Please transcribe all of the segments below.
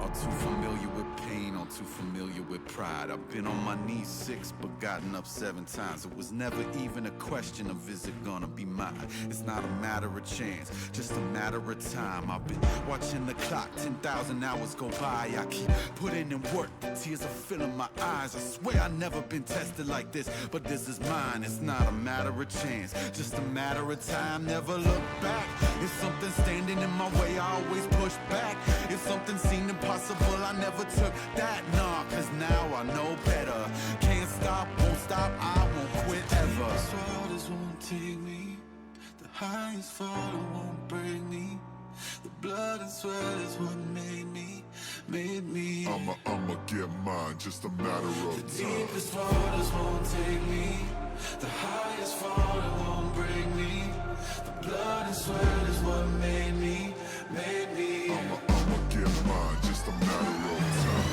All too familiar with pain, all too familiar with pride. I've been on my knees 6, but gotten up 7 times. It was never even a question of is it gonna be mine. It's not a matter of chance, just a matter of time. I've been watching the clock, 10,000 hours go by. I keep putting in work, the tears are filling my eyes. I swear I've never been tested like this, but this is mine. It's not a matter of chance, just a matter of time. Never look back. If something standing in my way, I always push back. If something seemed impossible, I never took that. Nah, cause now I know better. Can't stop, won't stop, I won't quit ever. The waters won't take me, the highest fall won't break me. The blood and sweat is what made me. I'ma get mine, just a matter of time. The deepest waters won't take me, the highest fall won't break me. The blood and sweat is what made me. I'ma get mine, just a matter of time.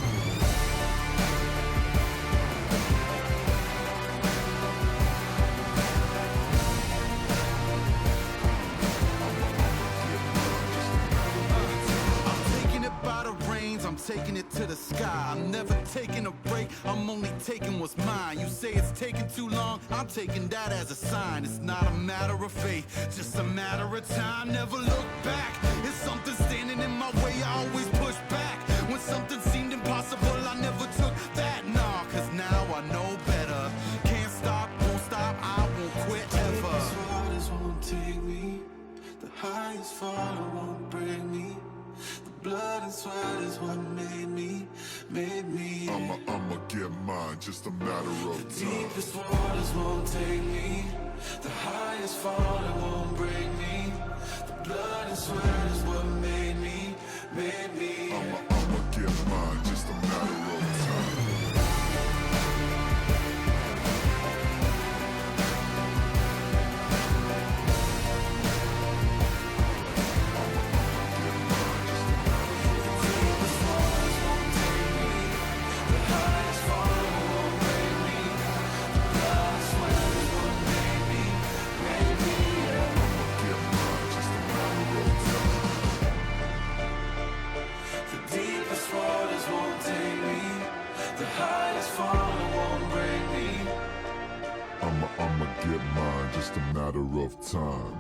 I'm taking it to the sky. I'm never taking a break, I'm only taking what's mine. You say it's taking too long, I'm taking that as a sign. It's not a matter of faith, just a matter of time. Never look back, if something's standing in my way, I always push back. When something seemed impossible, I never took that. Nah, cause now I know better. Can't stop, won't stop, I won't quit ever. The deepest waters won't take me, the highest fall won't break me. Blood and sweat is what made me. I'ma get mine, just a matter of time. The deepest waters won't take me, the highest fall it won't break me. The blood and sweat is what made me. I'ma get mine, just a matter of time. I'ma get mine, just a matter of time.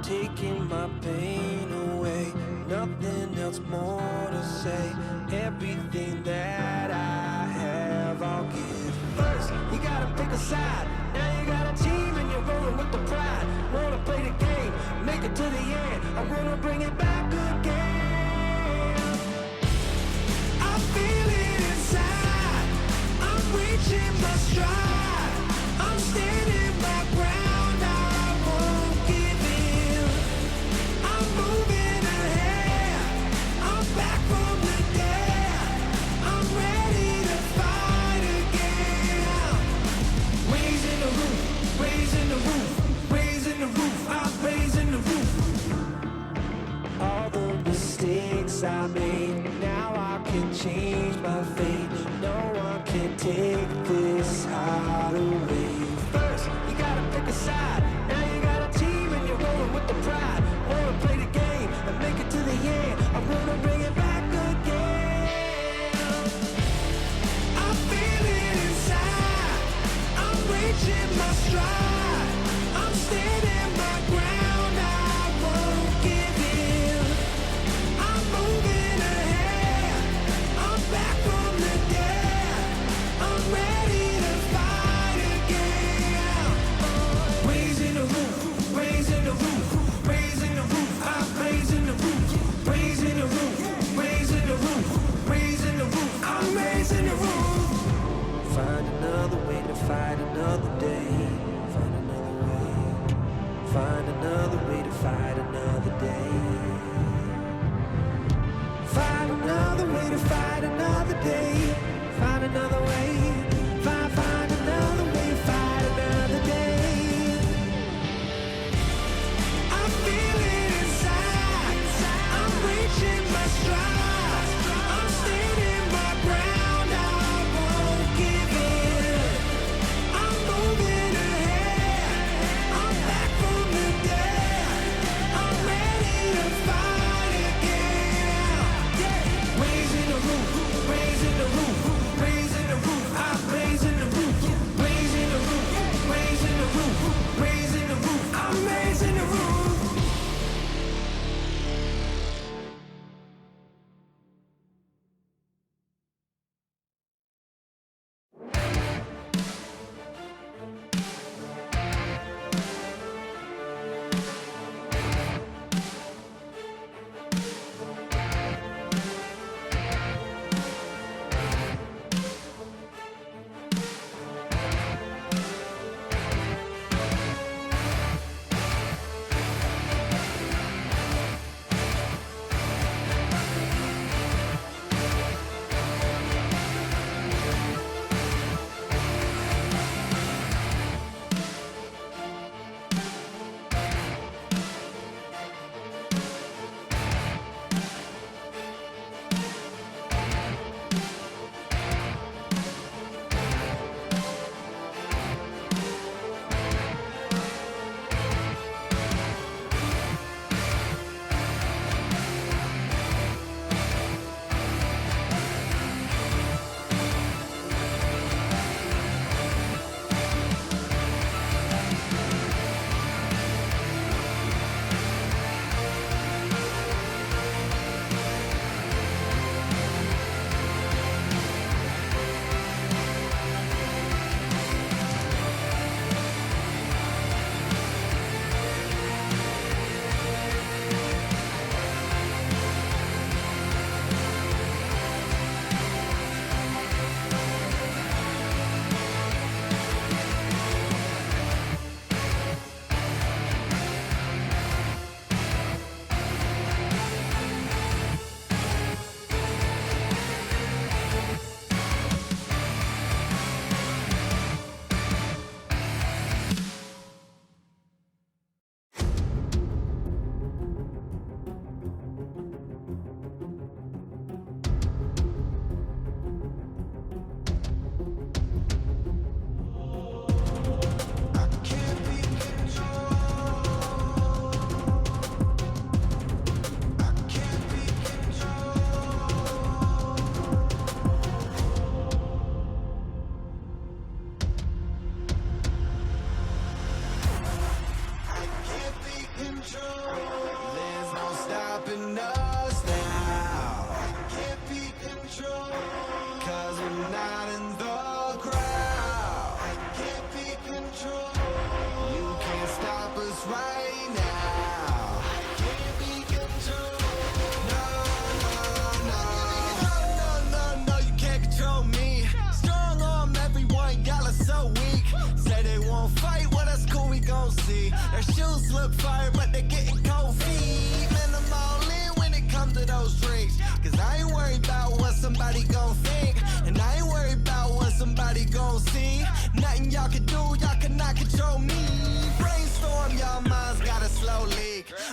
taking my pain away. Nothing else more to say. Everything that I have, I'll give. First, you gotta pick a side. Now you got a team and you're rolling with the pride. promise I made. Now I can change my fate. No one can take this heart away. First, you gotta pick a side. Now you got a team and you're rolling with the pride. Wanna play the game and make it to the end. I wanna bring it back again. I feel it inside. I'm reaching my stride. I'm standing my ground. I won't give in. I'm moving ahead. I'm back from the dead. I'm ready to fight again. Raising the roof, raising the roof, raising the roof. I'm raising the roof, raising the roof, raising the roof, raising the roof. I'm raising the roof. Find another way to fight another day. Find another way. Find another way to fight another day. Find another way to fight another day. Find another way. Find another way to fight another day. I feel it inside. I'm reaching my stride. I'm standing my ground. I won't give in. I'm moving ahead. I'm back from the dead. I'm ready to fight again. Yeah. Raising the roof, raising the roof, raising the roof. I'm raising the roof, raising the roof, raising the roof, raising the roof. I'm raising the roof.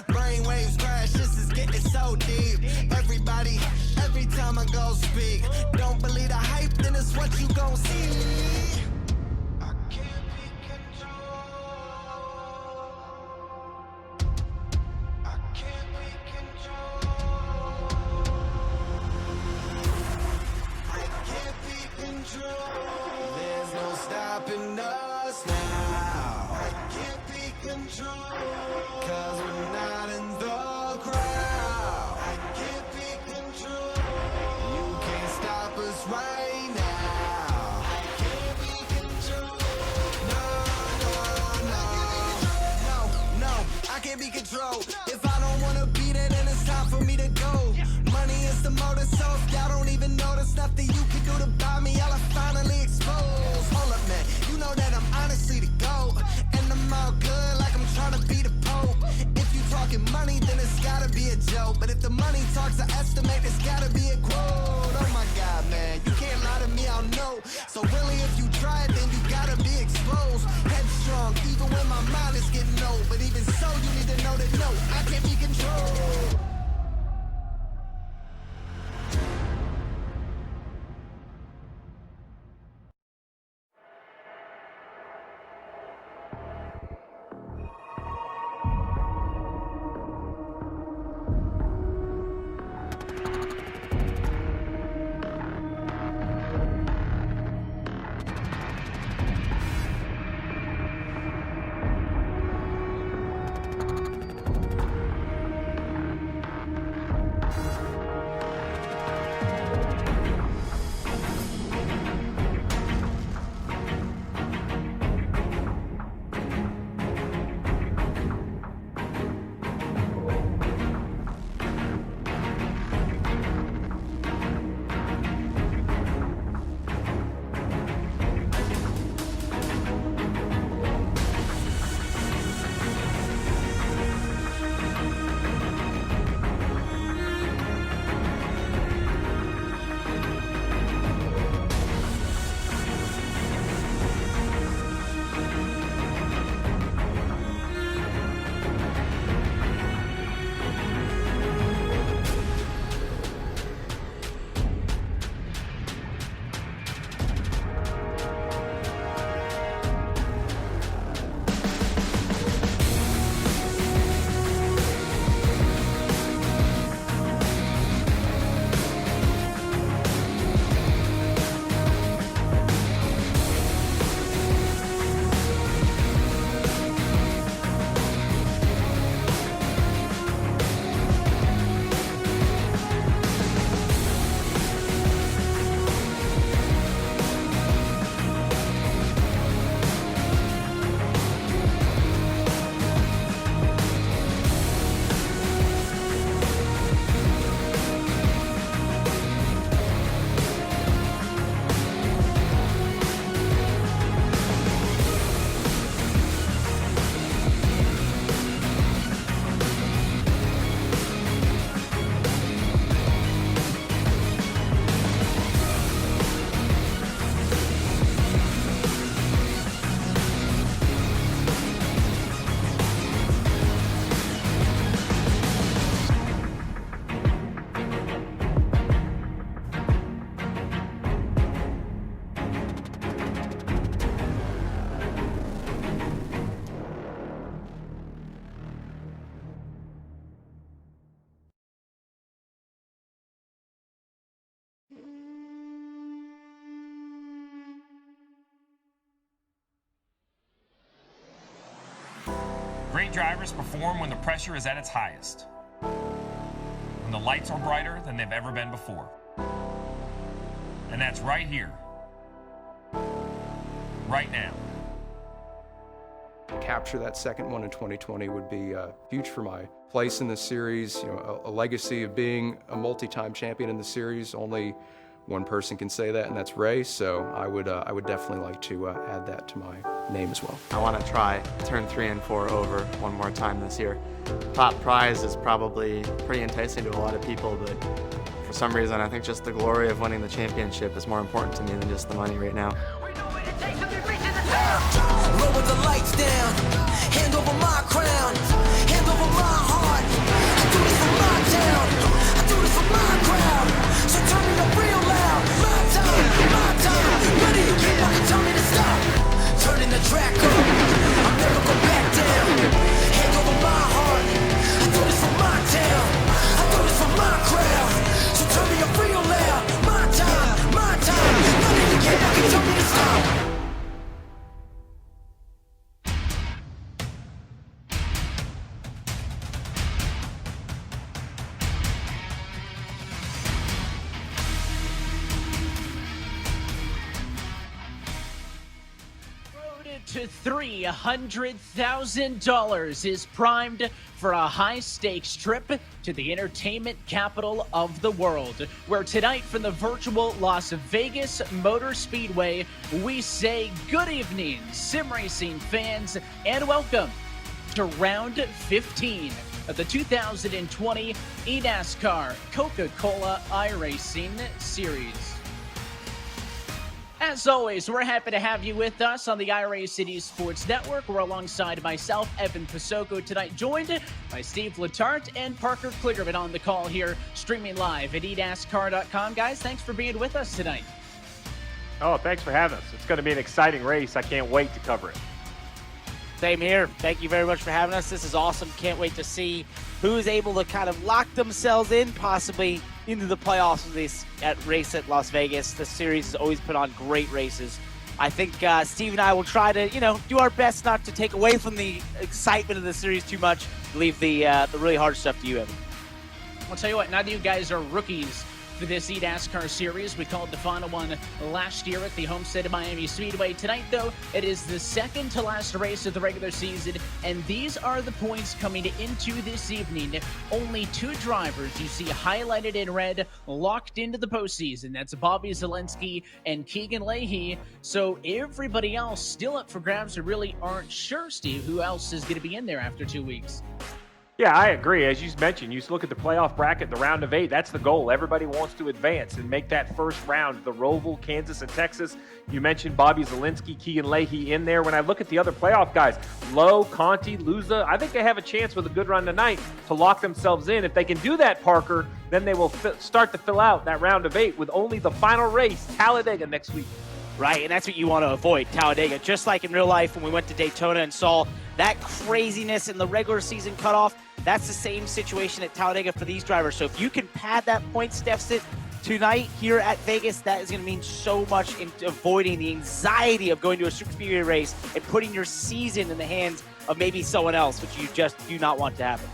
Brainwaves crash, this is getting so deep. Everybody body every time I go speak. Don't believe the hype, then it's what you gon' see. I can't be controlled. I can't be controlled. I can't be controlled. There's no stopping us now. I can't be controlled. 'Cause we're not in the crowd. I can't be controlled. You can't stop us right now. I can't be controlled. No, I can't be controlled. If I don't wanna be there, then it's time for me to go. Money is the motor, so if y'all don't even know there's nothing you can do to buy me, y'all are finally exposed. Hold up, man, you know that I'm honestly the GOAT, and I'm all good like I'm trying to be the Pope. If you talking money, then it's gotta be a joke. But if the money talks, I estimate it's gotta be a quote. Oh my God, man, you can't lie to me, I'll know. So really, if you try it, then you gotta be exposed. Headstrong, even when my mind is getting old. But even so, you need to know that no, I can't be controlled. Great drivers perform when the pressure is at its highest, when the lights are brighter than they've ever been before. And that's right here, right now. Capture that second one in 2020 would be huge for my place in the series. You know, a legacy of being a multi-time champion in the series. Only one person can say that, and that's Ray. So I would definitely like to add that to my name as well. I want to try turn 3 and 4 over one more time this year. Top prize is probably pretty enticing to a lot of people, but for some reason I think just the glory of winning the championship is more important to me than just the money right now. Lower the lights down, hand over my crown, hand over my heart. I do this for my town, I do this for my crown. to $300,000 is primed for a high-stakes trip to the entertainment capital of the world, where tonight from the virtual Las Vegas Motor Speedway, we say good evening, sim racing fans, and welcome to round 15 of the 2020 eNASCAR Coca-Cola iRacing Series. As always, we're happy to have you with us on the iRacing Sports Network. We're alongside myself, Evan Pasoko, tonight, joined by Steve Letarte and Parker Kligerman on the call here, streaming live at eNASCAR.com. Guys, thanks for being with us tonight. Oh, thanks for having us. It's going to be an exciting race. I can't wait to cover it. Same here. Thank you very much for having us. This is awesome. Can't wait to see who's able to kind of lock themselves in, possibly into the playoffs of this race at Las Vegas. The series has always put on great races. I think Steve and I will try to, do our best not to take away from the excitement of the series too much. Leave the really hard stuff to you, Evan. I'll tell you what, neither of you guys are rookies for this eNASCAR series. We called the final one last year at the Homestead of Miami Speedway. Tonight, though, it is the second to last race of the regular season, and these are the points coming into this evening. Only two drivers you see highlighted in red locked into the postseason. That's Bobby Zalenski and Keegan Leahy. So everybody else still up for grabs who really aren't sure, Steve, who else is going to be in there after 2 weeks. Yeah, I agree. As you mentioned, you look at the playoff bracket, the round of 8. That's the goal. Everybody wants to advance and make that first round. The Roval, Kansas, and Texas. You mentioned Bobby Zalenski, Keegan Leahy in there. When I look at the other playoff guys, Lowe, Conti, Luza, I think they have a chance with a good run tonight to lock themselves in. If they can do that, Parker, then they will start to fill out that round of 8 with only the final race, Talladega, next week. Right, and that's what you want to avoid, Talladega. Just like in real life when we went to Daytona and saw that craziness in the regular season cutoff, that's the same situation at Talladega for these drivers. So if you can pad that points deficit tonight here at Vegas, that is going to mean so much in avoiding the anxiety of going to a Super Speedway race and putting your season in the hands of maybe someone else, which you just do not want to happen.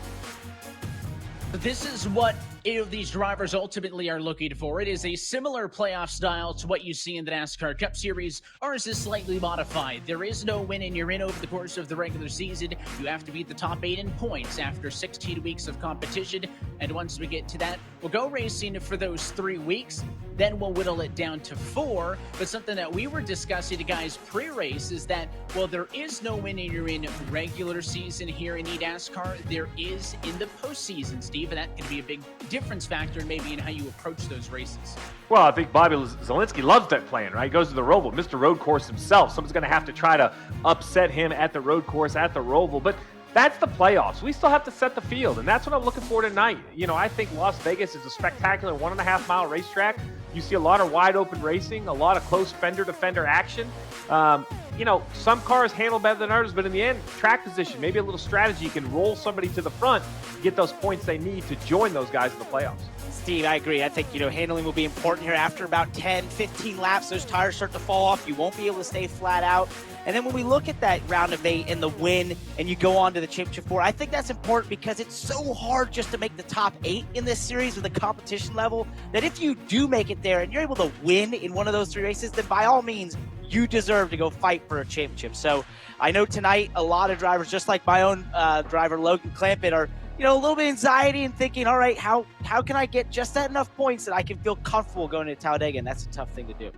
This is what these drivers ultimately are looking for. It is a similar playoff style to what you see in the NASCAR Cup Series. Ours is slightly modified. There is no win and you're in over the course of the regular season. You have to beat the top 8 in points after 16 weeks of competition. And once we get to that, we'll go racing for those 3 weeks. Then we'll whittle it down to 4. But something that we were discussing, guys, pre-race is that, well, there is no win and you're in regular season here in eNASCAR. There is in the postseason, Steve, and that can be a big difference factor maybe in how you approach those races. Well, I think Bobby Zalenski loves that plan, right? He goes to the Roval, Mr. Road Course himself. Someone's going to have to try to upset him at the road course, at the Roval. But that's the playoffs. We still have to set the field, and that's what I'm looking for tonight. I think Las Vegas is a spectacular 1.5-mile racetrack. You see a lot of wide-open racing, a lot of close fender-to-fender action. Some cars handle better than others, but in the end, track position, maybe a little strategy, you can roll somebody to the front, get those points they need to join those guys in the playoffs. Steve, I agree. I think, handling will be important here. After about 10, 15 laps, those tires start to fall off. You won't be able to stay flat out. And then when we look at that round of 8 and the win and you go on to the championship 4, I think that's important because it's so hard just to make the top 8 in this series with the competition level that if you do make it there and you're able to win in one of those 3 races, then by all means, you deserve to go fight for a championship. So I know tonight a lot of drivers, just like my own driver, Logan Clampett, are a little bit anxiety and thinking, all right, how can I get just that enough points that I can feel comfortable going to Talladega? And that's a tough thing to do.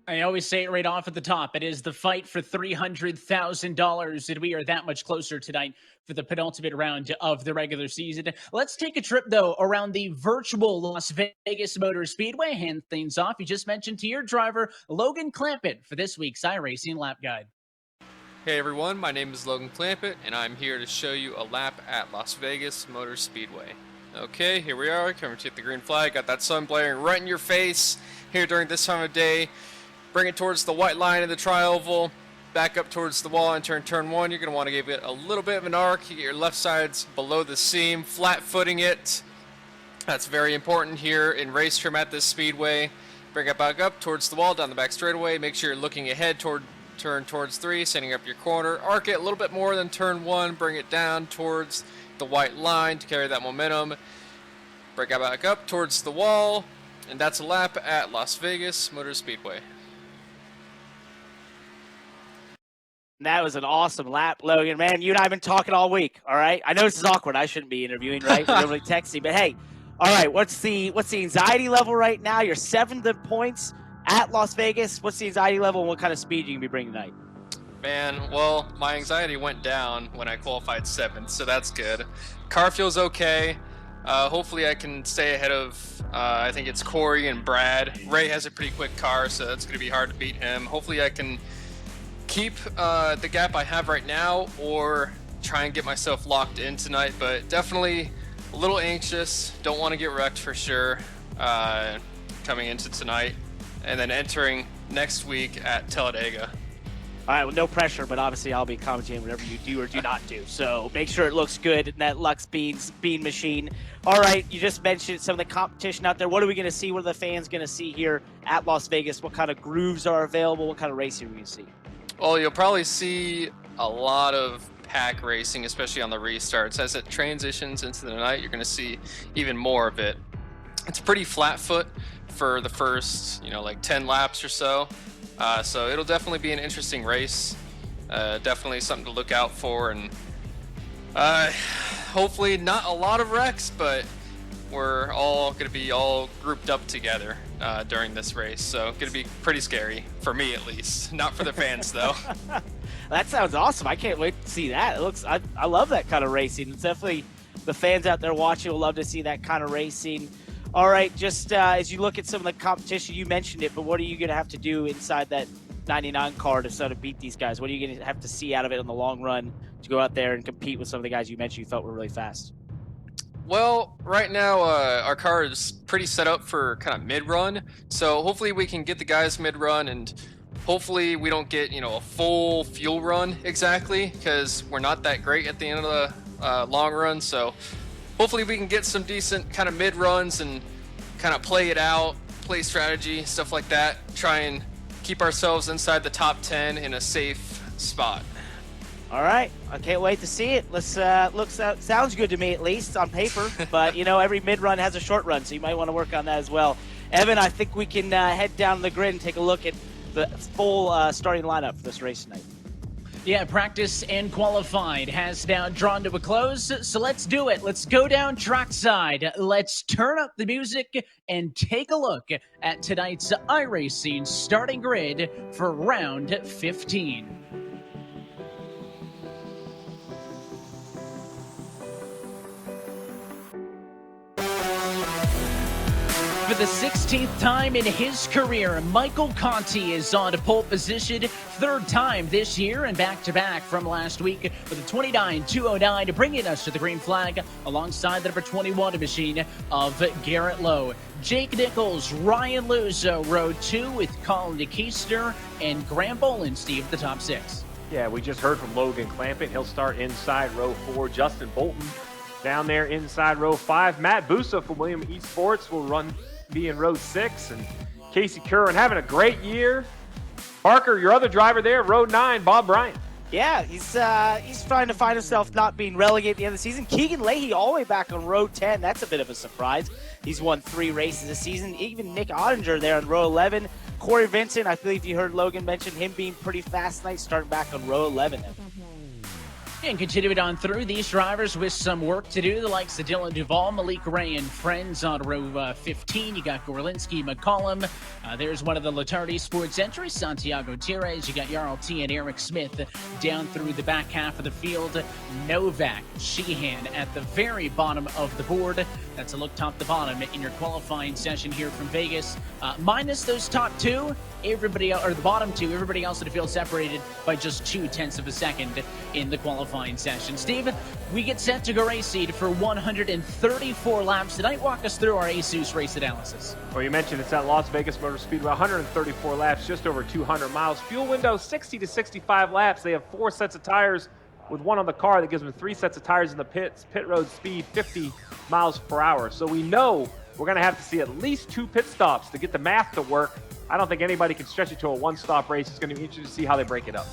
I always say it right off at the top. It is the fight for $300,000, and we are that much closer tonight for the penultimate round of the regular season. Let's take a trip, though, around the virtual Las Vegas Motor Speedway. Hand things off. You just mentioned to your driver, Logan Clampett, for this week's iRacing Lap Guide. Hey everyone, my name is Logan Clampett, and I'm here to show you a lap at Las Vegas Motor Speedway. Okay, here we are, coming to the green flag. Got that sun blaring right in your face here during this time of day. Bring it towards the white line of the tri-oval, back up towards the wall and turn 1. You're going to want to give it a little bit of an arc. You get your left sides below the seam, flat footing it. That's very important here in race trim at this speedway. Bring it back up towards the wall, down the back straightaway. Make sure you're looking ahead toward turn towards 3, setting up your corner. Arc it a little bit more than turn 1. Bring it down towards the white line to carry that momentum. Bring it back up towards the wall. And that's a lap at Las Vegas Motor Speedway. That was an awesome lap, Logan. Man, you and I have been talking all week, all right? I know this is awkward. I shouldn't be interviewing, right? We're really texting. But, hey, all right, what's the anxiety level right now? You're 7th in points at Las Vegas. What's the anxiety level and what kind of speed you can be bringing tonight? Man, well, my anxiety went down when I qualified 7th, so that's good. Car feels okay. Hopefully I can stay ahead of, I think it's Corey and Brad. Ray has a pretty quick car, so that's going to be hard to beat him. Hopefully I can keep the gap I have right now or try and get myself locked in tonight, but definitely a little anxious. Don't want to get wrecked for sure coming into tonight and then entering next week at Talladega. All right, well, no pressure, but obviously I'll be commentating whatever you do or do not do. So make sure it looks good in that Lux Bean machine. All right, you just mentioned some of the competition out there. What are we going to see? What are the fans going to see here at Las Vegas? What kind of grooves are available? What kind of racing are we going to see? Well, you'll probably see a lot of pack racing, especially on the restarts. As it transitions into the night, you're going to see even more of it. It's pretty flat foot for the first, like 10 laps or so. So it'll definitely be an interesting race. Definitely something to look out for, and hopefully not a lot of wrecks, but we're all going to be all grouped up together during this race. So going to be pretty scary for me, at least. Not for the fans, though. That sounds awesome. I can't wait to see that. I love that kind of racing. It's definitely the fans out there watching will love to see that kind of racing. All right, just as you look at some of the competition, you mentioned it, but what are you going to have to do inside that 99 car to sort of beat these guys? What are you going to have to see out of it in the long run to go out there and compete with some of the guys you mentioned you felt were really fast? Well, right now our car is pretty set up for kind of mid-run, so hopefully we can get the guys mid-run, and hopefully we don't get a full fuel run exactly, because we're not that great at the end of the long run. So hopefully we can get some decent kind of mid-runs and kind of play it out, play strategy, stuff like that. Try and keep ourselves inside the top 10 in a safe spot. All right, I can't wait to see it. Sounds good to me, at least on paper. But every mid-run has a short run, so you might want to work on that as well. Evan, I think we can head down the grid and take a look at the full starting lineup for this race tonight. Yeah, practice and qualified has now drawn to a close, so let's do it. Let's go down trackside. Let's turn up the music and take a look at tonight's iRacing starting grid for round 15. For the 16th time in his career, Michael Conti is on pole position, 3rd time this year and back-to-back from last week with a 29.209, bringing us to the green flag alongside the number 21 machine of Garrett Lowe. Jake Nichols, Ryan Luzo, row 2 with Colin DeKeister and Graham Bolin, Steve, the top 6. Yeah, we just heard from Logan Clampett. He'll start inside row 4. Justin Bolton down there inside row 5. Matt Busa from William Esports will be in row 6, and Casey Curran having a great year. Parker, your other driver there, row 9, Bob Bryant. Yeah, he's trying to find himself not being relegated at the end of the season. Keegan Leahy all the way back on row 10. That's a bit of a surprise. He's won 3 races this season. Even Nick Ottinger there on row 11. Corey Vincent, I believe you heard Logan mention him being pretty fast tonight, starting back on row 11. And continuing on through, these drivers with some work to do, the likes of Dillon Duvall, Malik Ray, and friends on row 15. You got Gorlinski, McCollum. There's one of the Latardi Sports entries, Santiago Tires. You got Jarl T and Eric Smith down through the back half of the field. Novak, Sheehan at the very bottom of the board. That's a look top to bottom in your qualifying session here from Vegas. Minus those top 2, the bottom 2, everybody else in the field separated by just 0.2 of a second in the qualifying session. Steve, we get set to go race seed for 134 laps tonight. Walk us through our ASUS race analysis. Well, you mentioned it's at Las Vegas Motor Speedway, 134 laps, just over 200 miles. Fuel window 60 to 65 laps. They have 4 sets of tires with one on the car that gives them 3 sets of tires in the pits. Pit road speed 50 miles per hour. So we know we're going to have to see at least 2 pit stops to get the math to work. I don't think anybody can stretch it to a 1-stop race. It's going to be interesting to see how they break it up.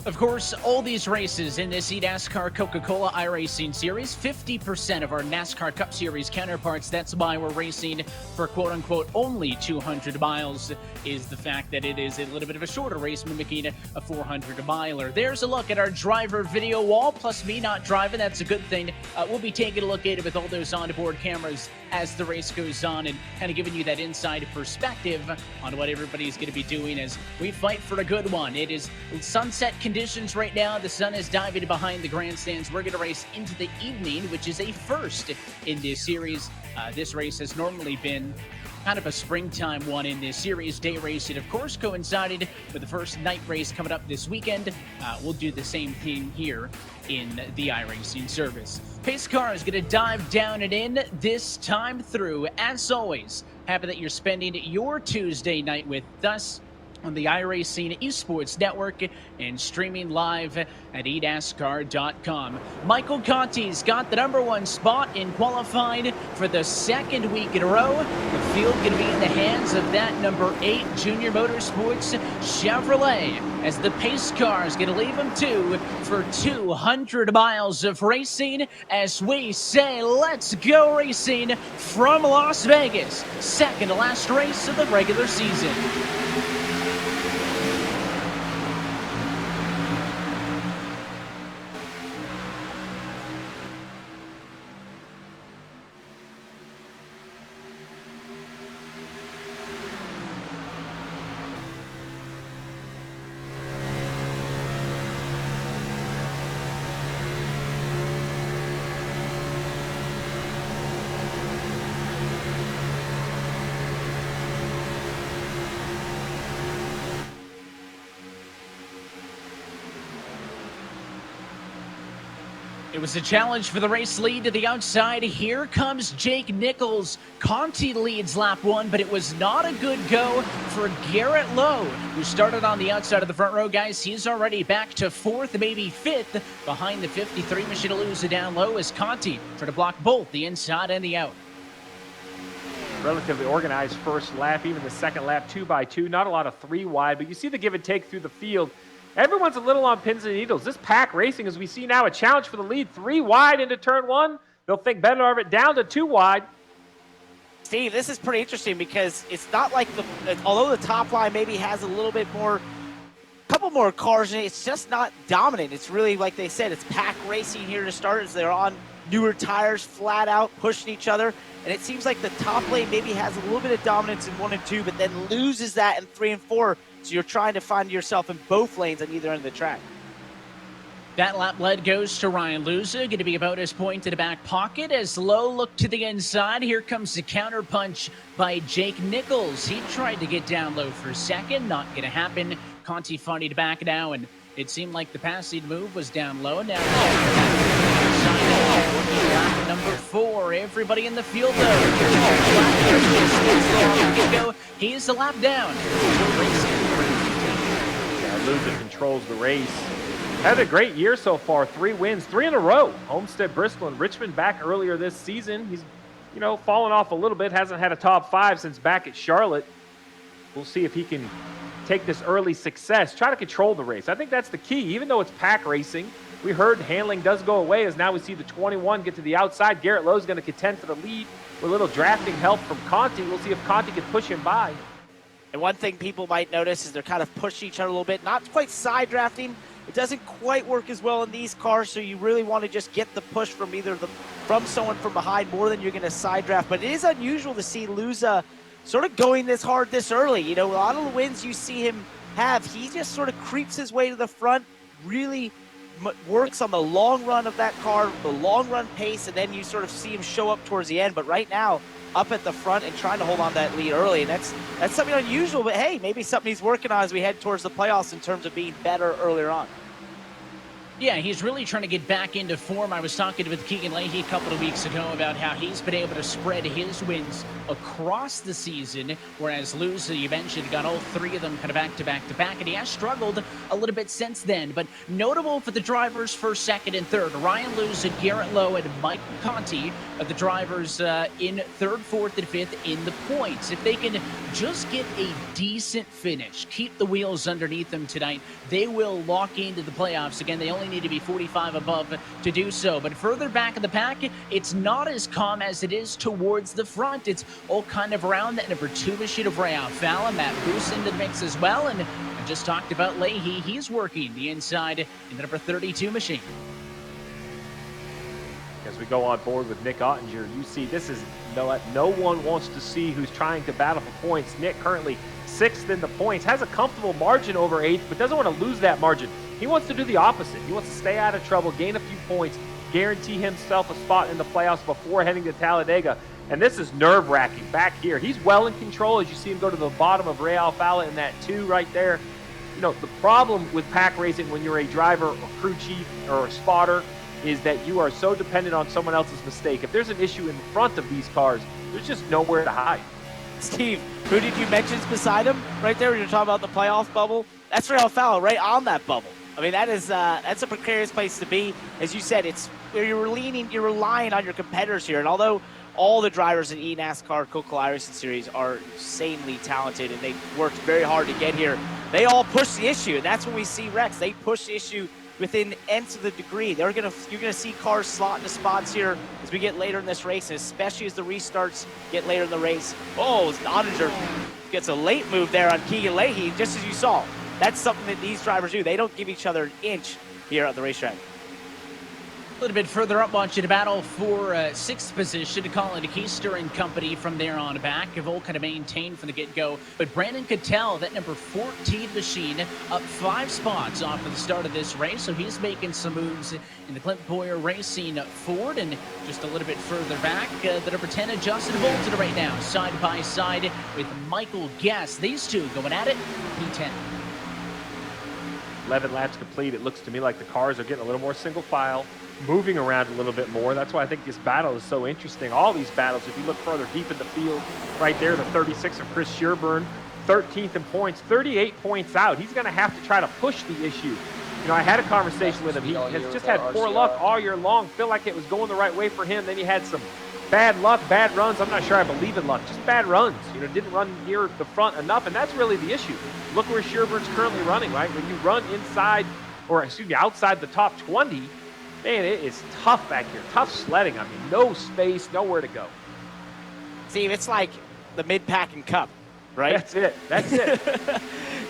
Of course, all these races in this eNASCAR Coca-Cola iRacing series, 50% of our NASCAR Cup Series counterparts, that's why we're racing for quote-unquote only 200 miles, is the fact that it is a little bit of a shorter race, mimicking a 400-miler. There's a look at our driver video wall, plus me not driving, that's a good thing. We'll be taking a look at it with all those onboard cameras as the race goes on and kind of giving you that inside perspective on what everybody's going to be doing as we fight for a good one. It is sunset conditions right now. The sun is diving behind the grandstands. We're going to race into the evening, which is a first in this series. This race has normally been kind of a springtime one in this series. Day race, it of course coincided with the first night race coming up this weekend. We'll do the same thing here in the iRacing service. Pace car is going to dive down and in this time through. As always, happy that you're spending your Tuesday night with us on the iRacing Esports Network and streaming live at eNASCAR.com. Michael Conti's got the #1 spot in qualifying for the second week in a row. The field going to be in the hands of that #8 Junior Motorsports Chevrolet, as the pace car is going to leave them for 200 miles of racing, as we say, let's go racing from Las Vegas. Second to last race of the regular season. It was a challenge for the race lead to the outside. Here comes Jake Nichols. Conti leads lap 1, but it was not a good go for Garrett Lowe, who started on the outside of the front row, guys. He's already back to 4th, maybe 5th, behind the 53 Michelin down low as Conti trying to block both the inside and the out. Relatively organized first lap, even the second lap 2x2. Not a lot of 3 wide, but you see the give and take through the field. Everyone's a little on pins and needles. This pack racing, as we see now, a challenge for the lead. 3 wide into turn 1. They'll think better of it, down to 2 wide. Steve, this is pretty interesting because it's not like although the top line maybe has a little bit more, couple more cars in it, it's just not dominant. It's really, like they said, it's pack racing here to start as they're on newer tires, flat out, pushing each other. And it seems like the top lane maybe has a little bit of dominance in 1 and 2, but then loses that in 3 and 4. So you're trying to find yourself in both lanes on either end of the track. That lap lead goes to Ryan Luza, going to be about his point to the back pocket as Lowe look to the inside. Here comes the counter punch by Jake Nichols. He tried to get down low for a second, not going to happen. Conti fighting back now, and it seemed like the passing move was down low. Now lap number 4. Everybody in the field though. He's a lap down. Luza controls the race. Had a great year so far. 3 wins, 3 in a row. Homestead, Bristol, and Richmond back earlier this season. He's, fallen off a little bit. Hasn't had a top 5 since back at Charlotte. We'll see if he can take this early success. Try to control the race. I think that's the key. Even though it's pack racing, we heard handling does go away as now we see the 21 get to the outside. Garrett Lowe's going to contend for the lead with a little drafting help from Conti. We'll see if Conti can push him by. And one thing people might notice is they're kind of pushing each other a little bit. Not quite side drafting. It doesn't quite work as well in these cars, so you really want to just get the push from from someone from behind more than you're going to side draft. But it is unusual to see Luza sort of going this hard this early. A lot of the wins you see him have, he just sort of creeps his way to the front, really works on the long run of that car, the long run pace, and then you sort of see him show up towards the end. But right now, up at the front and trying to hold on that lead early, and that's something unusual, but hey, maybe something he's working on as we head towards the playoffs in terms of being better earlier on. Yeah, he's really trying to get back into form. I was talking with Keegan Leahy a couple of weeks ago about how he's been able to spread his wins across the season, whereas Luz, you mentioned, got all three of them kind of back-to-back-to-back, and he has struggled a little bit since then. But notable for the drivers first, second, and third, Ryan Luz, Garrett Lowe, and Mike Conti are the drivers in third, fourth, and fifth in the points. If they can just get a decent finish, keep the wheels underneath them tonight, they will lock into the playoffs. Again, they only need to be 45 above to do so. But further back in the pack, it's not as calm as it is towards the front. It's all kind of around that number 2 machine of Ray Alfala. Matt Boos into the mix as well. And I just talked about Leahy. He's working the inside in the number 32 machine. As we go on board with Nick Ottinger, you see this is no one wants to see who's trying to battle for points. Nick currently 6th in the points, has a comfortable margin over 8th, but doesn't want to lose that margin. He wants to do the opposite. He wants to stay out of trouble, gain a few points, guarantee himself a spot in the playoffs before heading to Talladega. And this is nerve-wracking back here. He's well in control as you see him go to the bottom of Ray Alfala in that 2 right there. You know, the problem with pack racing when you're a driver or crew chief or a spotter is that you are so dependent on someone else's mistake. If there's an issue in front of these cars, there's just nowhere to hide. Steve, who did you mention beside him right there when you're talking about the playoff bubble? That's Ray Alfala right on that bubble. I mean, that's a precarious place to be. As you said, it's where you're relying on your competitors here. And although all the drivers in eNASCAR Coca-Cola iRacing Series are insanely talented and they worked very hard to get here, they all push the issue. And that's when we see wrecks. They push the issue within nths of the degree. You're gonna see cars slot into spots here as we get later in this race, and especially as the restarts get later in the race. Oh, Ottinger gets a late move there on Keegan Leahy, just as you saw. That's something that these drivers do. They don't give each other an inch here at the racetrack. A little bit further up, watching a battle for 6th position. Colin Keister and company from there on back have all kind of maintained from the get-go. But Brandon Cattell, that number 14 machine, up 5 spots off of the start of this race. So he's making some moves in the Clint Boyer Racing Ford. And just a little bit further back, the number 10 Justin Bolton right now, side by side with Michael Guest. These two going at it, P10. 11 laps complete. It looks to me like the cars are getting a little more single file, moving around a little bit more. That's why I think this battle is so interesting. All these battles, if you look further deep in the field, right there, the 36 of Chris Sherburne, 13th in points, 38 points out. He's going to have to try to push the issue. You know, I had a conversation with him. He has just had poor luck all year long. Feel like it was going the right way for him. Then he had some bad luck, bad runs. I'm not sure I believe in luck. Just bad runs. You know, didn't run near the front enough, and that's really the issue. Look where Sherburne's currently running, right? When you run inside, or excuse me, outside the top 20, man, it is tough back here. Tough sledding. I mean, no space, nowhere to go. Steve, it's like the mid-pack and cup, right? That's it. That's it.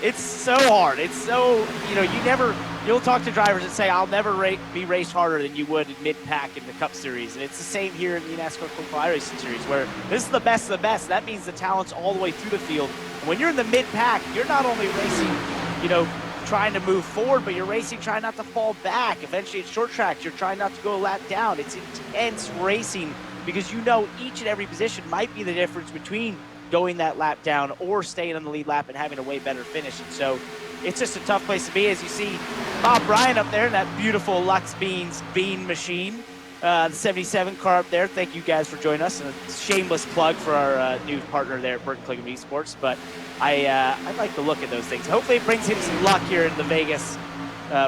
It's so hard. It's so, you know, you'll talk to drivers and say, I'll never be raced harder than you would in mid-pack in the Cup Series. And it's the same here in the eNASCAR Coca-Cola iRacing Series, where this is the best of the best. That means the talent's all the way through the field. And when you're in the mid-pack, you're not only racing, you know, trying to move forward, but you're racing trying not to fall back. Eventually, it's short tracks. You're trying not to go a lap down. It's intense racing because you know each and every position might be the difference between going that lap down or staying on the lead lap and having a way better finish. And so it's just a tough place to be. As you see Bob Bryant up there in that beautiful Lux Bean machine, the 77 car up there. Thank you guys for joining us. And a shameless plug for our new partner there at Burton Clingan Esports. But I like to look at those things. Hopefully it brings him some luck here in the Vegas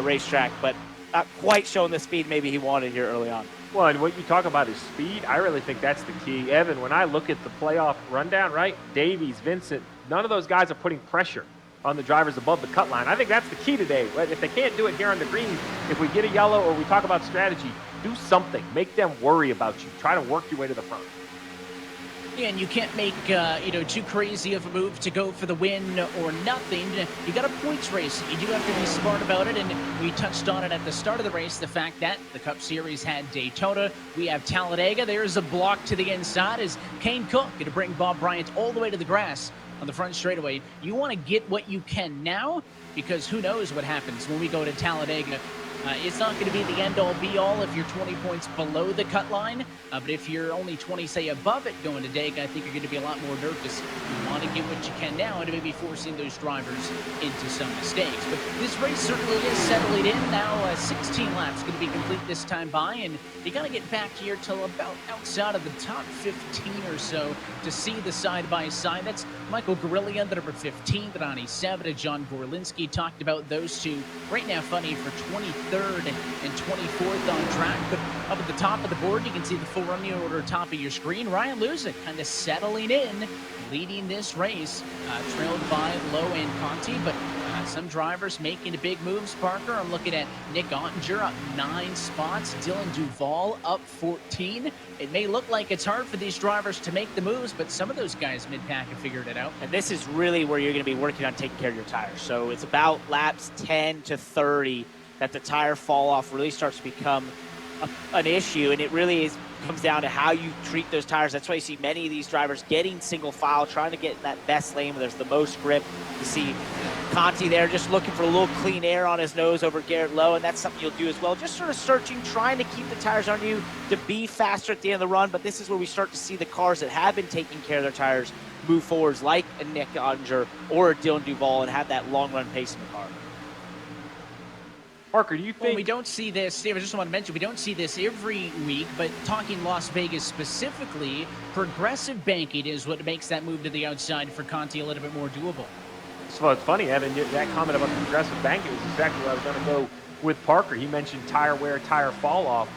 racetrack, but not quite showing the speed maybe he wanted here early on. Well, and what you talk about is speed. I really think that's the key. Evan, when I look at the playoff rundown, right, Davies, Vincent, none of those guys are putting pressure on the drivers above the cut line. I think that's the key today. If they can't do it here on the green, if we get a yellow or we talk about strategy, do something. Make them worry about you. Try to work your way to the front. Yeah, and you can't make, too crazy of a move to go for the win or nothing. You got a points race. You do have to be smart about it, and we touched on it at the start of the race, the fact that the Cup Series had Daytona. We have Talladega. There's a block to the inside as Kane Cook going to bring Bob Bryant all the way to the grass on the front straightaway. You want to get what you can now, because who knows what happens when we go to Talladega. It's not going to be the end-all, be-all if you're 20 points below the cut line. But if you're only 20, say, above it going to Dega, I think you're going to be a lot more nervous. You want to get what you can now and maybe forcing those drivers into some mistakes. But this race certainly is settling in now. 16 lap's going to be complete this time by, and you got to get back here till about outside of the top 15 or so to see the side-by-side. That's Michael Grillia, the number 15, Ronnie Savita, John Gorlinski talked about those two. Right now, funny for 23rd and 24th on track, but up at the top of the board, you can see the full running order top of your screen. Ryan Luzic kind of settling in, leading this race, trailed by Lowe and Conti, but some drivers making the big moves. Parker, I'm looking at Nick Ottinger up 9 spots, Dylan Duval up 14. It may look like it's hard for these drivers to make the moves, but some of those guys mid-pack have figured it out. And this is really where you're going to be working on taking care of your tires. So it's about laps 10 to 30 that the tire fall off really starts to become an issue, and it really comes down to how you treat those tires. That's why you see many of these drivers getting single file, trying to get in that best lane where there's the most grip. You see Conti there just looking for a little clean air on his nose over Garrett Lowe, and that's something you'll do as well. Just sort of searching, trying to keep the tires on you to be faster at the end of the run, but this is where we start to see the cars that have been taking care of their tires move forwards, like a Nick Ottinger or a Dylan Duval, and have that long run pace in the car. Parker, do you think... Well, we don't see this, Steve, I just want to mention, we don't see this every week, but talking Las Vegas specifically, progressive banking is what makes that move to the outside for Conti a little bit more doable. So it's funny, Evan, that comment about the progressive banking is exactly where I was going to go with Parker. He mentioned tire wear, tire fall off.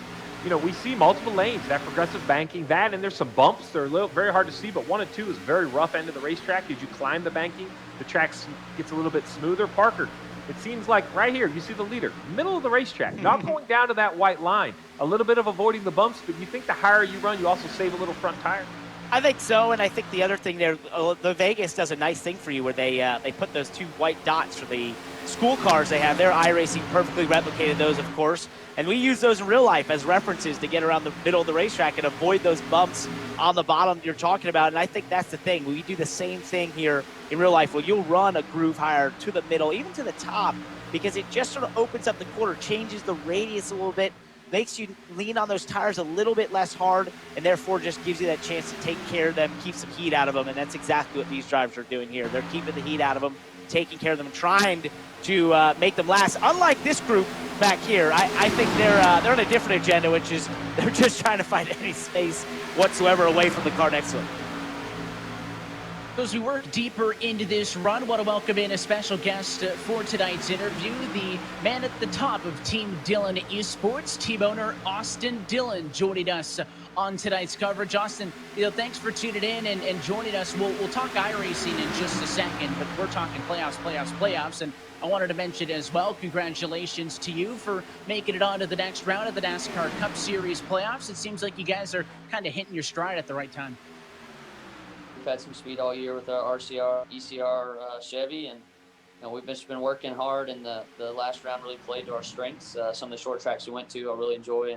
You know, we see multiple lanes, that progressive banking, that, and there's some bumps. They're very hard to see, but 1 and 2 is very rough end of the racetrack. As you climb the banking, the track gets a little bit smoother. Parker, it seems like right here, you see the leader, middle of the racetrack, not going down to that white line. A little bit of avoiding the bumps, but you think the higher you run, you also save a little front tire? I think so, and I think the other thing there, the Vegas does a nice thing for you where they put those 2 white dots for the school cars they have. Their iRacing perfectly replicated those, of course, and we use those in real life as references to get around the middle of the racetrack and avoid those bumps on the bottom you're talking about, and I think that's the thing. We do the same thing here in real life where you'll run a groove higher to the middle, even to the top, because it just sort of opens up the corner, changes the radius a little bit, makes you lean on those tires a little bit less hard, and therefore just gives you that chance to take care of them, keep some heat out of them, and that's exactly what these drivers are doing here. They're keeping the heat out of them, taking care of them, trying to make them last. Unlike this group back here, I think they're on a different agenda, which is they're just trying to find any space whatsoever away from the car next to them. As we work deeper into this run, I want to welcome in a special guest for tonight's interview, the man at the top of Team Dillon Esports, team owner Austin Dillon, joining us on tonight's coverage. Austin, thanks for tuning in and joining us. We'll talk iRacing in just a second, but we're talking playoffs, and I wanted to mention as well, congratulations to you for making it on to the next round of the NASCAR Cup Series playoffs. It seems like you guys are kind of hitting your stride at the right time. We've had some speed all year with our RCR, ECR Chevy, and we've just been working hard, and the last round really played to our strengths. Some of the short tracks we went to I really enjoy,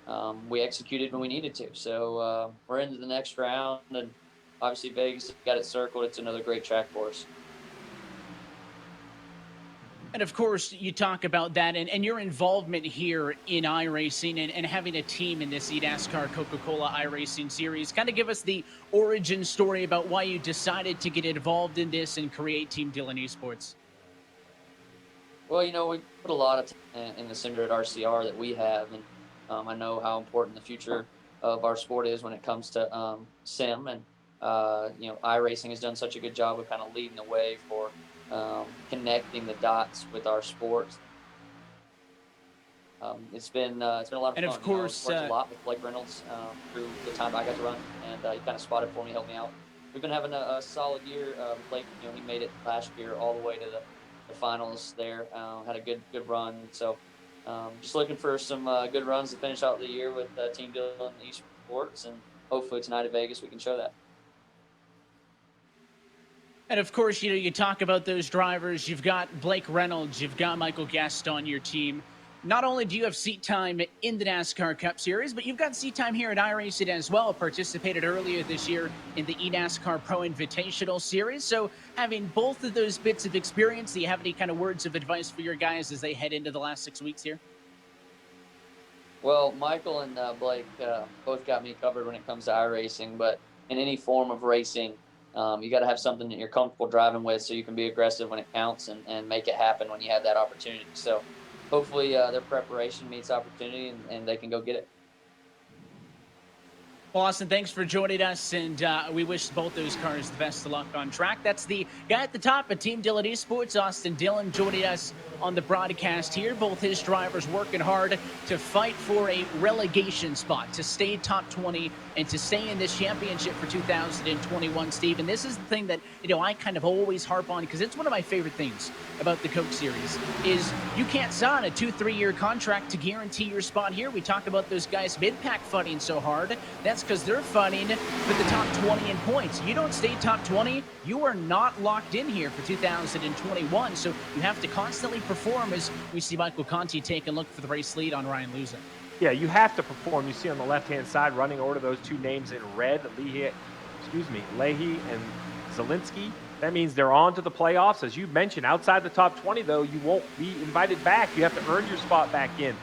and we executed when we needed to. So we're into the next round, and obviously Vegas got it circled. It's another great track for us. And of course, you talk about that and your involvement here in iRacing and having a team in this eNASCAR Coca-Cola iRacing series. Kind of give us the origin story about why you decided to get involved in this and create Team Dillon Esports. Well, we put a lot of time in the simulated RCR that we have, and I know how important the future of our sport is when it comes to sim, and iRacing has done such a good job of kind of leading the way for connecting the dots with our sports. It's been a lot of fun. And of course, worked a lot with Blake Reynolds through the time I got to run, and he kind of spotted for me, helped me out. We've been having a solid year. Blake, he made it last year all the way to the finals there. Had a good run. So just looking for some good runs to finish out the year with Team Dillon Esports, and hopefully tonight at Vegas we can show that. And of course, you talk about those drivers. You've got Blake Reynolds, you've got Michael Guest on your team. Not only do you have seat time in the NASCAR Cup Series, but you've got seat time here at iRacing as well. Participated earlier this year in the eNASCAR Pro Invitational Series. So having both of those bits of experience, do you have any kind of words of advice for your guys as they head into the last 6 weeks here? Well, Michael and Blake both got me covered when it comes to iRacing, but in any form of racing, you got to have something that you're comfortable driving with so you can be aggressive when it counts and make it happen when you have that opportunity. So hopefully their preparation meets opportunity and they can go get it. Well, Austin, thanks for joining us, and we wish both those cars the best of luck on track. That's the guy at the top of Team Dillon Esports, Austin Dillon, joining us on the broadcast here. Both his drivers working hard to fight for a relegation spot, to stay top 20, and to stay in this championship for 2021, Steve. And this is the thing that, I kind of always harp on, because it's one of my favorite things about the Coke Series, is you can't sign a 2-3 year contract to guarantee your spot here. We talk about those guys mid-pack fighting so hard. That's because they're fighting for the top 20 in points. You don't stay top 20, you are not locked in here for 2021. So you have to constantly perform, as we see Michael Conti take a look for the race lead on Ryan Luza. Yeah, you have to perform. You see on the left-hand side, running order, those two names in red, Leahy and Zielinski. That means they're on to the playoffs. As you mentioned, outside the top 20, though, you won't be invited back. You have to earn your spot back in.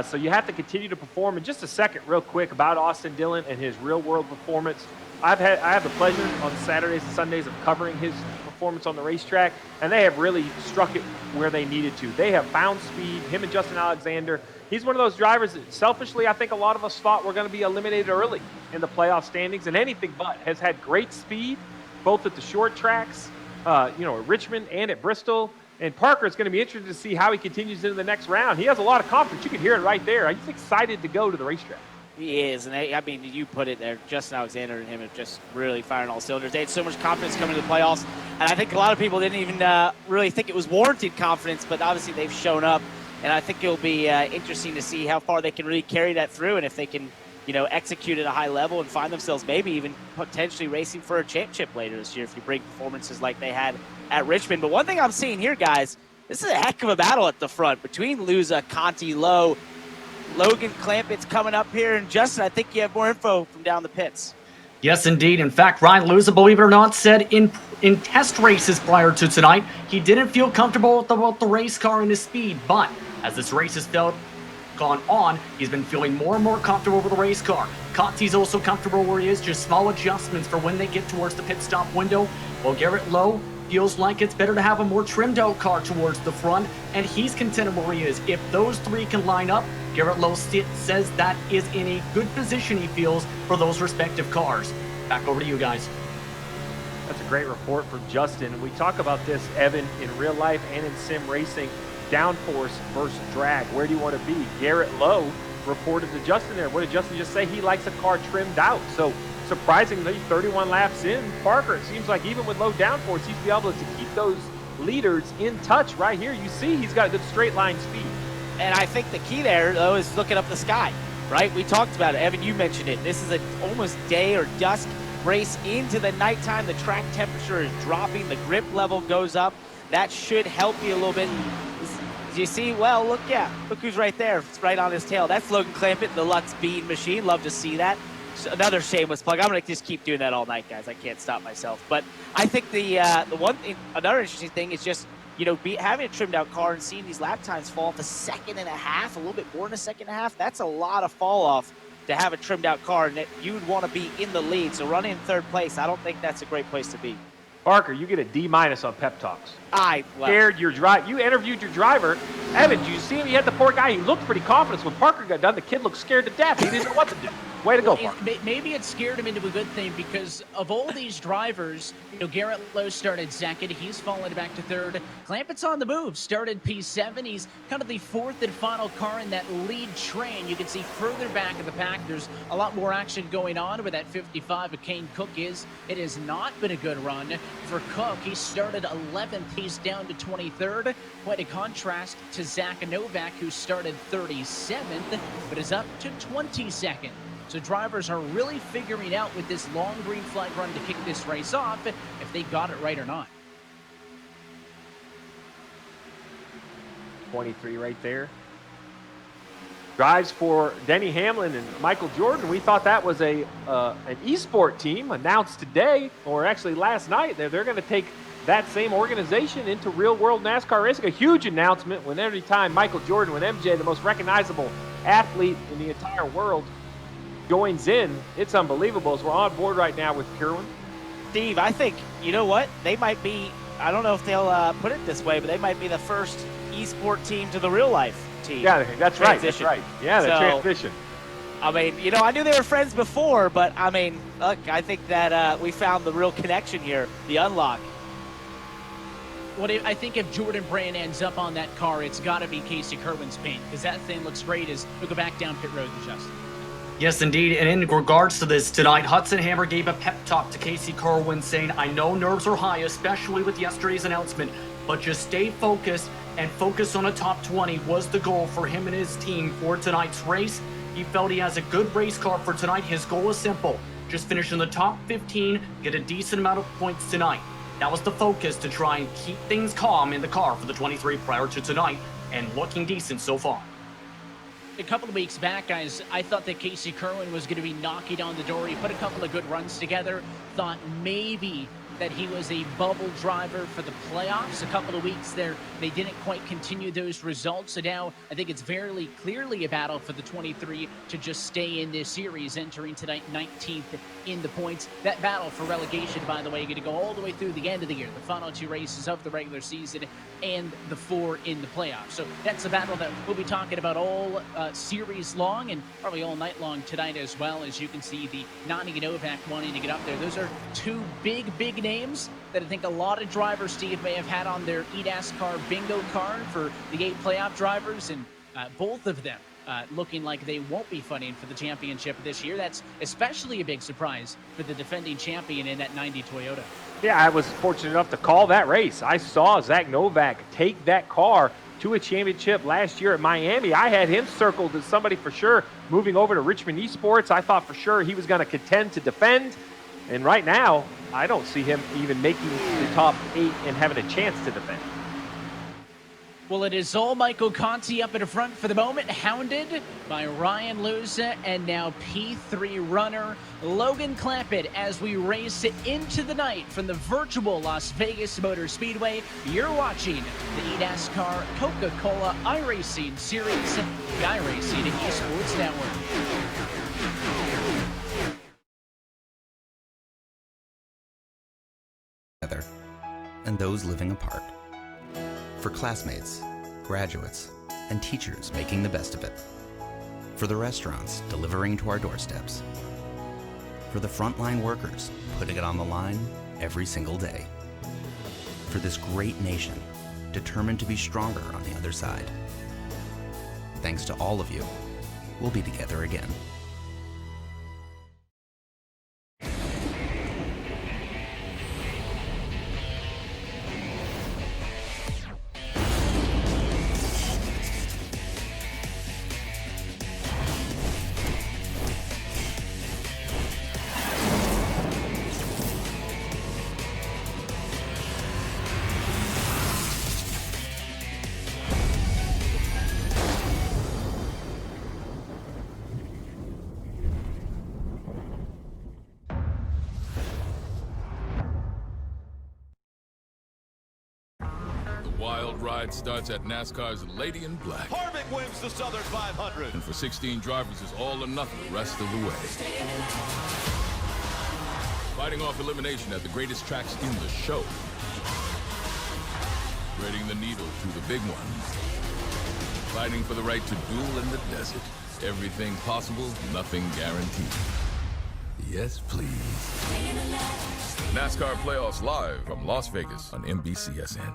So you have to continue to perform. In just a second, real quick, about Austin Dillon and his real-world performance. I have the pleasure on Saturdays and Sundays of covering his performance on the racetrack, and they have really struck it where they needed to. They have found speed, him and Justin Alexander. He's one of those drivers that, selfishly, I think a lot of us thought were going to be eliminated early in the playoff standings, and anything but. Has had great speed, both at the short tracks, at Richmond and at Bristol. And Parker is going to be interested to see how he continues into the next round. He has a lot of confidence. You can hear it right there. He's excited to go to the racetrack. He is, and I mean, you put it there. Justin Alexander and him have just really firing all cylinders. They had so much confidence coming to the playoffs, and I think a lot of people didn't even really think it was warranted confidence, but obviously they've shown up, and I think it'll be interesting to see how far they can really carry that through, and if they can, execute at a high level and find themselves maybe even potentially racing for a championship later this year if you bring performances like they had at Richmond. But one thing I'm seeing here, guys, this is a heck of a battle at the front between Luza, Conti, Lowe, Logan Clampett's coming up here, and Justin, I think you have more info from down the pits. Yes, indeed. In fact, Ryan Luza, believe it or not, said in test races prior to tonight, he didn't feel comfortable with the race car and his speed, but as this race has gone on, he's been feeling more and more comfortable with the race car. Conti's also comfortable where he is, just small adjustments for when they get towards the pit stop window. While Garrett Lowe feels like it's better to have a more trimmed out car towards the front, and he's contented where he is. If those three can line up, Garrett Lowe says that is in a good position, he feels, for those respective cars. Back over to you guys. That's a great report from Justin. We talk about this, Evan, in real life and in sim racing. Downforce versus drag. Where do you want to be? Garrett Lowe reported to Justin there. What did Justin just say? He likes a car trimmed out. So surprisingly, 31 laps in, Parker, it seems like even with low downforce, he's be able to keep those leaders in touch right here. You see he's got a good straight line speed. And I think the key there, though, is looking up the sky, right? We talked about it. Evan, you mentioned it. This is an almost day or dusk race into the nighttime. The track temperature is dropping. The grip level goes up. That should help you a little bit. Do you see? Well, look who's right there. It's right on his tail. That's Logan Clampett, the Lutz Bean machine. Love to see that. So another shameless plug. I'm going to just keep doing that all night, guys. I can't stop myself. But I think another interesting thing is just, having a trimmed out car and seeing these lap times fall off a second and a half, a little bit more than a second and a half. That's a lot of fall off to have a trimmed out car, and that you would want to be in the lead. So running in third place, I don't think that's a great place to be. Parker, you get a D- on pep talks. Scared your drive. You interviewed your driver. Evan, did you see him? He had the poor guy. He looked pretty confident. When Parker got done, the kid looked scared to death. He didn't know what to do. Way to go, Parker. Maybe it scared him into a good thing, because of all these drivers, Garrett Lowe started second. He's fallen back to third. Clampett's on the move. Started P7. He's kind of the fourth and final car in that lead train. You can see further back in the pack, there's a lot more action going on with that 55 of Kane Cook is. It has not been a good run for Cook. He started 11th. He's down to 23rd. Quite a contrast to Zach Novak, who started 37th, but is up to 22nd. So drivers are really figuring out with this long green flag run to kick this race off if they got it right or not. 23 right there. Drives for Denny Hamlin and Michael Jordan. We thought that was an esport team announced today, or actually last night. They're going to take that same organization into real-world NASCAR racing. A huge announcement when every time Michael Jordan with MJ, the most recognizable athlete in the entire world, joins in. It's unbelievable as we're on board right now with Kerwin. Steve, I think, you know what? They might be, I don't know if they'll put it this way, but they might be the first esport team to the real life team. Yeah, that's right. That's transition. right. Yeah, the So, transition. I mean, you know, I knew they were friends before, but I mean, look, I think that we found the real connection here, the unlock. What I think if Jordan Brand ends up on that car, it's got to be Casey Kerwin's paint, because that thing looks great as we go back down pit road to Justin. Yes, indeed. And in regards to this tonight, Hudson Hammer gave a pep talk to Casey Kerwin saying, I know nerves are high, especially with yesterday's announcement, but just stay focused and focus on a top 20 was the goal for him and his team for tonight's race. He felt he has a good race car for tonight. His goal is simple. Just finish in the top 15, get a decent amount of points tonight. That was the focus, to try and keep things calm in the car for the 23 prior to tonight, and looking decent so far. A couple of weeks back, guys, I thought that Casey Kerwin was going to be knocking on the door. He put a couple of good runs together. Thought maybe that he was a bubble driver for the playoffs. A couple of weeks there, they didn't quite continue those results. So now I think it's very clearly a battle for the 23 to just stay in this series, entering tonight 19th in the points. That battle for relegation, by the way, going to go all the way through the end of the year, the final 2 races of the regular season and the 4 in the playoffs. So that's a battle that we'll be talking about all series long and probably all night long tonight as well. As you can see, the Nani and Novak wanting to get up there. Those are 2 big names that I think a lot of drivers, Steve, may have had on their eNASCAR bingo card for the 8 playoff drivers, and both of them looking like they won't be fighting for the championship this year. That's especially a big surprise for the defending champion in that 90 Toyota. Yeah, I was fortunate enough to call that race. I saw Zach Novak take that car to a championship last year at Miami. I had him circled as somebody for sure moving over to Richmond Esports. I thought for sure he was going to contend to defend. And right now, I don't see him even making the top 8 and having a chance to defend. Well, it is all Michael Conti up in the front for the moment, hounded by Ryan Luza and now P3 runner Logan Clampett as we race into the night from the virtual Las Vegas Motor Speedway. You're watching the eNASCAR Coca-Cola iRacing Series, the iRacing Esports Network. And those living apart. For classmates, graduates, and teachers making the best of it. For the restaurants delivering to our doorsteps. For the frontline workers putting it on the line every single day. For this great nation determined to be stronger on the other side. Thanks to all of you, we'll be together again. Wild ride starts at NASCAR's Lady in Black. Harvick wins the Southern 500. And for 16 drivers, it's all or nothing the rest of the way. Fighting off elimination at the greatest tracks in the show. Threading the needle to the big one. Fighting for the right to duel in the desert. Everything possible, nothing guaranteed. Yes, please. NASCAR Playoffs live from Las Vegas on NBCSN.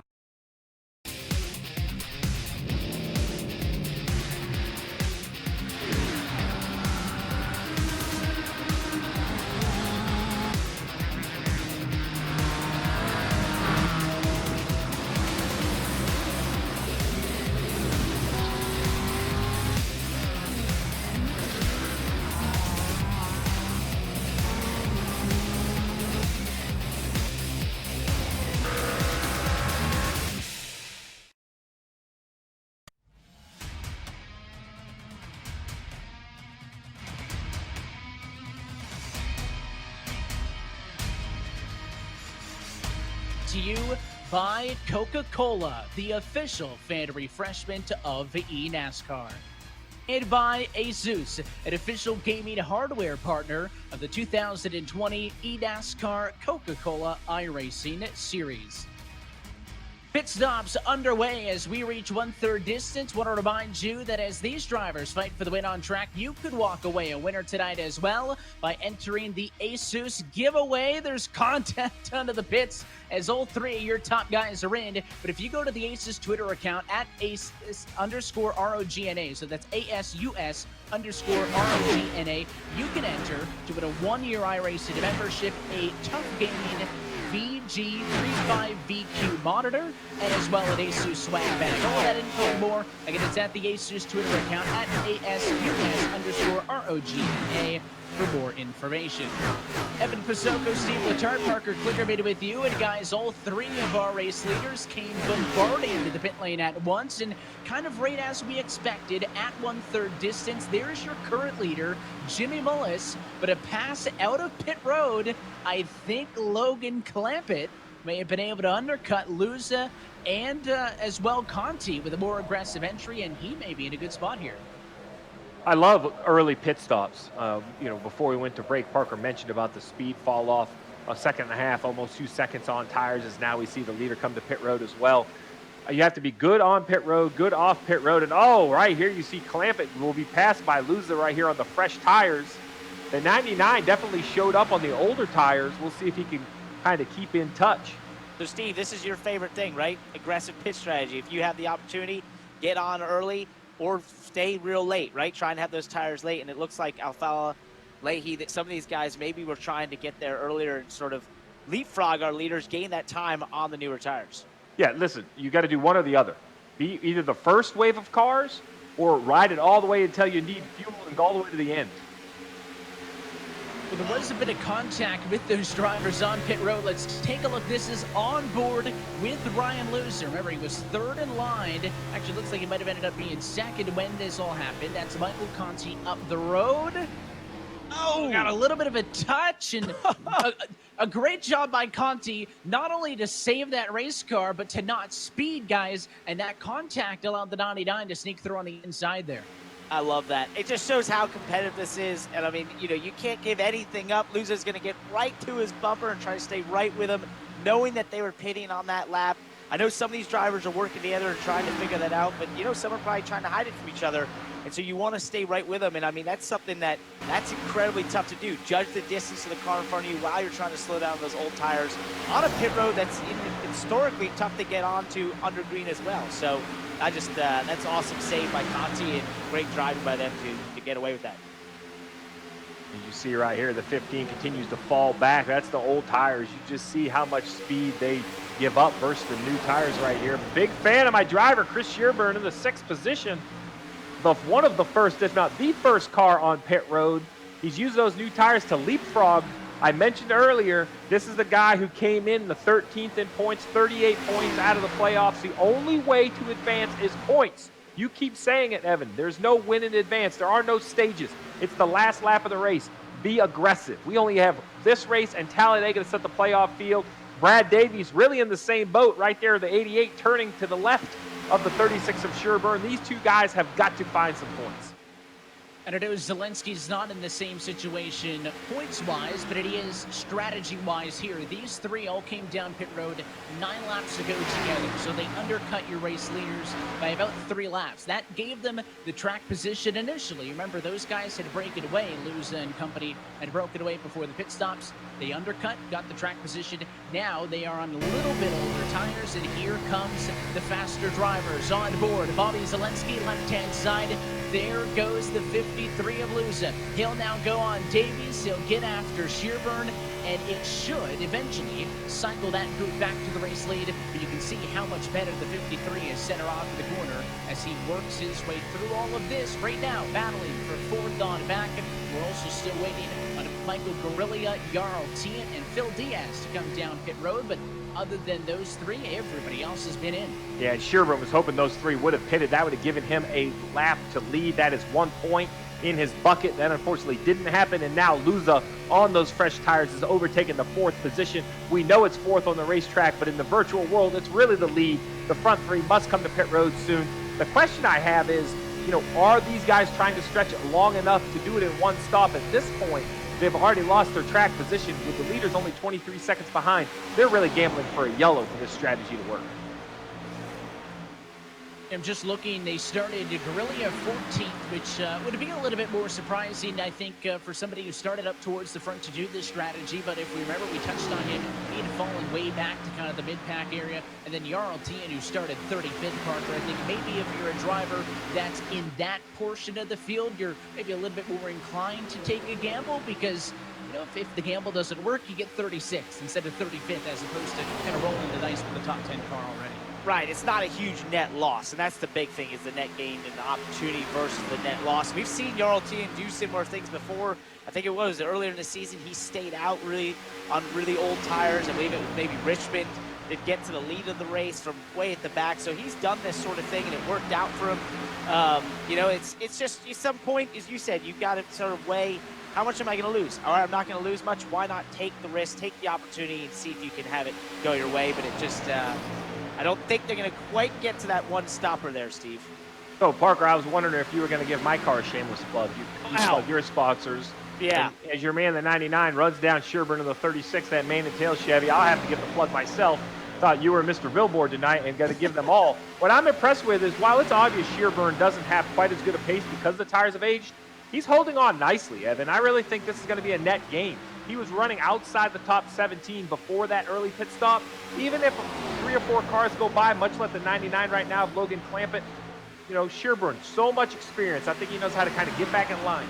To you by Coca-Cola, the official fan refreshment of the eNASCAR. And by Asus, an official gaming hardware partner of the 2020 eNASCAR Coca-Cola iRacing Series. Pit stops underway as we reach 1/3 distance. Want to remind you that as these drivers fight for the win on track, you could walk away a winner tonight as well by entering the ASUS giveaway. There's content under the pits as all three of your top guys are in. But if you go to the ASUS Twitter account at ASUS_ROGNA, so that's ASUS_ROGNA, you can enter to win a 1-year iRacing membership, a Tough Gaming VG35VQ monitor, and as well an ASUS swag bag. All that info and more, again, it's at the ASUS Twitter account at ASUS_ROGNA for more information. Evan Pasoko, Steve Letarte, Parker Clicker made it with you, and guys, all three of our race leaders came bombarding into the pit lane at once, and kind of right as we expected, at 1/3 distance, there's your current leader, Jimmy Mullis, but a pass out of pit road, I think Logan Clampett may have been able to undercut Luza and as well Conti with a more aggressive entry, and he may be in a good spot here. I love early pit stops. Before we went to break, Parker mentioned about the speed fall off, a second and a half, almost 2 seconds on tires, as now we see the leader come to pit road as well. You have to be good on pit road, good off pit road, and right here you see Clampett will be passed by Luza right here on the fresh tires. The 99 definitely showed up on the older tires. We'll see if he can kind of keep in touch. So Steve, this is your favorite thing, right? Aggressive pit strategy. If you have the opportunity, get on early, or stay real late, right? Try and have those tires late, and it looks like Alfala, Leahy, that some of these guys maybe were trying to get there earlier and sort of leapfrog our leaders, gain that time on the newer tires. Yeah, listen, you got to do one or the other. Be either the first wave of cars or ride it all the way until you need fuel and go all the way to the end. Well, there was a bit of contact with those drivers on pit road. Let's take a look. This is on board with Ryan Luzer. Remember, he was third in line. Actually, looks like he might have ended up being second when this all happened. That's Michael Conti up the road. Oh, got a little bit of a touch, and a great job by Conti, not only to save that race car, but to not speed, guys. And that contact allowed the 99 to sneak through on the inside there. I love that. It just shows how competitive this is. And I mean, you can't give anything up. Luza's going to get right to his bumper and try to stay right with him, knowing that they were pitting on that lap. I know some of these drivers are working together and trying to figure that out, but some are probably trying to hide it from each other. And so you want to stay right with them. And I mean, that's something that's incredibly tough to do. Judge the distance of the car in front of you while you're trying to slow down those old tires on a pit road that's historically tough to get onto under green as well. So that's awesome save by Conti and great driving by them to get away with that. As you see right here, the 15 continues to fall back. That's the old tires. You just see how much speed they give up versus the new tires right here. Big fan of my driver, Chris Shearburn, in the 6th position. One of the first, if not the first car on pit road. He's used those new tires to leapfrog. I mentioned earlier, this is the guy who came in the 13th in points, 38 points out of the playoffs. The only way to advance is points. You keep saying it, Evan. There's no win in advance. There are no stages. It's the last lap of the race. Be aggressive. We only have this race and Talladega to set the playoff field. Brad Davies really in the same boat right there, the 88 turning to the left of the 36 of Shearburn. These two guys have got to find some points. And I know Zelensky's not in the same situation points-wise, but it is strategy-wise here. These three all came down pit road 9 laps ago together, so they undercut your race leaders by about 3 laps. That gave them the track position initially. Remember, those guys had broken away. Luza and company had broken away before the pit stops. They undercut, got the track position. Now they are on a little bit older tires, and here comes the faster drivers on board. Bobby Zelensky, left-hand side. There goes the 53 of Luza. He'll now go on Davies. He'll get after Shearburn, and it should eventually cycle that group back to the race lead. But you can see how much better the 53 is center off the corner as he works his way through all of this right now, battling for 4th on back. We're also still waiting on Michael Guerrilla, Jarl Tient, and Phil Diaz to come down pit road, but other than those 3, everybody else has been in. Yeah, and Shearburn was hoping those 3 would have pitted. That would have given him a lap to lead. That is 1 point in his bucket. That unfortunately didn't happen, and now Luza on those fresh tires is overtaking the 4th position. We know it's 4th on the racetrack, but in the virtual world, it's really the lead. The front 3 must come to pit road soon. The question I have is, are these guys trying to stretch it long enough to do it in one stop? At this point, they've already lost their track position with the leaders only 23 seconds behind. They're really gambling for a yellow for this strategy to work. I'm just looking, they started Guerrilla 14th, which would be a little bit more surprising, I think, for somebody who started up towards the front to do this strategy. But if we remember, we touched on him. He had fallen way back to kind of the mid-pack area. And then Jarl Tien, who started 35th, Parker. I think maybe if you're a driver that's in that portion of the field, you're maybe a little bit more inclined to take a gamble because, you know, if the gamble doesn't work, you get 36th instead of 35th, as opposed to kind of rolling the dice with the top 10 car already. Right, it's not a huge net loss, and that's the big thing, is the net gain and the opportunity versus the net loss. We've seen Jarl Tien do similar things before. I think it was earlier in the season, he stayed out really on really old tires. I believe it was maybe Richmond did get to the lead of the race from way at the back. So he's done this sort of thing, and it worked out for him. You know, it's just at some point, as you said, you've got to sort of weigh, how much am I going to lose? All right, I'm not going to lose much. Why not take the risk, take the opportunity, and see if you can have it go your way? But it just, I don't think they're going to quite get to that one stopper there, Steve. So, Parker, I was wondering if you were going to give my car a shameless plug. You plug your sponsors. Yeah. And as your man, the 99, runs down Sherburne in the 36, that main and tail Chevy, I'll have to give the plug myself. Thought you were Mr. Billboard tonight and got to give them all. What I'm impressed with is, while it's obvious Sherburne doesn't have quite as good a pace because the tires have aged, he's holding on nicely, Evan. I really think this is going to be a net gain. He was running outside the top 17 before that early pit stop. Even if 3 or 4 cars go by, much like the 99 right now of Logan Clampett, you know, Sherburne, so much experience. I think he knows how to kind of get back in line.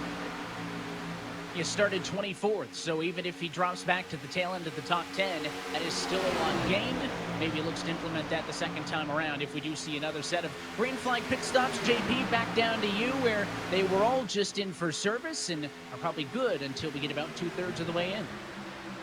You started 24th, so even if he drops back to the tail end of the top 10, that is still a long gain. Maybe he looks to implement that the second time around if we do see another set of green flag pit stops. JP, back down to you, where they were all just in for service and are probably good until we get about 2/3 of the way in.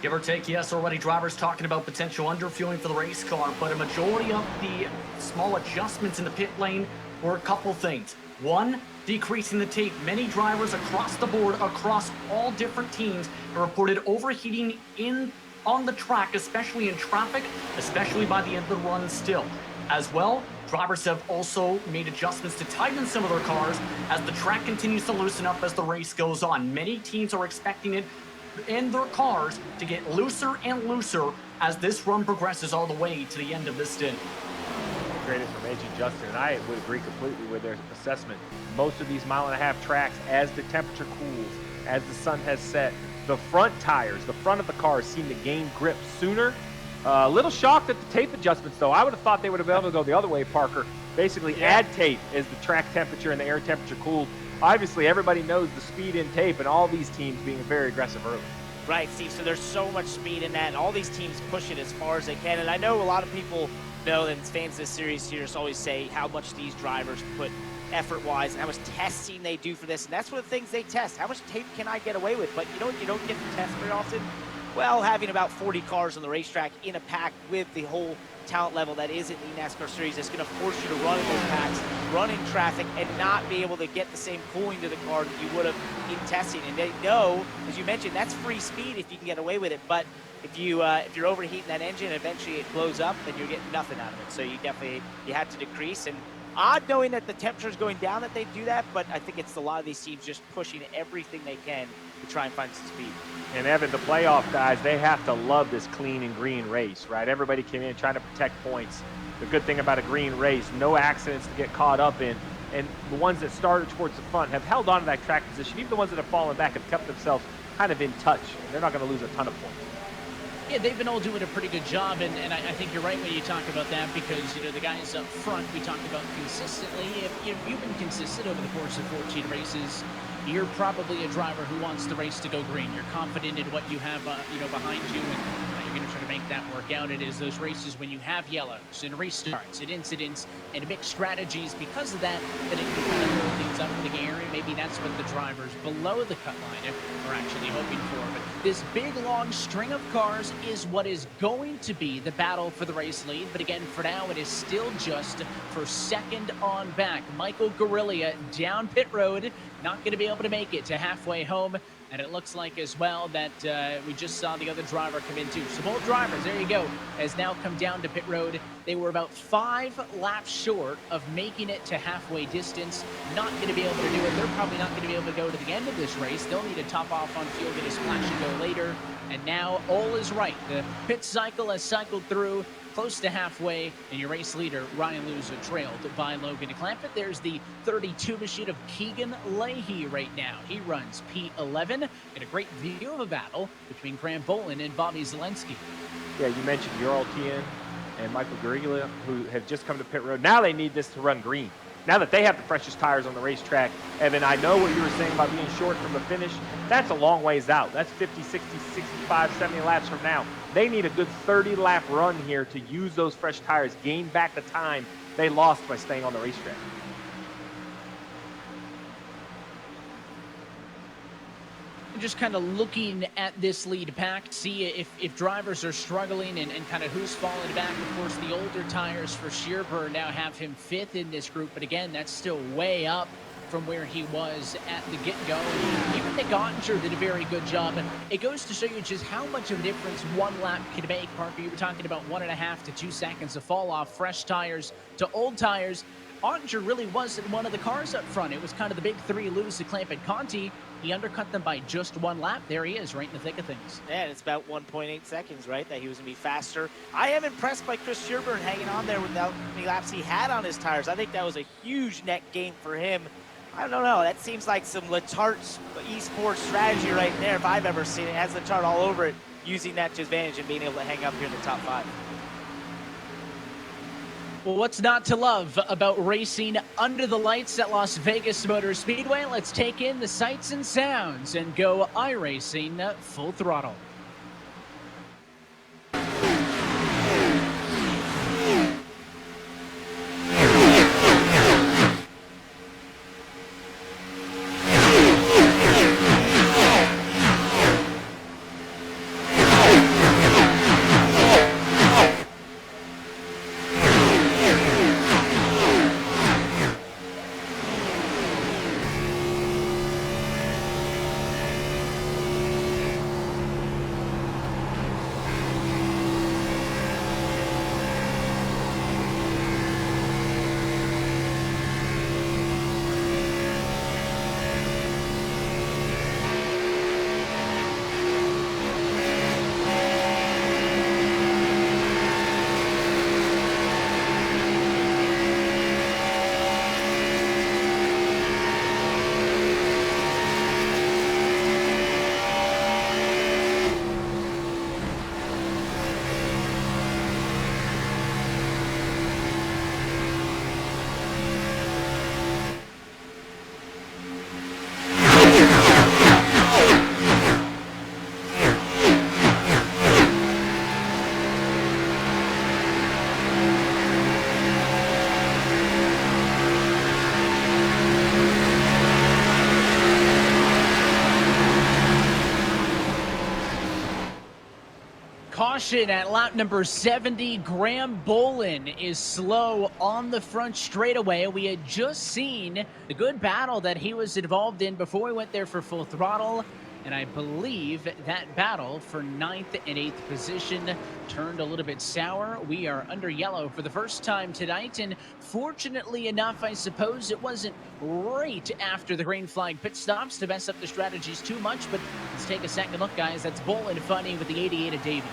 Give or take, yes, already drivers talking about potential underfueling for the race car, but a majority of the small adjustments in the pit lane were a couple things. One, decreasing the tape. Many drivers across the board, across all different teams, have reported overheating on the track, especially in traffic, especially by the end of the run still. As well, drivers have also made adjustments to tighten some of their cars as the track continues to loosen up as the race goes on. Many teams are expecting it in their cars to get looser and looser as this run progresses all the way to the end of this stint. Great information, Justin, and I would agree completely with their assessment. Most of these mile-and-a-half tracks, as the temperature cools, as the sun has set, the front tires, the front of the cars seem to gain grip sooner. A little shocked at the tape adjustments, though. I would have thought they would have been able to go the other way, Parker. Basically add tape as the track temperature and the air temperature cooled. Obviously, everybody knows the speed in tape, and all these teams being very aggressive early. Right, Steve, so there's so much speed in that, and all these teams push it as far as they can. And I know a lot of people know, and fans of this series here always say how much these drivers put effort-wise and how much testing they do for this. And that's one of the things they test. How much tape can I get away with? But you know what you don't get to test very often? Well, having about 40 cars on the racetrack in a pack with the whole talent level that is in the NASCAR series is going to force you to run in those packs, run in traffic, and not be able to get the same cooling to the car that you would have in testing. And they know, as you mentioned, that's free speed if you can get away with it. But if you're overheating that engine, eventually it blows up, then you're getting nothing out of it. So you have to decrease. And odd knowing that the temperature is going down that they do that, but I think it's a lot of these teams just pushing everything they can to try and find some speed. And Evan, the playoff guys, they have to love this clean and green race, right? Everybody came in trying to protect points. The good thing about a green race, no accidents to get caught up in. And the ones that started towards the front have held on to that track position. Even the ones that have fallen back have kept themselves kind of in touch. And they're not going to lose a ton of points. Yeah, they've been all doing a pretty good job, and I think you're right when you talk about that because, you know, the guys up front we talked about consistently. If you've been consistent over the course of 14 races, you're probably a driver who wants the race to go green. You're confident in what you have, behind you, and you're going to try to make that work out. It is those races when you have yellows and restarts and incidents and mixed strategies because of that it can kind of hold things up in the area. Maybe that's what the drivers below the cut line are actually hoping for. But this big, long string of cars is what is going to be the battle for the race lead. But again, for now, it is still just for second on back. Michael Guerrilla down pit road, not going to be able to make it to halfway home. And it looks like as well that we just saw the other driver come in too. So both drivers, there you go, has now come down to pit road. They were about 5 laps short of making it to halfway distance. Not going to be able to do it. They're probably not going to be able to go to the end of this race. They'll need to top off on fuel, get a splash and go later. And now all is right. The pit cycle has cycled through. close to halfway, and your race leader, Ryan Luza, trailed by Logan Clampett. There's the 32 machine of Keegan Leahy right now. He runs P11. Get a great view of a battle between Graham Bolin and Bobby Zelensky. Yeah, you mentioned Ural Tian and Michael Gariglia, who have just come to pit road. Now they need this to run green. Now that they have the freshest tires on the racetrack, Evan, I know what you were saying about being short from the finish. That's a long ways out. That's 50, 60, 65, 70 laps from now. They need a good 30-lap run here to use those fresh tires, gain back the time they lost by staying on the racetrack. Just kind of looking at this lead pack, see if drivers are struggling and kind of who's falling back. Of course, the older tires for Shearburn now have him 5th in this group, but again, that's still way up from where he was at the get-go. Even Nick Ottinger did a very good job, and it goes to show you just how much of a difference one lap can make. Parker, you were talking about 1.5 to 2 seconds of fall off, fresh tires to old tires. Ottinger really wasn't one of the cars up front. It was kind of the big three, Lewis, Clampett, Conti. He undercut them by just 1 lap. There he is, right in the thick of things. Yeah, and it's about 1.8 seconds, right, that he was going to be faster. I am impressed by Chris Shearburn hanging on there with how many laps he had on his tires. I think that was a huge net gain for him. I don't know. That seems like some Letarte esports strategy right there, if I've ever seen it. It has Letarte all over it, using that to his advantage and being able to hang up here in the top 5. Well, what's not to love about racing under the lights at Las Vegas Motor Speedway? Let's take in the sights and sounds and go iRacing full throttle. Caution at lap number 70. Graham Bolin is slow on the front straightaway. We had just seen the good battle that he was involved in before we went there for full throttle. And I believe that battle for 9th and 8th position turned a little bit sour. We are under yellow for the first time tonight. And fortunately enough, I suppose it wasn't right after the green flag pit stops to mess up the strategies too much. But let's take a second look, guys. That's Bolin funny with the 88 of Davies.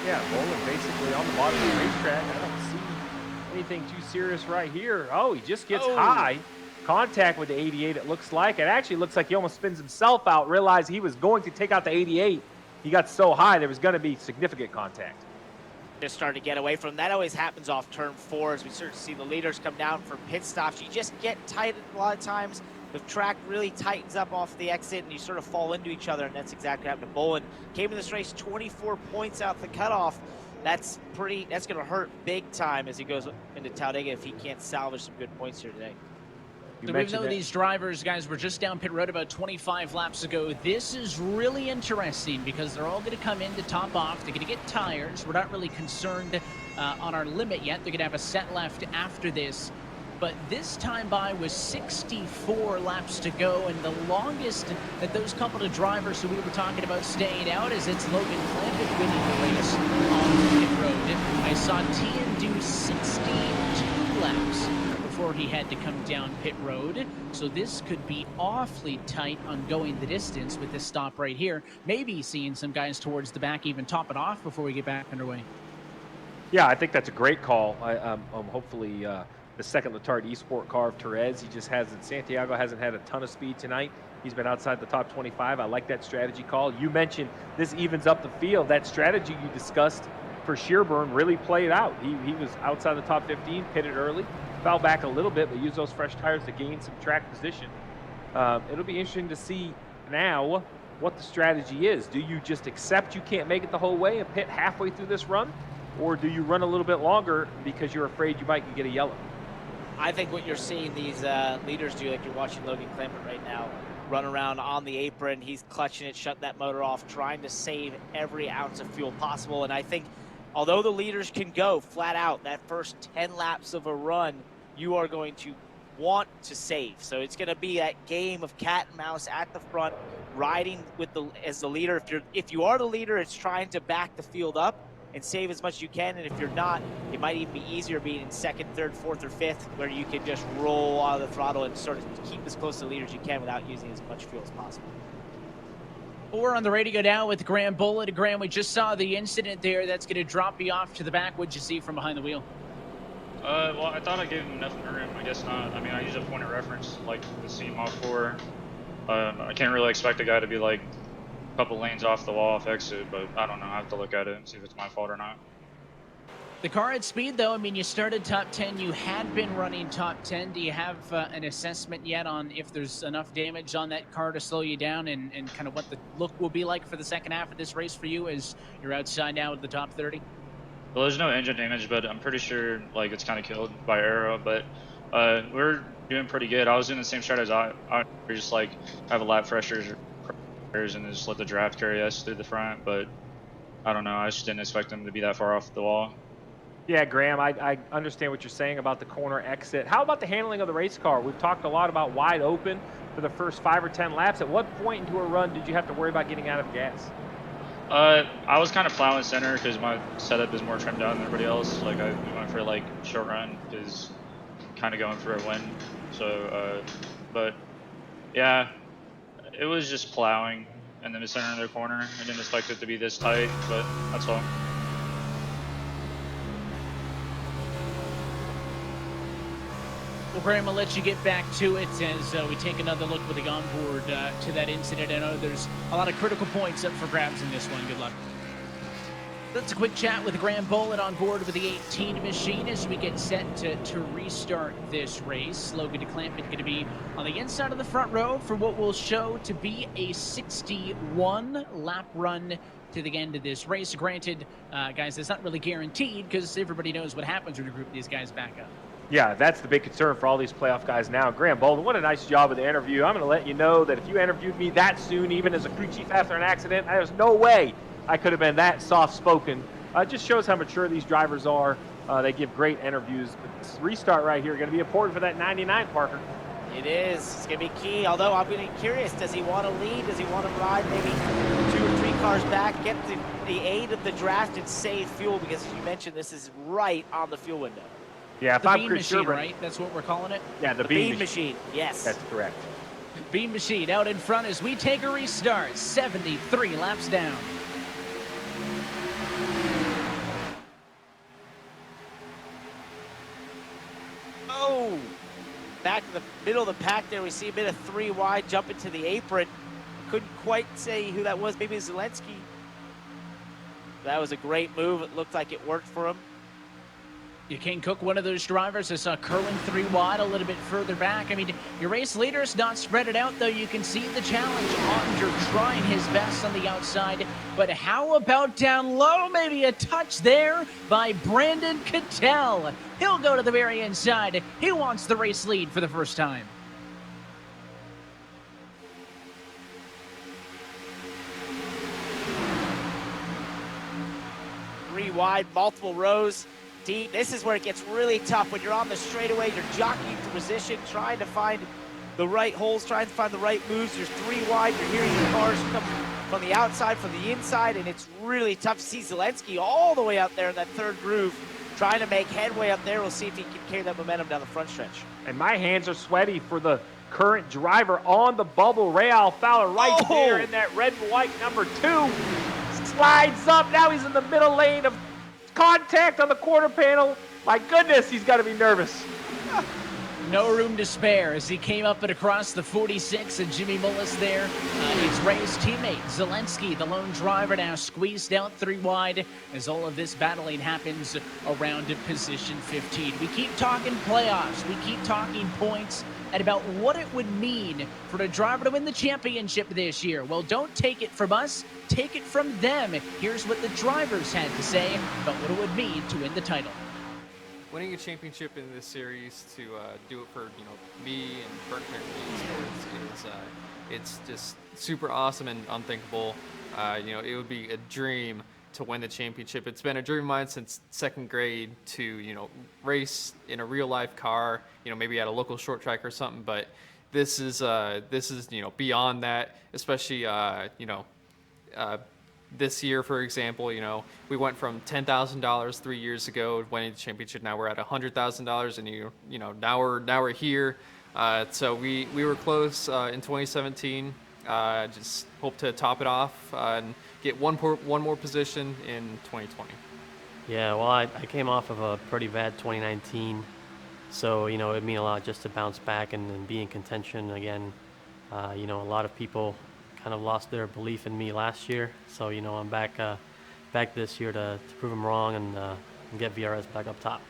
Yeah, Bolin basically on the bottom of the racetrack. I don't see anything too serious right here. Oh, he just gets high. Contact with the 88, it looks like. It actually looks like he almost spins himself out, realized he was going to take out the 88. He got so high, there was going to be significant contact. Just starting to get away from that. Always happens off turn 4 as we start to see the leaders come down for pit stops. You just get tight a lot of times. The track really tightens up off the exit and you sort of fall into each other, and that's exactly what happened to Bolin. Came in this race 24 points out the cutoff. That's going to hurt big time as he goes into Talladega if he can't salvage some good points here today. So we know these drivers, guys, were just down pit road about 25 laps ago. This is really interesting because they're all going to come in to top off. They're going to get tires. We're not really concerned on our limit yet. They're going to have a set left after this. But this time by was 64 laps to go, and the longest that those couple of drivers who we were talking about staying out is it's Logan Clampett winning the race on pit road. I saw Tian do 62 laps before he had to come down pit road. So this could be awfully tight on going the distance with this stop right here. Maybe seeing some guys towards the back even top it off before we get back underway. Yeah, I think that's a great call. Hopefully the second Letard Esport car of Therese, he just hasn't, Santiago hasn't had a ton of speed tonight. He's been outside the top 25. I like that strategy call. You mentioned this evens up the field. That strategy you discussed for Shearburn really played out. He was outside the top 15, pitted early, fell back a little bit, but used those fresh tires to gain some track position. It'll be interesting to see now what the strategy is. Do you just accept you can't make it the whole way and pit halfway through this run? Or do you run a little bit longer because you're afraid you might get a yellow? I think what you're seeing these leaders do, like you're watching Logan Clement right now, run around on the apron. He's clutching it, shut that motor off, trying to save every ounce of fuel possible. And I think although the leaders can go flat out that first 10 laps of a run, you are going to want to save. So it's going to be that game of cat and mouse at the front, riding with as the leader. If you are the leader, it's trying to back the field up and save as much as you can. And if you're not, it might even be easier being in second, third, fourth, or fifth, where you can just roll out of the throttle and sort of keep as close to the leader as you can without using as much fuel as possible. We're on the radio now with Graham Bullitt. Graham, we just saw the incident there that's going to drop you off to the back. What'd you see from behind the wheel? Well, I thought I gave him enough room. I guess not. I mean, I use a point of reference, like the seam off for. I can't really expect a guy to be like a couple lanes off the wall off exit, but I don't know. I have to look at it and see if it's my fault or not. The car at speed, though, I mean, you started top 10. You had been running top 10. Do you have an assessment yet on if there's enough damage on that car to slow you down and kind of what the look will be like for the second half of this race for you as you're outside now with the top 30? Well, there's no engine damage, but I'm pretty sure like it's kind of killed by aero, but we're doing pretty good. I was doing the same strat as I just like have a lap freshers and just let the draft carry us through the front, but I don't know. I just didn't expect them to be that far off the wall. Yeah, Graham, I understand what you're saying about the corner exit. How about the handling of the race car? We've talked a lot about wide open for the first 5 or 10 laps. At what point into a run did you have to worry about getting out of gas? I was kind of plowing center because my setup is more trimmed down than everybody else. Like I went for like short run because kind of going for a win. So, but yeah, it was just plowing and then the center of their corner. I didn't expect it to be this tight, but that's all. Well, Graham, I'll let you get back to it as we take another look with the onboard to that incident. I know there's a lot of critical points up for grabs in this one. Good luck. That's a quick chat with Graham Bullitt on board with the 18 machine as we get set to restart this race. Logan DeClampett going to be on the inside of the front row for what will show to be a 61 lap run to the end of this race. Granted, guys, it's not really guaranteed because everybody knows what happens when you group these guys back up. Yeah, that's the big concern for all these playoff guys now. Graham Bolden, what a nice job of the interview. I'm going to let you know that if you interviewed me that soon, even as a crew chief after an accident, there's no way I could have been that soft-spoken. It just shows how mature these drivers are. They give great interviews. But this restart right here is going to be important for that 99, Parker. It is. It's going to be key. Although I'm going to be curious, does he want to lead? Does he want to ride maybe 2 or 3 cars back, get the aid of the draft and save fuel? Because as you mentioned, this is right on the fuel window. Yeah, if the I'm bean Chris machine, Shearburn, right? That's what we're calling it? Yeah, the bean machine. Yes. That's correct. Bean machine out in front as we take a restart. 73 laps down. Oh! Back to the middle of the pack there. We see a bit of 3 wide jump into the apron. Couldn't quite say who that was. Maybe Zelensky. That was a great move. It looked like it worked for him. You can cook one of those drivers. I saw curling 3 wide a little bit further back. I mean, your race leader's not spread it out, though. You can see the challenge. Ottinger trying his best on the outside. But how about down low? Maybe a touch there by Brandon Cattell. He'll go to the very inside. He wants the race lead for the first time. Three wide, multiple rows. Deep. This is where it gets really tough when you're on the straightaway. You're jockeying for position, trying to find the right holes, trying to find the right moves. There's 3 wide. You're hearing the cars come from the outside, from the inside, and it's really tough to see Zelensky all the way out there in that 3rd groove, trying to make headway up there. We'll see if he can carry that momentum down the front stretch. And my hands are sweaty for the current driver on the bubble. Real Fowler right there in that red and white number 2. Slides up. Now he's in the middle lane of contact on the quarter panel. My goodness, he's got to be nervous. No room to spare as he came up and across the 46, and Jimmy Mullis there. His Ray's teammate, Zelensky, the lone driver, now squeezed out 3 wide as all of this battling happens around position 15. We keep talking playoffs. We keep talking points and about what it would mean for a driver to win the championship this year. Well, don't take it from us. Take it from them. Here's what the drivers had to say about what it would mean to win the title. Winning a championship in this series to do it for me and Burton it's just super awesome and unthinkable. It would be a dream to win the championship. It's been a dream of mine since 2nd grade to race in a real life car, maybe at a local short track or something. But this is beyond that, especially this year, for example, we went from $10,000 3 years ago winning the championship. Now we're at $100,000, and now we're here. So we were close in 2017. Just hope to top it off and get one more position in 2020. Yeah, well, I came off of a pretty bad 2019, so it'd mean a lot just to bounce back and be in contention again. A lot of people kind of lost their belief in me last year, so I'm back this year to prove them wrong and get VRS back up top.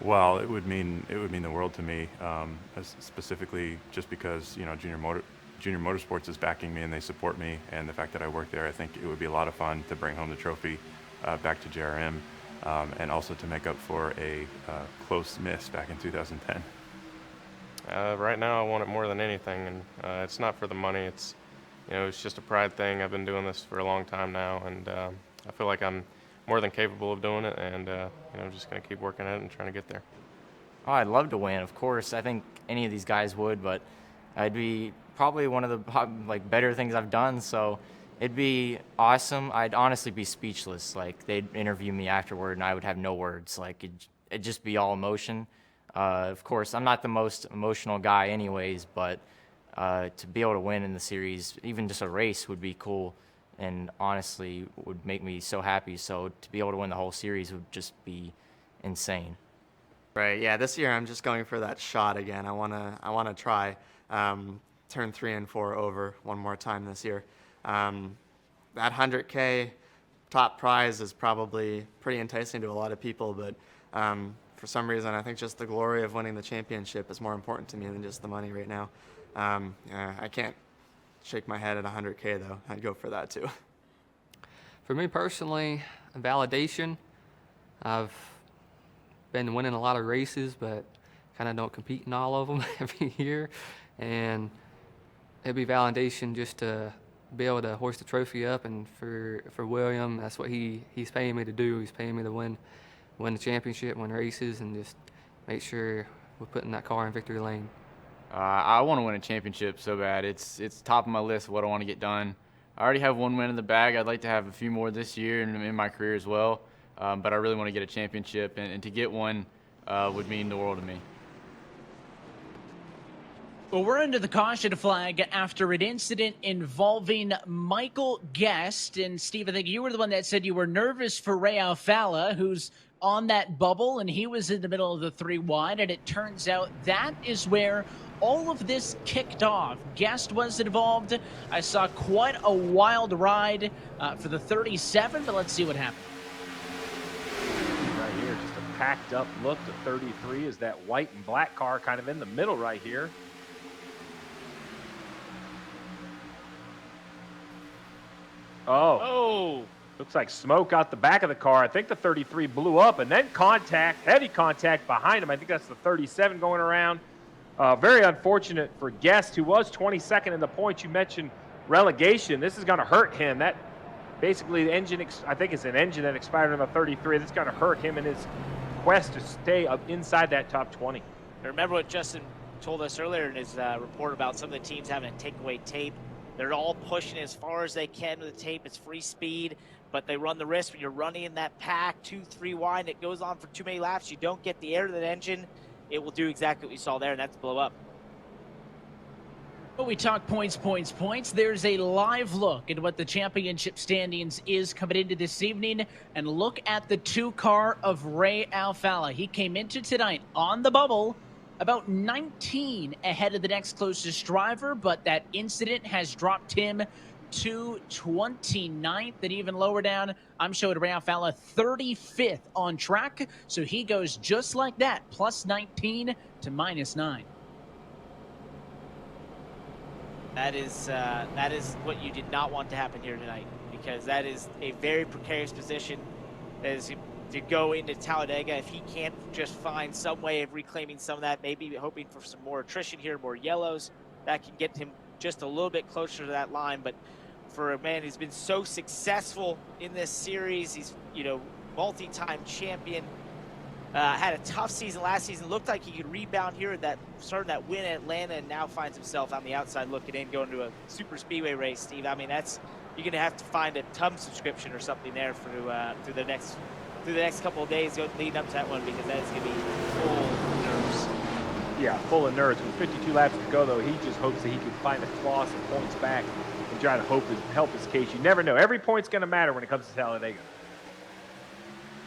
Well, it would mean the world to me, specifically just because Junior Motorsports is backing me and they support me, and the fact that I work there, I think it would be a lot of fun to bring home the trophy back to JRM, and also to make up for a close miss back in 2010. Right now, I want it more than anything, and it's not for the money. It's just a pride thing. I've been doing this for a long time now, and I feel like I'm more than capable of doing it, and I'm just going to keep working at it and trying to get there. Oh, I'd love to win, of course. I think any of these guys would, but I'd be probably one of the better things I've done, so it'd be awesome. I'd honestly be speechless. They'd interview me afterward, and I would have no words. It'd just be all emotion. Of course, I'm not the most emotional guy anyways, but to be able to win in the series, even just a race, would be cool, and honestly would make me so happy. So to be able to win the whole series would just be insane. Right. Yeah. This year I'm just going for that shot again. I wanna try turn 3 and 4 over one more time this year. That 100K top prize is probably pretty enticing to a lot of people, but for some reason I think just the glory of winning the championship is more important to me than just the money right now. I can't shake my head at 100K though. I'd go for that too. For me personally, validation. I've been winning a lot of races, but kind of don't compete in all of them every year. And it'd be validation just to be able to hoist the trophy up. And for William, that's what he's paying me to do. He's paying me to win the championship, win races, and just make sure we're putting that car in victory lane. I want to win a championship so bad. It's top of my list of what I want to get done. I already have one win in the bag. I'd like to have a few more this year and in my career as well. But I really want to get a championship, and to get one would mean the world to me. Well, we're under the caution flag after an incident involving Michael Guest. And Steve, I think you were the one that said you were nervous for Ray Alfala, who's on that bubble, and he was in the middle of the 3 wide. And it turns out that is where all of this kicked off. Guest was involved. I saw quite a wild ride for the 37, but let's see what happened. Right here, just a packed up look to 33 is that white and black car kind of in the middle right here. Oh. Looks like smoke out the back of the car. I think the 33 blew up, and then heavy contact behind him. I think that's the 37 going around. Very unfortunate for Guest, who was 22nd in the points. You mentioned relegation. This is going to hurt him. That basically the engine, I think it's an engine that expired on the 33. That's going to hurt him in his quest to stay up inside that top 20. Remember what Justin told us earlier in his report about some of the teams having to take away tape. They're all pushing as far as they can with the tape. It's free speed, but they run the risk when you're running in that pack 2-3 wide and it goes on for too many laps. You don't get the air to that engine. It will do exactly what you saw there, and that's blow up. When we talk points, there's a live look at what the championship standings is coming into this evening. And look at the 2-car of Ray Alfalla. He came into tonight on the bubble about 19 ahead of the next closest driver, but that incident has dropped him to 29th, and even lower down, I'm showing Ray Alfalla 35th on track. So he goes just like that, plus 19 to minus 9. That is what you did not want to happen here tonight, because that is a very precarious position as to go into Talladega. If he can't just find some way of reclaiming some of that, maybe hoping for some more attrition here, more yellows, that can get him just a little bit closer to that line. But for a man who's been so successful in this series, he's, you know, multi-time champion, had a tough season last season, looked like he could rebound here at that, starting that win at Atlanta, and now finds himself on the outside looking in, going to a super speedway race, Steve. I mean, that's, you're gonna have to find a TUM subscription or something there for through the next couple of days leading up to that one, because that is gonna be full of nerves. Yeah, full of nerves. With 52 laps to go, though, he just hopes that he can find a claw some points back and try to help his case. You never know. Every point's gonna matter when it comes to Talladega.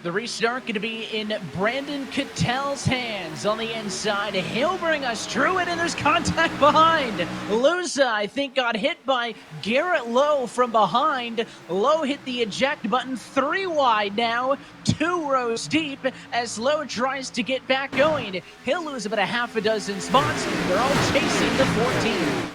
The restart going to be in Brandon Cattell's hands on the inside. He'll bring us through it, and there's contact behind. Luza, I think, got hit by Garrett Lowe from behind. Lowe hit the eject button 3 wide now, 2 rows deep, as Lowe tries to get back going. He'll lose about a half a dozen spots. They're all chasing the 14.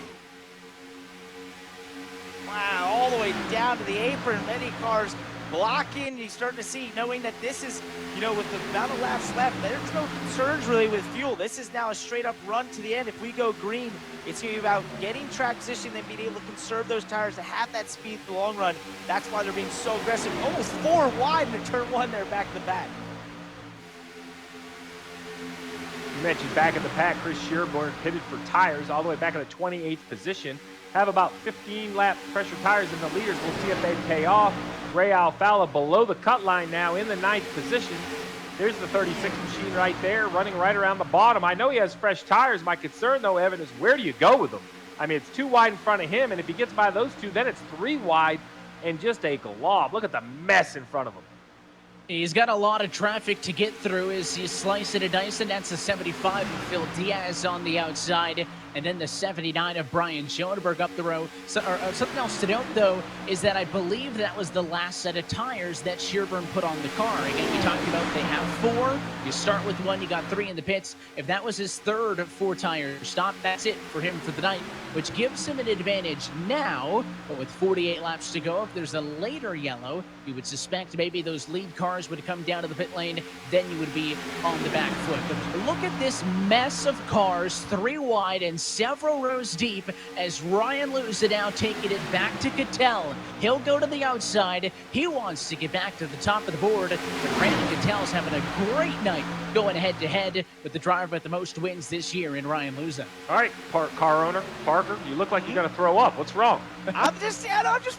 Wow, all the way down to the apron. Many cars blocking. You're starting to see, knowing that this is, you know, with the amount of laps left, there's no concerns really with fuel. This is now a straight up run to the end. If we go green, it's going to be about getting track position and being able to conserve those tires to have that speed in the long run. That's why they're being so aggressive. Almost 4 wide in turn 1 there, back to back. You mentioned back in the pack, Chris Shearborn pitted for tires all the way back in the 28th position. Have about 15 lap pressure tires in the leaders. We'll see if they pay off. Ray Alfalla below the cut line now in the 9th position. There's the 36 machine right there, running right around the bottom. I know he has fresh tires. My concern, though, Evan, is where do you go with them? I mean, it's 2 wide in front of him, and if he gets by those 2, then it's 3 wide and just a glob. Look at the mess in front of him. He's got a lot of traffic to get through as you slice it and dice it. That's the 75 of Phil Diaz on the outside, and then the 79 of Brian Schoenberg up the row. Something else to note, though, is that I believe that was the last set of tires that Shearborn put on the car. Again, we talked about they have 4. You start with 1, you got 3 in the pits. If that was his 3rd 4-tire stop, that's it for him for the night, which gives him an advantage now. But with 48 laps to go, if there's a later yellow, you would suspect maybe those lead cars would come down to the pit lane, then you would be on the back foot. But look at this mess of cars, 3 wide and several rows deep, as Ryan Luza now taking it back to Cattell. He'll go to the outside. He wants to get back to the top of the board, but Brandon Cattell's having a great night going head-to-head with the driver with the most wins this year in Ryan Luza. All right, car owner, Parker, you look like you're going to throw up. What's wrong? I'm just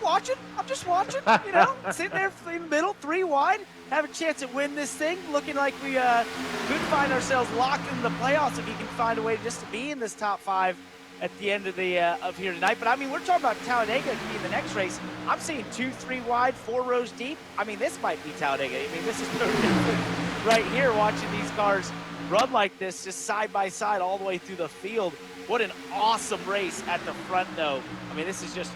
watching. I'm just watching, you know, sitting there in the middle, 3 wide. Have a chance to win this thing. Looking like we could find ourselves locked in the playoffs if he can find a way just to be in this top 5 at the end of the of here tonight. But I mean, we're talking about Talladega to be in the next race. I'm seeing 2, 3 wide, 4 rows deep. I mean, this might be Talladega. I mean, this is no different right here, watching these cars run like this, just side by side all the way through the field. What an awesome race at the front, though. I mean, this is just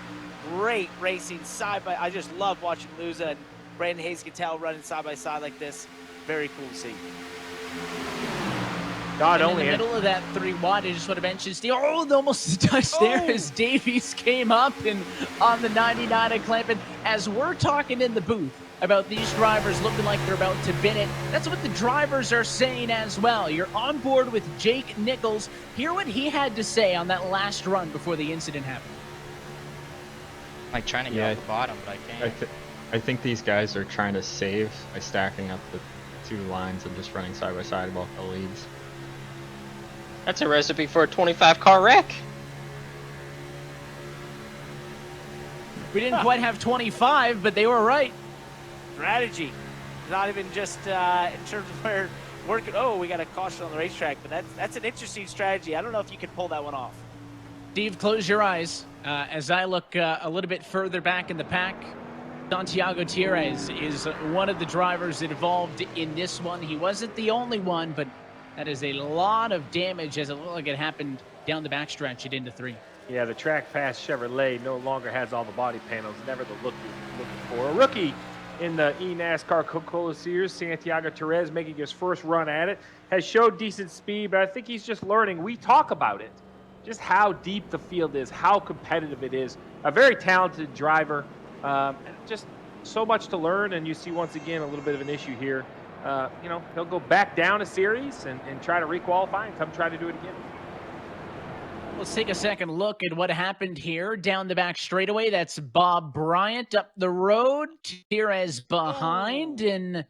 great racing side by. I just love watching Luza and Brandon Hayes-Cattell running side by side like this. Very cool to see. Not only in the middle of that 3 wide, I just want to mention Steve. Oh, almost a touch there as Davies came up and on the 99 of Clampett. As we're talking in the booth about these drivers looking like they're about to bin it, that's what the drivers are saying as well. You're on board with Jake Nichols. Hear what he had to say on that last run before the incident happened. Like trying to get off the bottom, but I can't. I think these guys are trying to save by stacking up the 2 lines and just running side by side above the leads. That's a recipe for a 25-car wreck. We didn't quite have 25, but they were right. Strategy. Not even just in terms of where working. Oh, we got a caution on the racetrack, but that's an interesting strategy. I don't know if you can pull that one off. Steve, close your eyes. As I look a little bit further back in the pack, Santiago Tierres is one of the drivers involved in this one. He wasn't the only one, but that is a lot of damage as it looked like it happened down the backstretch at into 3. Yeah, the track fast Chevrolet no longer has all the body panels. Never the look you're looking for. A rookie in the eNASCAR Coca-Cola Series, Santiago Tierres, making his first run at it, has showed decent speed, but I think he's just learning. We talk about it, just how deep the field is, how competitive it is. A very talented driver, just so much to learn, and you see once again a little bit of an issue here. You know, he'll go back down a series and try to requalify and come try to do it again. Let's take a second look at what happened here down the back straightaway. That's Bob Bryant up the road. Tierres behind, and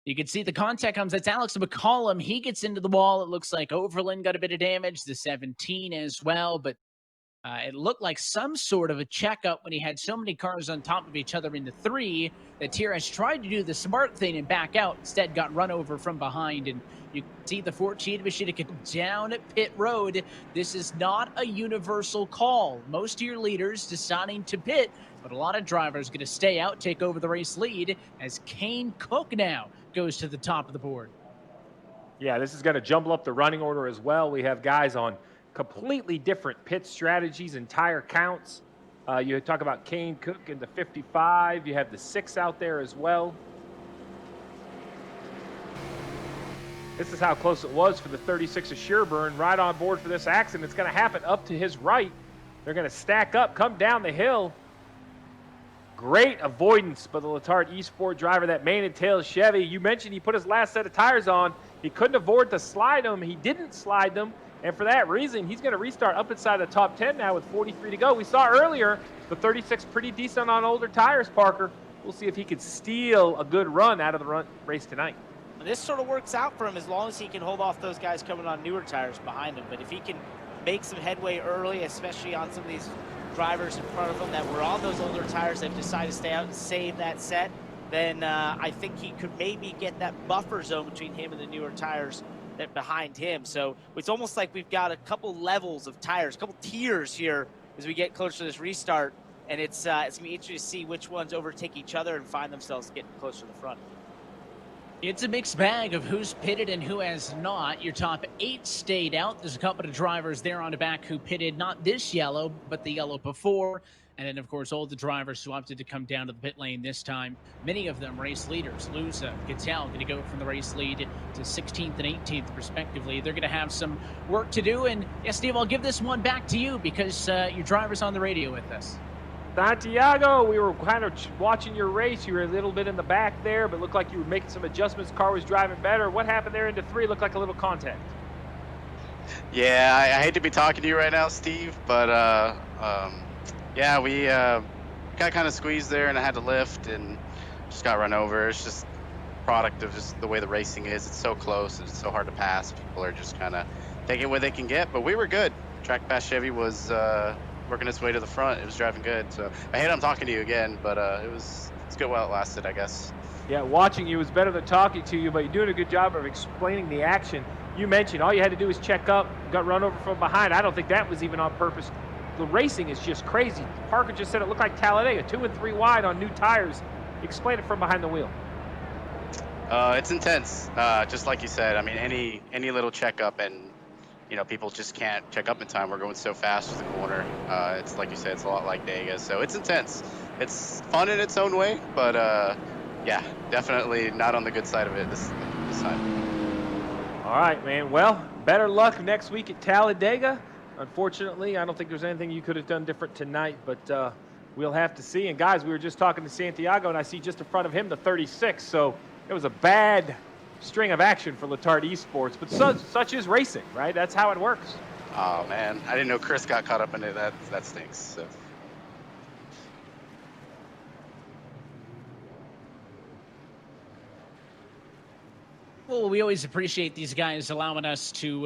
you can see the contact comes. That's Alex McCollum. He gets into the wall. It looks like Overland got a bit of damage, the 17 as well, but it looked like some sort of a checkup when he had so many cars on top of each other in the 3 that Tierres tried to do the smart thing and back out. Instead, got run over from behind. And you can see the 14 machine down at pit road. This is not a universal call. Most of your leaders deciding to pit, but a lot of drivers going to stay out, take over the race lead as Kane Cook now goes to the top of the board. Yeah, this is going to jumble up the running order as well. We have guys on completely different pit strategies and tire counts. You talk about Kane Cook in the 55. You have the 6 out there as well. This is how close it was for the 36 of Sherburne, right on board for this accident. It's going to happen up to his right. They're going to stack up, come down the hill. Great avoidance by the Letard Esport driver, that mane and tail Chevy. You mentioned he put his last set of tires on. He couldn't afford to slide them. He didn't slide them. And for that reason, he's going to restart up inside the top 10 now with 43 to go. We saw earlier the 36 pretty decent on older tires, Parker. We'll see if he could steal a good run out of the race tonight. This sort of works out for him as long as he can hold off those guys coming on newer tires behind him. But if he can make some headway early, especially on some of these drivers in front of him that were on those older tires that decide to stay out and save that set, then I think he could maybe get that buffer zone between him and the newer tires that behind him. So it's almost like we've got a couple levels of tires, a couple tiers here as we get closer to this restart, and it's gonna be interesting to see which ones overtake each other and find themselves getting closer to the front. It's a mixed bag of who's pitted and who has not. Your top 8 stayed out. There's a couple of drivers there on the back who pitted not this yellow, but the yellow before. And then, of course, all the drivers who opted to come down to the pit lane this time, many of them race leaders. Luza, Gattel going to go from the race lead to 16th and 18th, respectively. They're going to have some work to do. And, yeah, Steve, I'll give this one back to you because your driver's on the radio with us. Santiago, we were kind of watching your race. You were a little bit in the back there, but looked like you were making some adjustments. Car was driving better. What happened there into 3? Looked like a little contact. Yeah, I hate to be talking to you right now, Steve, but yeah, we got kind of squeezed there, and I had to lift and just got run over. It's just a product of just the way the racing is. It's so close. It's so hard to pass. People are just kind of taking what they can get, but we were good. Track Pass Chevy was working its way to the front. It was driving good. So I hate I'm talking to you again, but it's good while it lasted, I guess. Yeah, watching you was better than talking to you, but you're doing a good job of explaining the action. You mentioned all you had to do was check up, got run over from behind. I don't think that was even on purpose. The racing is just crazy. Parker just said it looked like Talladega, 2 and 3 wide on new tires. Explain it from behind the wheel. It's intense, just like you said. I mean, any little checkup, and you know, people just can't check up in time. We're going so fast to the corner. It's like you said, it's a lot like Dega, so it's intense. It's fun in its own way, but yeah, definitely not on the good side of it this time. All right, man. Well, better luck next week at Talladega. Unfortunately, I don't think there's anything you could have done different tonight, but we'll have to see. And guys, we were just talking to Santiago, and I see just in front of him the 36. So it was a bad string of action for Letard Esports, but such is racing, right? That's how it works. Oh man, I didn't know Chris got caught up in it. That stinks. So. Well, we always appreciate these guys allowing us to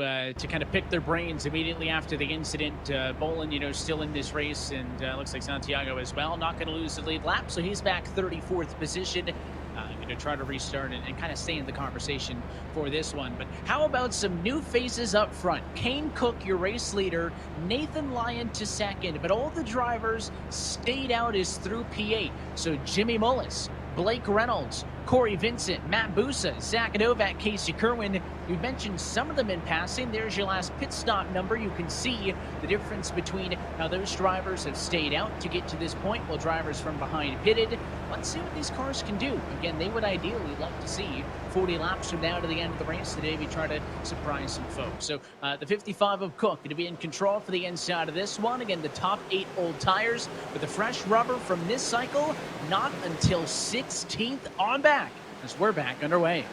kind of pick their brains immediately after the incident. Bolin, you know, still in this race, and looks like Santiago as well. Not going to lose the lead lap, so he's back 34th position. Going try to restart and kind of stay in the conversation for this one. But how about some new faces up front? Kane Cook, your race leader, Nathan Lyon to second, but all the drivers stayed out is through P8. So Jimmy Mullis, Blake Reynolds, Corey Vincent, Matt Busa, Zach Novak, Casey Kerwin. You mentioned some of them in passing. There's your last pit stop number. You can see the difference between how those drivers have stayed out to get to this point while drivers from behind pitted. Let's see what these cars can do. Again, they would ideally like to see 40 laps from now to the end of the race today. We try to surprise some folks. So the 55 of Cook going to be in control for the inside of this one. Again, the top 8 old tires with the fresh rubber from this cycle, not until 16th on back as we're back underway.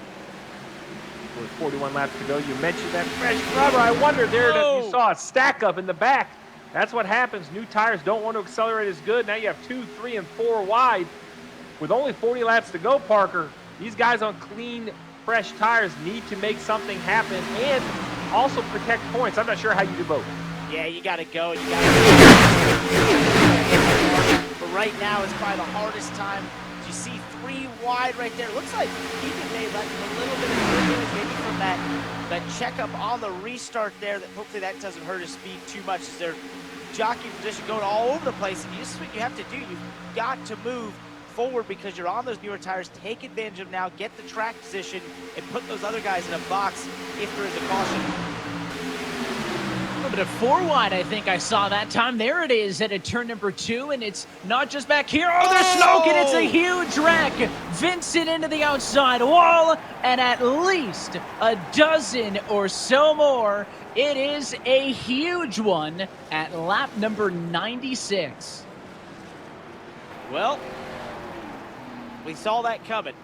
With 41 laps to go, you mentioned that fresh rubber. I wonder there that you saw a stack up in the back. That's what happens. New tires don't want to accelerate as good. Now you have 2, 3, and 4 wide. With only 40 laps to go, Parker, these guys on clean, fresh tires need to make something happen and also protect points. I'm not sure how you do both. Yeah, you got to go. You got to. But right now, it's probably the hardest time. You see 3 wide right there. Looks like Keegan may let a little bit of good maybe from that checkup on the restart there. That hopefully that doesn't hurt his speed too much as they're jockey position going all over the place. And this is what you have to do. You've got to move forward because you're on those newer tires. Take advantage of now, get the track position, and put those other guys in a box if there is a caution. A little bit of 4 wide, I think I saw that time. There it is at turn number 2, and it's not just back here. Oh, they're smoking! It's a huge wreck. Vincent into the outside wall, and at least a dozen or so more. It is a huge one at lap number 96. Well, we saw that coming.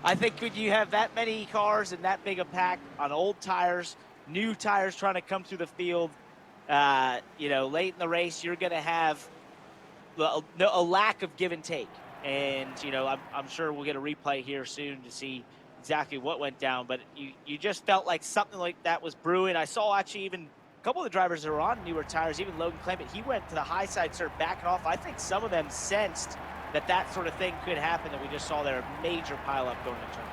I think when you have that many cars and that big a pack on old tires, new tires trying to come through the field, late in the race, you're going to have a lack of give and take. And, I'm sure we'll get a replay here soon to see exactly what went down. But you just felt like something like that was brewing. I saw actually even a couple of the drivers that were on newer tires, even Logan Clement, he went to the high side, started backing off. I think some of them sensed that sort of thing could happen that we just saw there, a major pileup going into turn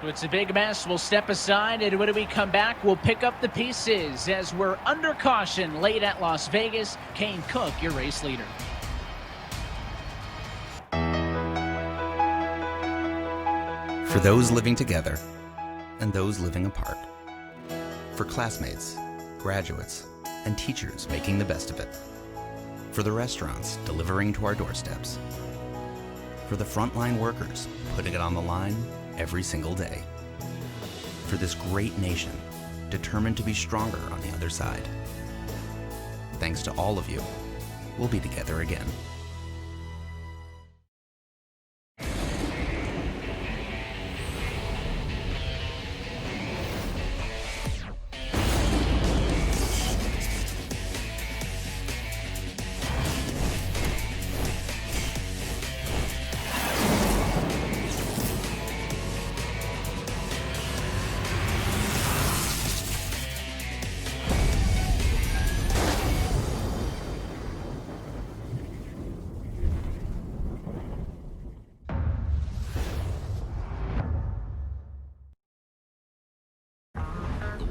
2. It's a big mess. We'll step aside, and when we come back, we'll pick up the pieces as we're under caution late at Las Vegas. Kane Cook, your race leader. For those living together and those living apart. For classmates, graduates, and teachers making the best of it. For the restaurants delivering to our doorsteps. For the frontline workers putting it on the line every single day. For this great nation, determined to be stronger on the other side. Thanks to all of you, we'll be together again.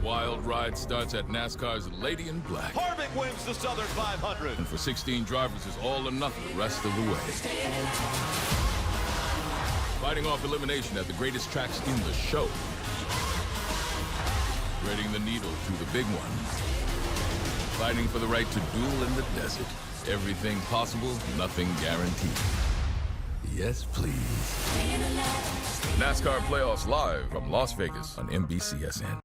Wild ride starts at NASCAR's Lady in Black. Harvick wins the Southern 500. And for 16 drivers, it's all or nothing the rest of the way. Fighting off elimination at the greatest tracks in the show. Threading the needle through the big ones. Fighting for the right to duel in the desert. Everything possible, nothing guaranteed. Yes, please. NASCAR Playoffs live from Las Vegas on NBCSN.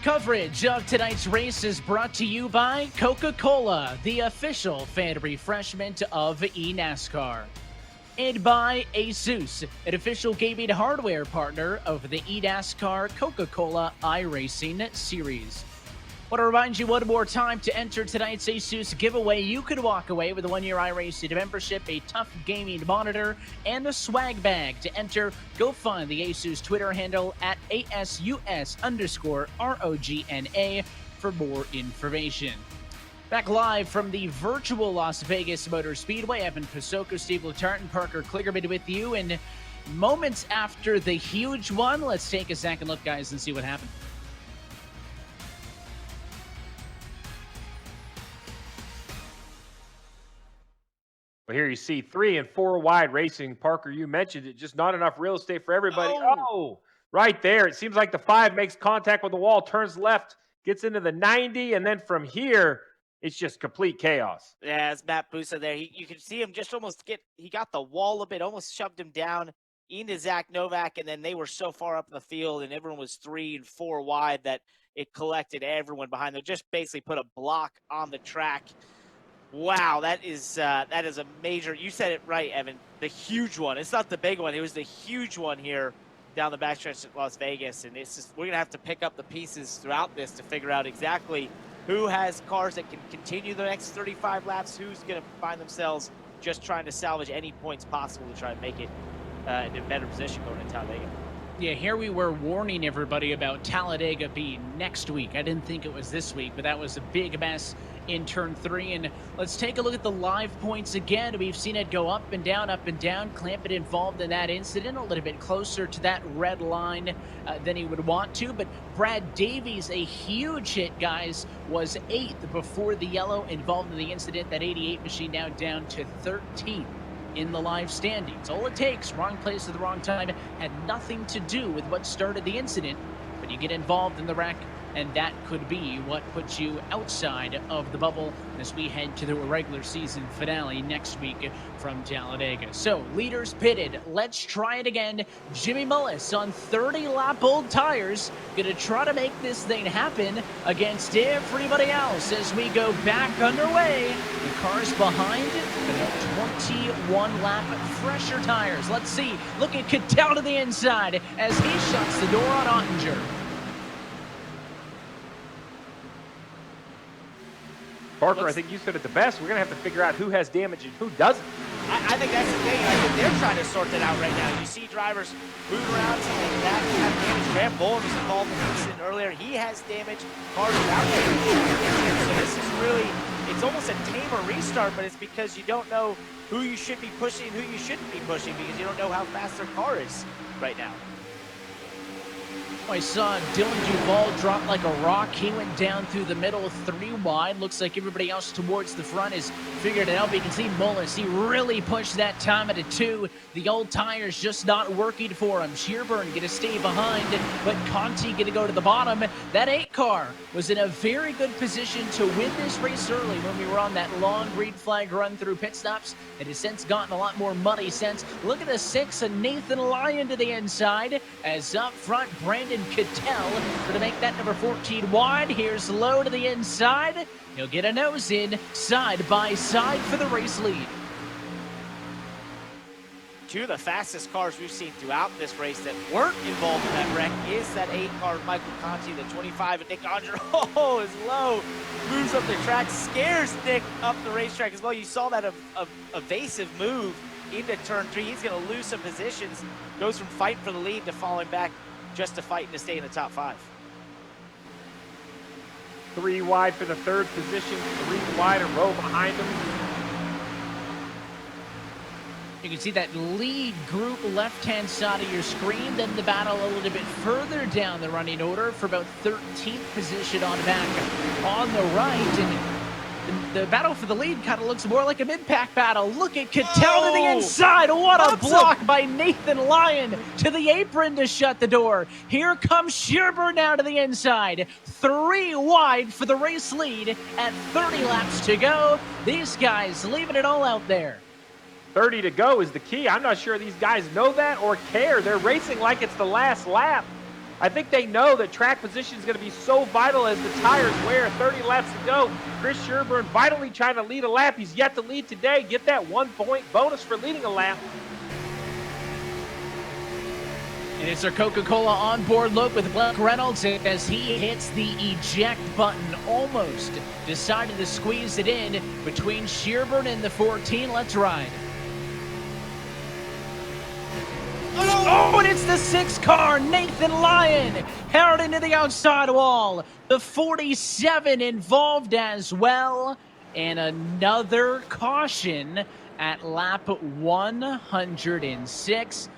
Coverage of tonight's race is brought to you by Coca-Cola, the official fan refreshment of eNASCAR. And by ASUS, an official gaming hardware partner of the eNASCAR Coca-Cola iRacing series. I want to remind you one more time to enter tonight's ASUS giveaway. You could walk away with a 1-year iRacing membership, a tough gaming monitor, and a swag bag. To enter, go find the ASUS Twitter handle at ASUS_ROGNA for more information. Back live from the virtual Las Vegas Motor Speedway, Evan Pasoko, Steve Latartan, Parker Kligerman with you. And moments after the huge one, let's take a second look, guys, and see what happened. Well, here you see 3 and 4 wide racing. Parker, you mentioned it, just not enough real estate for everybody. Oh, right there. It seems like the 5 makes contact with the wall, turns left, gets into the 90, and then from here, it's just complete chaos. Yeah, it's Matt Busa there. You can see him just almost he got the wall a bit, almost shoved him down into Zach Novak, and then they were so far up in the field, and everyone was 3 and 4 wide that it collected everyone behind them. Just basically put a block on the track. Wow, that is a major. You said it right, Evan. The huge one. It's not the big one. It was the huge one here down the backstretch at Las Vegas, and it's just, we're gonna have to pick up the pieces throughout this to figure out exactly who has cars that can continue the next 35 laps. Who's gonna find themselves just trying to salvage any points possible to try and make it in a better position going into Talladega. Yeah, here we were warning everybody about Talladega being next week. I didn't think it was this week, but that was a big mess in turn 3. And let's take a look at the live points again. We've seen it go up and down, Clampett involved in that incident, a little bit closer to that red line than he would want to. But Brad Davies, a huge hit, guys, was 8th before the yellow involved in the incident. That 88 machine now down to 13th in the live standings. All it takes, wrong place at the wrong time, had nothing to do with what started the incident, but you get involved in the wreck, and that could be what puts you outside of the bubble as we head to the regular season finale next week from Talladega. So, leaders pitted. Let's try it again. Jimmy Mullis on 30-lap old tires, gonna try to make this thing happen against everybody else as we go back underway. The cars behind gonna have 21-lap fresher tires. Let's see. Look at Cattell to the inside as he shuts the door on Ottinger. Parker, I think you said it the best. We're going to have to figure out who has damage and who doesn't. I think that's the thing. I think they're trying to sort that out right now. You see drivers moving around, some like that have damage. Graham Bowen was involved in the incident earlier. He has damage. Cars without damage. So this is really, it's almost a tamer restart, but it's because you don't know who you should be pushing and who you shouldn't be pushing because you don't know how fast their car is right now. I saw Dillon Duval drop like a rock. He went down through the middle, 3 wide. Looks like everybody else towards the front has figured it out. But you can see Mullis, he really pushed that time at a 2. The old tires just not working for him. Shearburn going to stay behind, but Conti going to go to the bottom. That 8 car was in a very good position to win this race early when we were on that long green flag run through pit stops. It has since gotten a lot more muddy since. Look at the 6 and Nathan Lyon to the inside as up front, Brandon Cattell going to make that number 14 wide. Here's Lowe to the inside. He'll get a nose in side by side for the race lead. 2 of the fastest cars we've seen throughout this race that weren't involved in that wreck is that 8 car Michael Conti, the 25, and Nick Andre. Oh, is Lowe moves up the track, scares Nick up the racetrack as well. You saw that evasive move into turn 3. He's going to lose some positions, goes from fighting for the lead to falling back just to fight to stay in the top 5. 3 wide for the 3rd position, 3 wide, a row behind him. You can see that lead group left-hand side of your screen, then the battle a little bit further down the running order for about 13th position on back on the right. And the battle for the lead kind of looks more like a mid-pack battle. Look at Cattell to the inside. What a block by Nathan Lyon to the apron to shut the door. Here comes Shearburn now to the inside. 3 wide for the race lead at 30 laps to go. These guys leaving it all out there. 30 to go is the key. I'm not sure these guys know that or care. They're racing like it's the last lap. I think they know that track position is going to be so vital as the tires wear. 30 laps to go. Chris Sherburne vitally trying to lead a lap. He's yet to lead today. Get that 1 point bonus for leading a lap. And it's our Coca-Cola onboard look with Blake Reynolds as he hits the eject button, almost decided to squeeze it in between Sherburne and the 14. Let's ride. Oh, and it's the 6 car, Nathan Lyon, held into the outside wall. The 47 involved as well. And another caution at lap 106.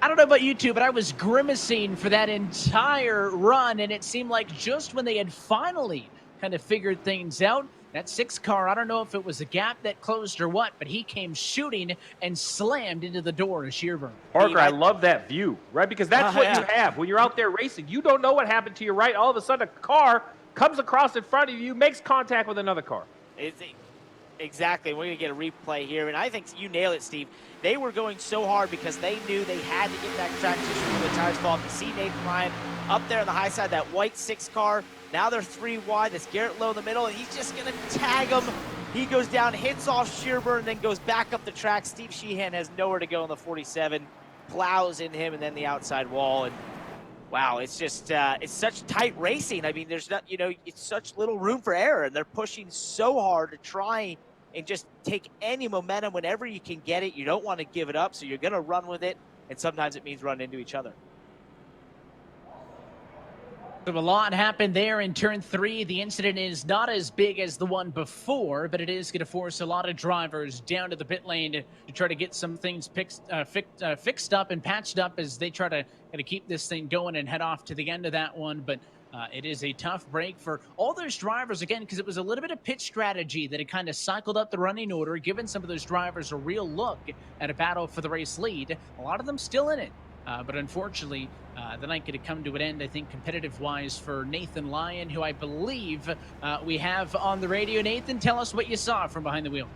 I don't know about you two, but I was grimacing for that entire run, and it seemed like just when they had finally kind of figured things out, that 6 car, I don't know if it was a gap that closed or what, but he came shooting and slammed into the door of Sherburne. Parker, I love that view, right? Because that's what you have when you're out there racing. You don't know what happened to your right. All of a sudden, a car comes across in front of you, makes contact with another car. Exactly. We're going to get a replay here, and I think you nailed it, Steve. They were going so hard because they knew they had to get that track position when the tires fall off. You see Nathan Lyon up there on the high side, that white 6 car. Now they're 3 wide. That's Garrett Lowe in the middle, and he's just going to tag him. He goes down, hits off Sherburne, and then goes back up the track. Steve Sheehan has nowhere to go in the 47, plows in him, and then the outside wall. And wow, it's just it's such tight racing. I mean, there's not, it's such little room for error, and they're pushing so hard to try and just take any momentum whenever you can get it. You don't want to give it up, so you're going to run with it, and sometimes it means running into each other. So a lot happened there in turn 3. The incident is not as big as the one before, but it is going to force a lot of drivers down to the pit lane to try to get some things fixed up and patched up as they try to kind of keep this thing going and head off to the end of that one. But it is a tough break for all those drivers, again, because it was a little bit of pit strategy that had kind of cycled up the running order, given some of those drivers a real look at a battle for the race lead. A lot of them still in it. But unfortunately, the night could have come to an end, I think, competitive-wise for Nathan Lyon, who I believe we have on the radio. Nathan, tell us what you saw from behind the wheel.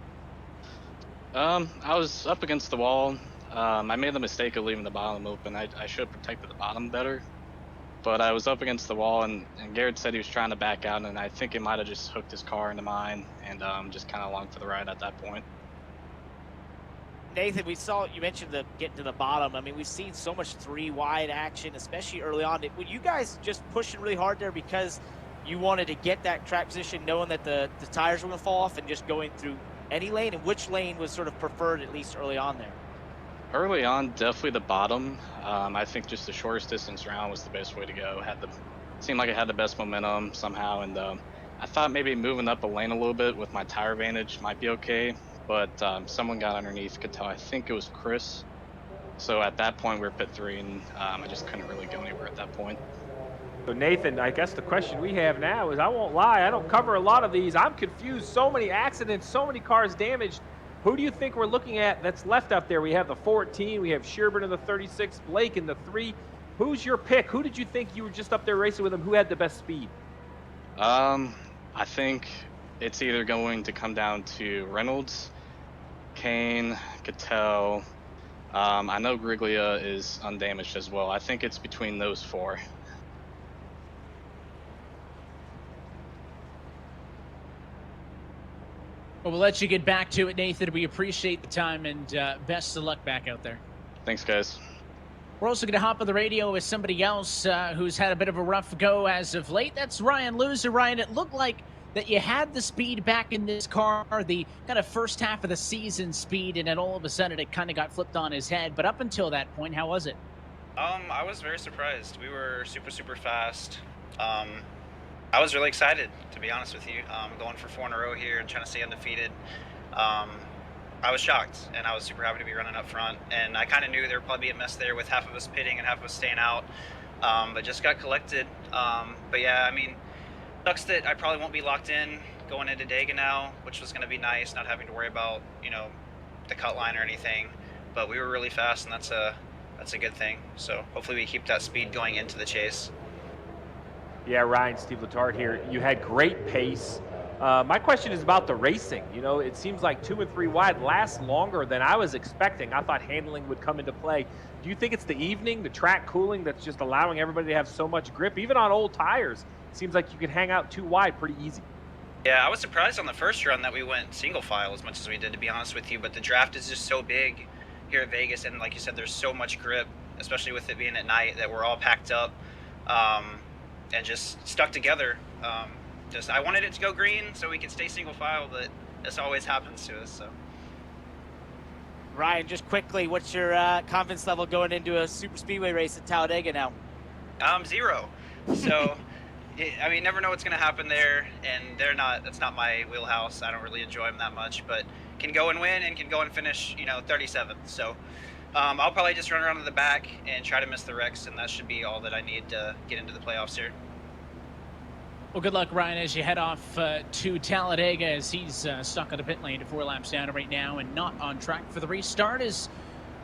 I was up against the wall. I made the mistake of leaving the bottom open. I should have protected the bottom better. But I was up against the wall, and Garrett said he was trying to back out, and I think it might have just hooked his car into mine and just kind of along for the ride at that point. Nathan, we saw, you mentioned the getting to the bottom. I mean, we've seen so much 3 wide action, especially early on. Were you guys just pushing really hard there because you wanted to get that track position, knowing that the tires were going to fall off, and just going through any lane? And which lane was sort of preferred, at least early on there? Early on, definitely the bottom. I think just the shortest distance around was the best way to go. Seemed like it had the best momentum somehow, and I thought maybe moving up a lane a little bit with my tire advantage might be okay. But someone got underneath, could tell, I think it was Chris. So at that point, we were pit 3, and I just couldn't really go anywhere at that point. So Nathan, I guess the question we have now is, I won't lie, I don't cover a lot of these. I'm confused. So many accidents, so many cars damaged. Who do you think we're looking at that's left up there? We have the 14, we have Sherburne in the 36, Blake in the 3. Who's your pick? Who did you think you were just up there racing with him? Who had the best speed? I think it's either going to come down to Reynolds, Kane, Cattell. I know Griglia is undamaged as well. I think it's between those 4. Well, we'll let you get back to it, Nathan. We appreciate the time, and best of luck back out there. Thanks, guys. We're also going to hop on the radio with somebody else who's had a bit of a rough go as of late. That's Ryan Loser. Ryan, it looked like that you had the speed back in this car, the kind of first half of the season speed, and then all of a sudden it kind of got flipped on his head. But up until that point, how was it? I was very surprised. We were super fast. I was really excited, to be honest with you. Going for 4 in a row here and trying to stay undefeated. I was shocked, and I was super happy to be running up front. And I kind of knew there would probably be a mess there with half of us pitting and half of us staying out. But just got collected. But yeah, I mean, sucks that I probably won't be locked in going into Dega now, which was going to be nice, not having to worry about, the cut line or anything. But we were really fast, and that's a good thing. So hopefully we keep that speed going into the chase. Yeah, Ryan, Steve Letarte here. You had great pace. My question is about the racing. You know, it seems like 2 and 3 wide lasts longer than I was expecting. I thought handling would come into play. Do you think it's the evening, the track cooling, that's just allowing everybody to have so much grip? Even on old tires, it seems like you can hang out 2 wide pretty easy. Yeah, I was surprised on the first run that we went single file as much as we did, to be honest with you, but the draft is just so big here at Vegas, and like you said, there's so much grip, especially with it being at night, that we're all packed up and just stuck together. I wanted it to go green so we could stay single file, but this always happens to us. So, Ryan, just quickly, what's your confidence level going into a super speedway race at Talladega now? 0. So, I mean, never know what's going to happen there, and that's not my wheelhouse. I don't really enjoy them that much, but can go and win and can go and finish, 37th. So, I'll probably just run around to the back and try to miss the wrecks, and that should be all that I need to get into the playoffs here. Well, good luck, Ryan, as you head off to Talladega, as he's stuck on the pit lane 4 laps down right now and not on track for the restart. As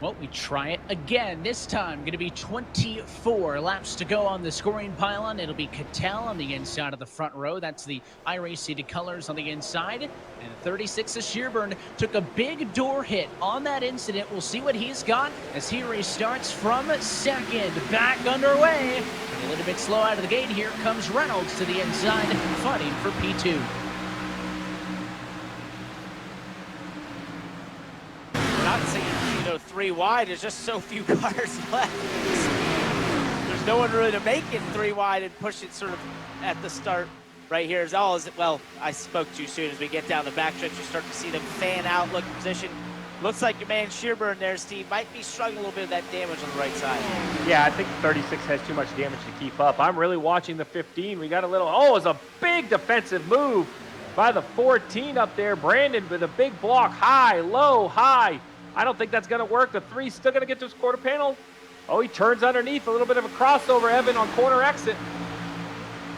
well, we try it again. This time, going to be 24 laps to go on the scoring pylon. It'll be Cattell on the inside of the front row. That's the iRacing colors on the inside. And 36 of Shearburn took a big door hit on that incident. We'll see what he's got as he restarts from second. Back underway. A little bit slow out of the gate. Here comes Reynolds to the inside, fighting for P2. We're not seeing 3 wide. There's just so few cars left. There's no one really to make it 3 wide and push it sort of at the start right here. Well, I spoke too soon. As we get down the backstretch, you start to see them fan out, look position. Looks like your man Shearburn there, Steve, might be struggling a little bit of that damage on the right side. Yeah, I think 36 has too much damage to keep up. I'm really watching the 15. We got a little, it's a big defensive move by the 14 up there. Brandon with a big block, high, low, high. I don't think that's going to work. The 3's still going to get to his quarter panel. Oh, he turns underneath. A little bit of a crossover, Evan, on corner exit.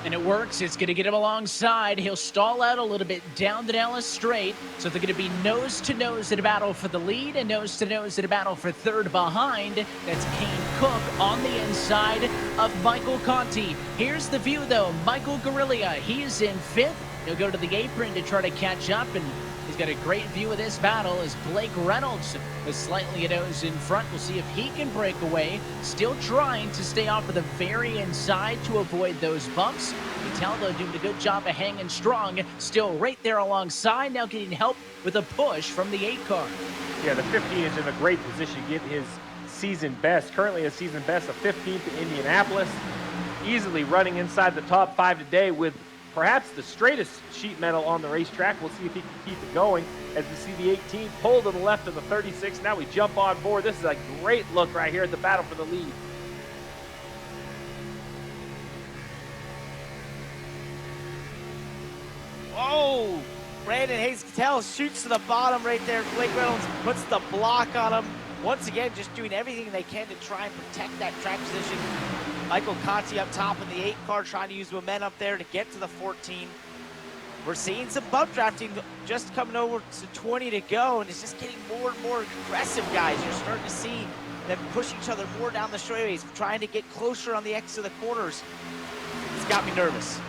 And it works. It's going to get him alongside. He'll stall out a little bit down the Dallas straight. So they're going to be nose-to-nose in a battle for the lead and nose-to-nose in a battle for third behind. That's Kane Cook on the inside of Michael Conti. Here's the view, though. Michael Guerrilla, he's in 5th. He'll go to the apron to try to catch up, and he's got a great view of this battle as Blake Reynolds is slightly a nose in front. We'll see if he can break away. Still trying to stay off of the very inside to avoid those bumps. Metallo doing a good job of hanging strong. Still right there alongside. Now getting help with a push from the 8 car. Yeah, the 15 is in a great position to get his season best. Currently a season best of 15th in Indianapolis. Easily running inside the top 5 today with perhaps the straightest sheet metal on the racetrack. We'll see if he can keep it going as we see the 18 pull to the left of the 36. Now we jump on board. This is a great look right here at the battle for the lead. Oh, Brandon Hayes-Cattell shoots to the bottom right there. Blake Reynolds puts the block on him. Once again, just doing everything they can to try and protect that track position. Michael Conti up top in the 8 car, trying to use momentum up there to get to the 14. We're seeing some bump drafting just coming over to 20 to go, and it's just getting more and more aggressive, guys. You're starting to see them push each other more down the straightaways, trying to get closer on the X of the corners. It's got me nervous.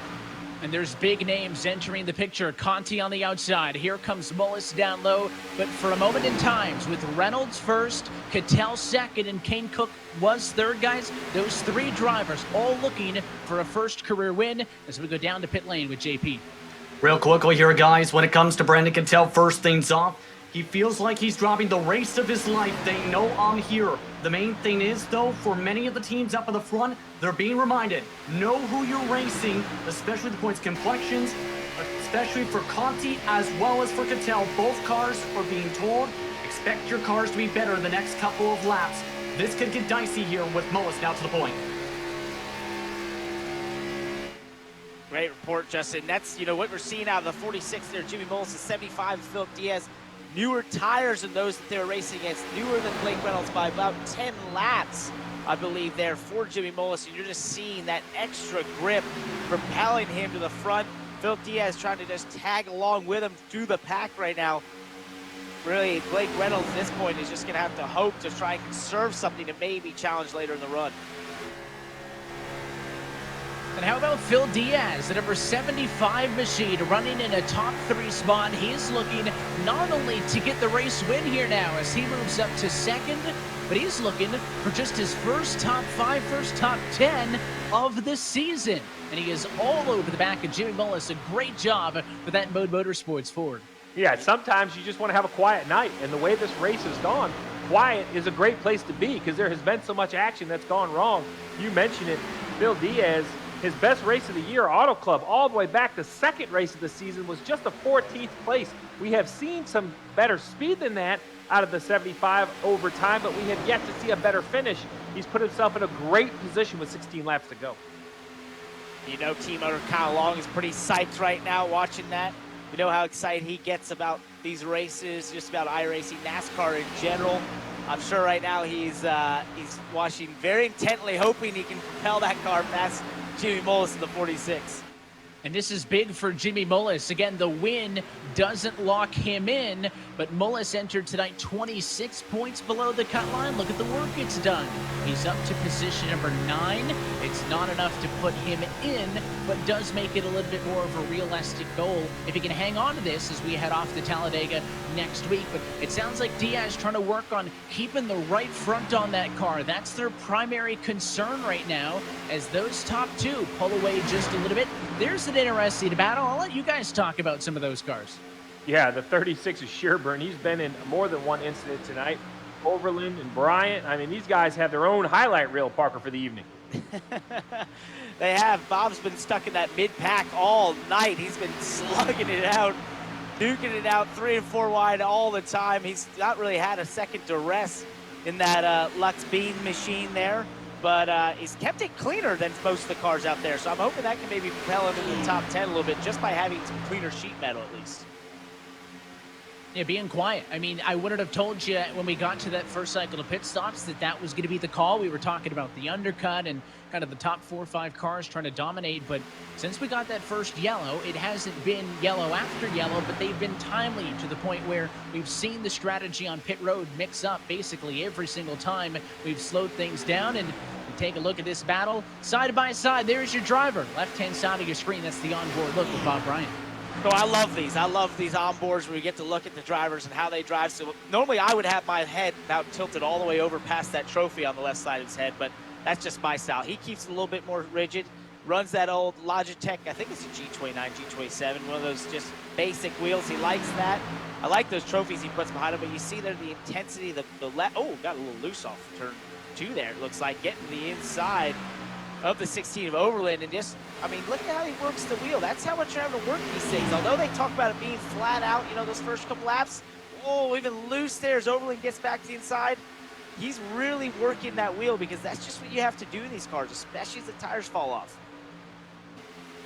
And there's big names entering the picture. Conti on the outside. Here comes Mullis down low. But for a moment in time, with Reynolds first, Cattell second, and Kane Cook was third, guys. Those 3 drivers all looking for a first career win as we go down to pit lane with JP. Real quickly here, guys, when it comes to Brandon Cattell, first things off, he feels like he's driving the race of his life. They know I'm here. The main thing is, though, for many of the teams up in the front, they're being reminded, know who you're racing, especially the points complexions, especially for Conti as well as for Cattell. Both cars are being told, expect your cars to be better the next couple of laps. This could get dicey here with Mullis now to the point. Great report, Justin. That's, what we're seeing out of the 46 there. Jimmy Mullis is 75, Philip Diaz. Newer tires than those that they're racing against. Newer than Blake Reynolds by about 10 laps, I believe, there for Jimmy Mullis. And you're just seeing that extra grip propelling him to the front. Philip Diaz trying to just tag along with him through the pack right now. Really, Blake Reynolds at this point is just going to have to hope to try and conserve something to maybe challenge later in the run. And how about Phil Diaz, the number 75 machine, running in a top 3 spot. He's looking not only to get the race win here now as he moves up to second, but he's looking for just his first top 5, first top 10 of the season. And he is all over the back of Jimmy Mullis. A great job for that Mode Motorsports Ford. Yeah, sometimes you just want to have a quiet night, and the way this race has gone, quiet is a great place to be because there has been so much action that's gone wrong. You mentioned it, Phil Diaz, his best race of the year, Auto Club, all the way back to second race of the season was just a 14th place. We have seen some better speed than that out of the 75 over time, but we have yet to see a better finish. He's put himself in a great position with 16 laps to go. You know, team owner Kyle Long is pretty psyched right now watching that. We know how excited he gets about these races, just about iRacing, NASCAR in general. I'm sure right now he's watching very intently, hoping he can propel that car past Jimmy Mullis in the 46. And this is big for Jimmy Mullis. Again, the win doesn't lock him in, but Mullis entered tonight 26 points below the cut line. Look at the work it's done. He's up to position number 9. It's not enough to put him in, but does make it a little bit more of a realistic goal if he can hang on to this as we head off to Talladega next week. But it sounds like Diaz trying to work on keeping the right front on that car. That's their primary concern right now as those top 2 pull away just a little bit. There's an interesting battle. I'll let you guys talk about some of those cars. Yeah, the 36 is Sherburne. He's been in more than one incident tonight. Overland and Bryant. I mean, these guys have their own highlight reel, Parker, for the evening. They have. Bob's been stuck in that mid-pack all night. He's been slugging it out, duking it out 3 and 4 wide all the time. He's not really had a second to rest in that Lux Bean machine there. But he's kept it cleaner than most of the cars out there. So I'm hoping that can maybe propel him into the top 10 a little bit just by having some cleaner sheet metal at least. Yeah, being quiet. I mean, I wouldn't have told you when we got to that first cycle of pit stops that was going to be the call. We were talking about the undercut and kind of the top 4 or 5 cars trying to dominate. But since we got that first yellow, it hasn't been yellow after yellow, but they've been timely to the point where we've seen the strategy on pit road mix up basically every single time we've slowed things down. And take a look at this battle side by side. There's your driver, left-hand side of your screen. That's the onboard look with Bob Bryant. So I love these. I love these onboards where we get to look at the drivers and how they drive. So normally I would have my head about tilted all the way over past that trophy on the left side of his head, but that's just my style. He keeps it a little bit more rigid, runs that old Logitech, I think it's a G29, G27, one of those just basic wheels. He likes that. I like those trophies he puts behind him, but you see there the intensity, oh, got a little loose off turn 2 there, it looks like, getting the inside of the 16 of Overland, and just, I mean, look at how he works the wheel. That's how much you're having to work these things. Although they talk about it being flat out, you know, those first couple laps, oh, even loose there as Overland gets back to the inside. He's really working that wheel because that's just what you have to do in these cars, especially as the tires fall off.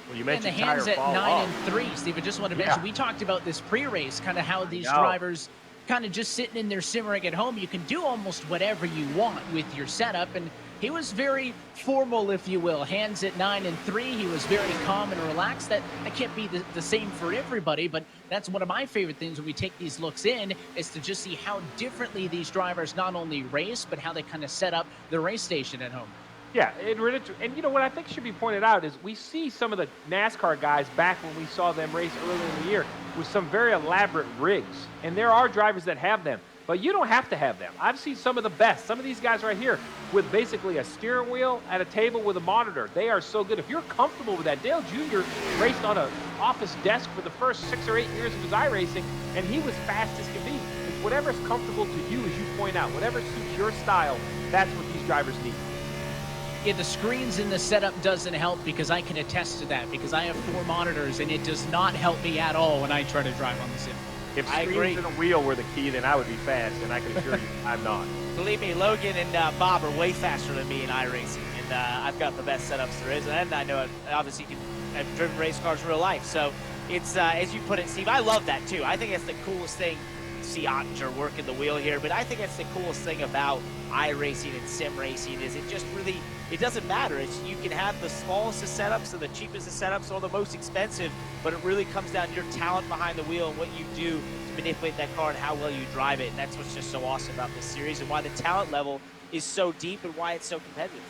Well, you mentioned and the hands at 9 off. and 3, Steve, I just want to mention, we talked about this pre-race, kind of how these drivers kind of just sitting in their sim rig at home, you can do almost whatever you want with your setup, and he was very formal, if you will. Hands at 9 and 3. He was very calm and relaxed. That can't be the same for everybody, but that's one of my favorite things when we take these looks in, is to just see how differently these drivers not only race, but how they kind of set up the race station at home. Yeah, and you know what I think should be pointed out is we see some of the NASCAR guys back when we saw them race earlier in the year with some very elaborate rigs, and there are drivers that have them. But you don't have to have them. I've seen some of the best. Some of these guys right here with basically a steering wheel at a table with a monitor. They are so good. If you're comfortable with that, Dale Jr. raced on an office desk for the first 6 or 8 years of his iRacing, and he was fast as can be. It's whatever's comfortable to you, as you point out. Whatever suits your style, that's what these drivers need. Yeah, the screens in the setup doesn't help because I can attest to that because I have 4 monitors, and it does not help me at all when I try to drive on the sim. If screens and a wheel were the key, then I would be fast, and I can assure you I'm not. Believe me, Logan and Bob are way faster than me in iRacing, and I've got the best setups there is, and I know, obviously, I've driven race cars in real life, so it's, as you put it, Steve, I love that, too. I think that's the coolest thing to see Ottinger working the wheel here, but I think that's the coolest thing about iRacing and sim racing is it just really, it doesn't matter. It's, you can have the smallest of setups or the cheapest of setups or the most expensive, but it really comes down to your talent behind the wheel and what you do to manipulate that car and how well you drive it. And that's what's just so awesome about this series and why the talent level is so deep and why it's so competitive.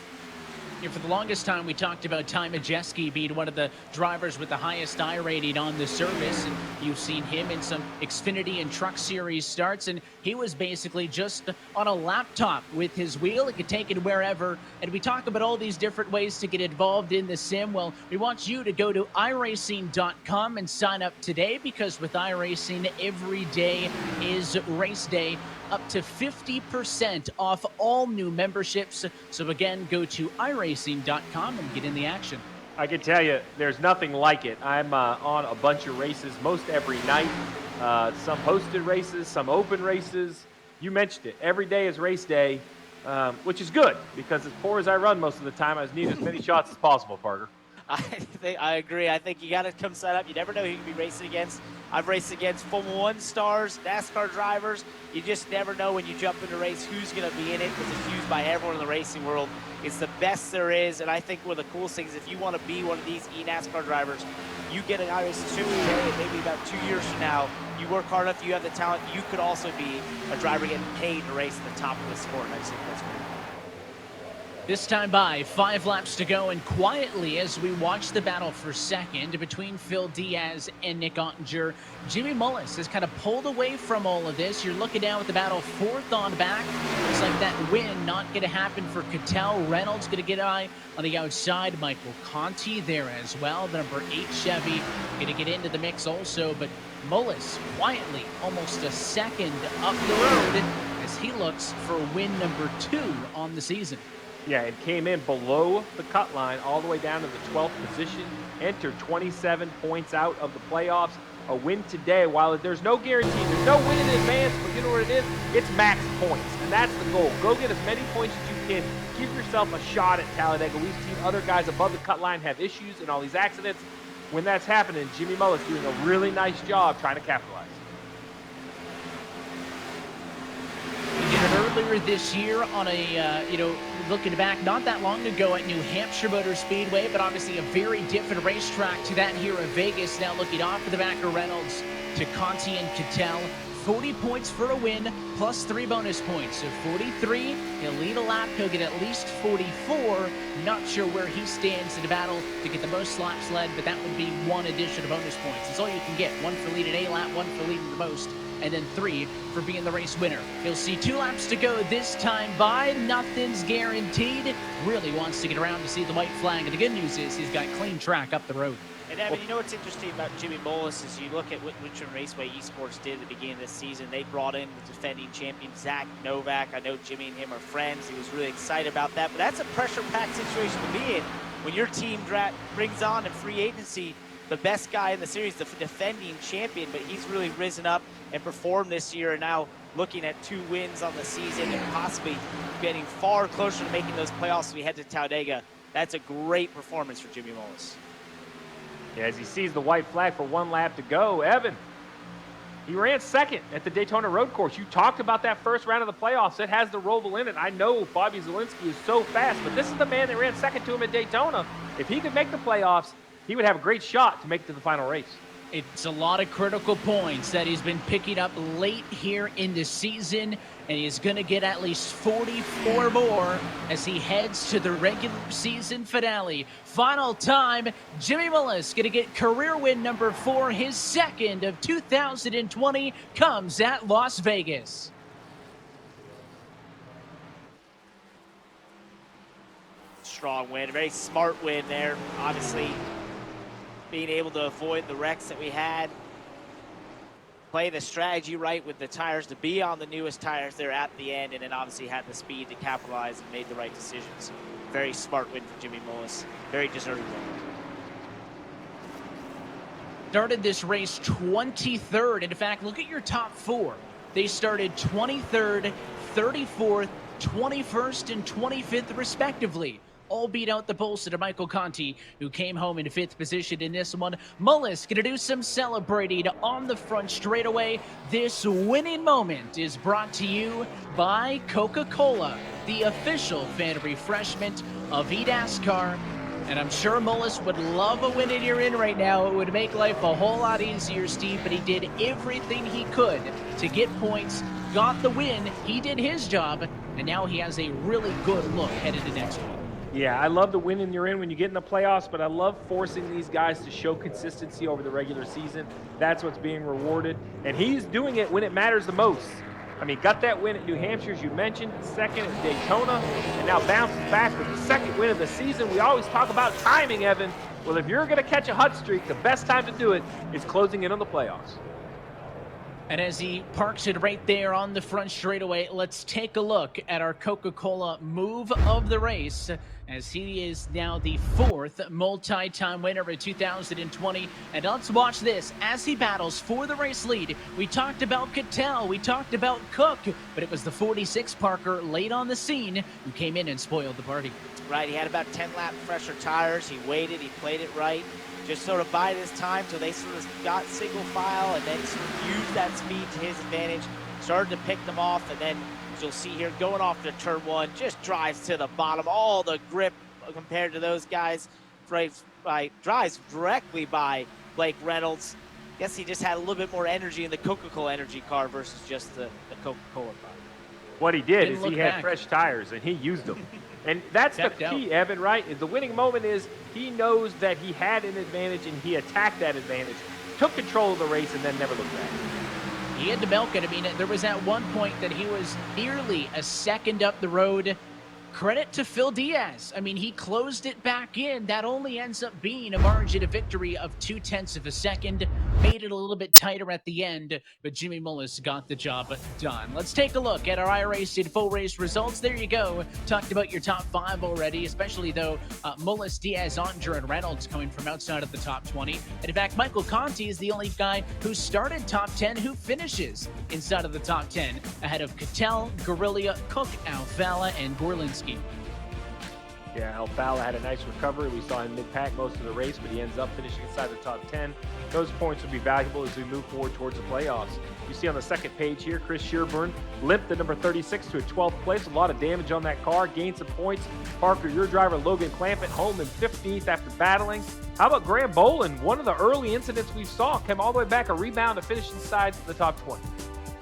For the longest time, we talked about Ty Majeski being one of the drivers with the highest I rating on the service. And you've seen him in some Xfinity and Truck Series starts, and he was basically just on a laptop with his wheel. He could take it wherever. And we talk about all these different ways to get involved in the sim. Well, we want you to go to iRacing.com and sign up today, because with iRacing, every day is race day. Up to 50% off all new memberships. So again, go to iRacing.com and get in the action. I can tell you, there's nothing like it. I'm on a bunch of races most every night. Some hosted races, some open races. You mentioned it. Every day is race day, which is good, because as poor as I run most of the time, I just need as many shots as possible, Parker. I agree. I think you got to come sign up. You never know who you can be racing against. I've raced against Formula 1 stars, NASCAR drivers. You just never know when you jump in a race who's going to be in it, because it's used by everyone in the racing world. It's the best there is, and I think one of the coolest things, if you want to be one of these eNASCAR drivers, you get an iRacing Super today, and maybe about 2 years from now, you work hard enough, you have the talent, you could also be a driver getting paid to race at the top of the sport. And I think that's great. This time by 5 laps to go, and quietly as we watch the battle for second between Phil Diaz and Nick Ottinger, Jimmy Mullis has kind of pulled away from all of this. You're looking down with the battle 4th on back. Looks like that win not going to happen for Cattell. Reynolds going to get eye on the outside. Michael Conti there as well. The number 8 Chevy going to get into the mix also, but Mullis quietly almost a second up the road as he looks for win number 2 on the season. Yeah, it came in below the cut line all the way down to the 12th position, entered 27 points out of the playoffs. A win today, while there's no guarantee, there's no win in advance, but you know what it is? It's max points, and that's the goal. Go get as many points as you can. Give yourself a shot at Talladega. We've seen other guys above the cut line have issues and all these accidents. When that's happening, Jimmy Mullis doing a really nice job trying to capitalize. We did it earlier this year on a, looking back not that long ago at New Hampshire Motor Speedway, but obviously a very different racetrack to that here in Vegas. Now looking off of the back of Reynolds to Conti and Cattell. 40 points for a win, plus 3 bonus points. So 43, he'll lead a lap, he'll get at least 44. Not sure where he stands in the battle to get the most laps led, but that would be 1 additional bonus points. That's all you can get. 1 for leading a lap, 1 for leading the most, and then 3 for being the race winner. He'll see 2 laps to go this time by. Nothing's guaranteed. Really wants to get around to see the white flag. And the good news is he's got clean track up the road. And Evan, you know what's interesting about Jimmy Mullis is you look at what Richmond Raceway Esports did at the beginning of this season. They brought in the defending champion, Zach Novak. I know Jimmy and him are friends. He was really excited about that. But that's a pressure-packed situation to be in when your team brings on in free agency the best guy in the series, the defending champion. But he's really risen up and performed this year, and now looking at 2 wins on the season and possibly getting far closer to making those playoffs as we head to Talladega. That's a great performance for Jimmy Mullis. Yeah, as he sees the white flag for 1 lap to go, Evan, he ran second at the Daytona Road Course. You talked about that first round of the playoffs. It has the Roval in it. I know Bobby Zalinski is so fast, but this is the man that ran second to him at Daytona. If he could make the playoffs, he would have a great shot to make it to the final race. It's a lot of critical points that he's been picking up late here in the season, and he's going to get at least 44 more as he heads to the regular season finale. Final time, Jimmy Mullis going to get career win number 4. His second of 2020 comes at Las Vegas. Strong win, a very smart win there. Obviously, being able to avoid the wrecks that we had, play the strategy right with the tires, to be on the newest tires there at the end, and then obviously had the speed to capitalize and made the right decisions. Very smart win for Jimmy Mullis. Very deserving win. Started this race 23rd. And in fact, look at your top 4. They started 23rd, 34th, 21st, and 25th respectively. All beat out the bolster Michael Conti, who came home in 5th position in this one. Mullis going to do some celebrating on the front straightaway. This winning moment is brought to you by Coca-Cola, the official fan refreshment of eNASCAR. And I'm sure Mullis would love a win in your in right now. It would make life a whole lot easier, Steve, but he did everything he could to get points, got the win, he did his job, and now he has a really good look headed to next week. Yeah, I love the winning you're in when you get in the playoffs, but I love forcing these guys to show consistency over the regular season. That's what's being rewarded, and he's doing it when it matters the most. I mean, got that win at New Hampshire, as you mentioned, second at Daytona, and now bounces back with the second win of the season. We always talk about timing, Evan. Well, if you're going to catch a hot streak, the best time to do it is closing in on the playoffs. And as he parks it right there on the front straightaway, let's take a look at our Coca-Cola move of the race, as he is now the 4th multi-time winner of 2020. And let's watch this as he battles for the race lead. We talked about Cattell, we talked about Cook, but it was the 46 Parker late on the scene who came in and spoiled the party. Right, he had about 10 lap fresher tires. He waited, he played it right. Just sort of bided his time till they sort of got single file and then sort of used that speed to his advantage. Started to pick them off, and then as you'll see here, going off to turn 1, just drives to the bottom. All the grip compared to those guys. Drives directly by Blake Reynolds. Guess he just had a little bit more energy in the Coca-Cola energy car versus just the Coca-Cola car. What he did Didn't is he look had back. fresh tires, and he used them. And that's the key, Evan, right? The winning moment is he knows that he had an advantage, and he attacked that advantage, took control of the race, and then never looked back. He had to milk it. I mean, there was at one point that he was nearly a second up the road. Credit to Phil Diaz. I mean, he closed it back in. That only ends up being a margin of victory of 0.2 of a second. Made it a little bit tighter at the end, but Jimmy Mullis got the job done. Let's take a look at our iRacing full race results. There you go. Talked about your top 5 already, especially though Mullis, Diaz, Ottinger, and Reynolds coming from outside of the top 20. And in fact, Michael Conti is the only guy who started top 10 who finishes inside of the top 10, ahead of Cattell, Guerrilla, Cook, Alfala, and Gorlinski. Yeah, Alfala had a nice recovery. We saw him mid-pack most of the race, but he ends up finishing inside the top 10. Those points will be valuable as we move forward towards the playoffs. You see on the second page here, Chris Shearburn limped the number 36 to a 12th place. A lot of damage on that car, gained some points. Parker, your driver, Logan Clampett, home in 15th after battling. How about Graham Boland? One of the early incidents we saw came all the way back, a rebound to finish inside the top 20.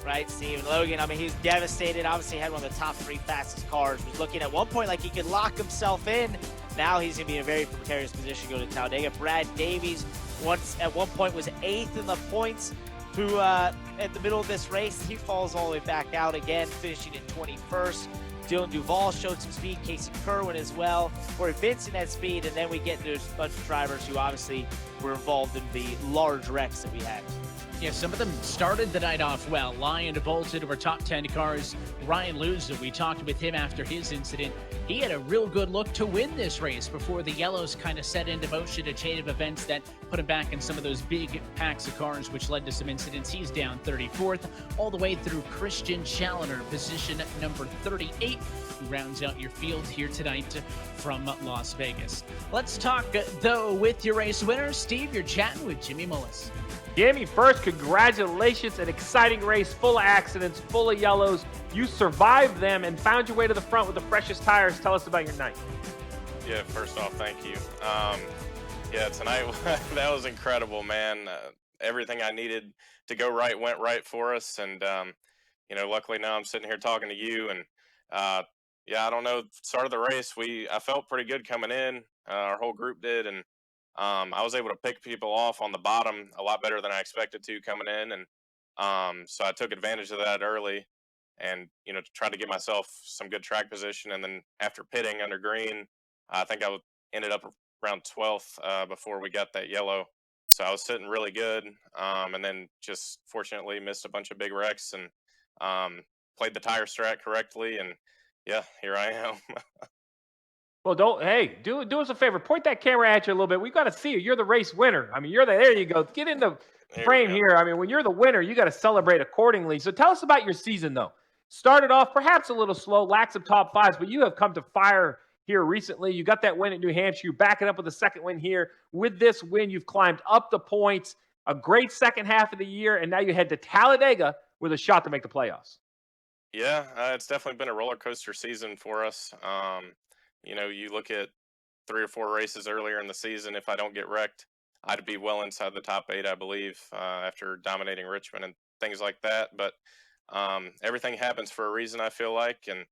Right, Steve. And Logan, I mean, he's devastated. Obviously had one of the top 3 fastest cars. Was looking at one point like he could lock himself in. Now he's going to be in a very precarious position to go to Talladega. Brad Davies, at one point, was 8th in the points. Who, at the middle of this race, he falls all the way back out again, finishing in 21st. Dylan Duvall showed some speed. Casey Kerwin as well. Corey Vincent had speed. And then we get to a bunch of drivers who obviously were involved in the large wrecks that we had. Yeah, some of them started the night off well. Lyon bolted over top 10 cars. Ryan Luza, we talked with him after his incident. He had a real good look to win this race before the yellows kind of set into motion a chain of events that put him back in some of those big packs of cars, which led to some incidents. He's down 34th, all the way through Christian Challoner, position number 38, who rounds out your field here tonight from Las Vegas. Let's talk, though, with your race winner. Steve, you're chatting with Jimmy Mullis. Jimmy, first, congratulations. An exciting race, full of accidents, full of yellows. You survived them and found your way to the front with the freshest tires. Tell us about your night. Yeah, first off, thank you. Yeah, tonight, that was incredible, man. Everything I needed to go right went right for us. And, luckily now I'm sitting here talking to you. And, yeah, I don't know, start of the race, I felt pretty good coming in. Our whole group did. And I was able to pick people off on the bottom a lot better than I expected to coming in. And so I took advantage of that early and, to try to get myself some good track position. And then after pitting under green, I think ended up around 12th before we got that yellow. So I was sitting really good. And then just fortunately missed a bunch of big wrecks and played the tire strat correctly. And yeah, here I am. Well, do us a favor. Point that camera at you a little bit. We got to see you. You're the race winner. I mean, there you go. Get in the frame here. I mean, when you're the winner, you got to celebrate accordingly. So tell us about your season, though. Started off perhaps a little slow, lacks of top 5s, but you have come to fire here recently. You got that win at New Hampshire. You back it up with a second win here. With this win, you've climbed up the points. A great second half of the year, and now you head to Talladega with a shot to make the playoffs. Yeah, it's definitely been a roller coaster season for us. You look at 3 or 4 races earlier in the season. If I don't get wrecked, I'd be well inside the top 8, I believe, after dominating Richmond and things like that. But everything happens for a reason, I feel like. And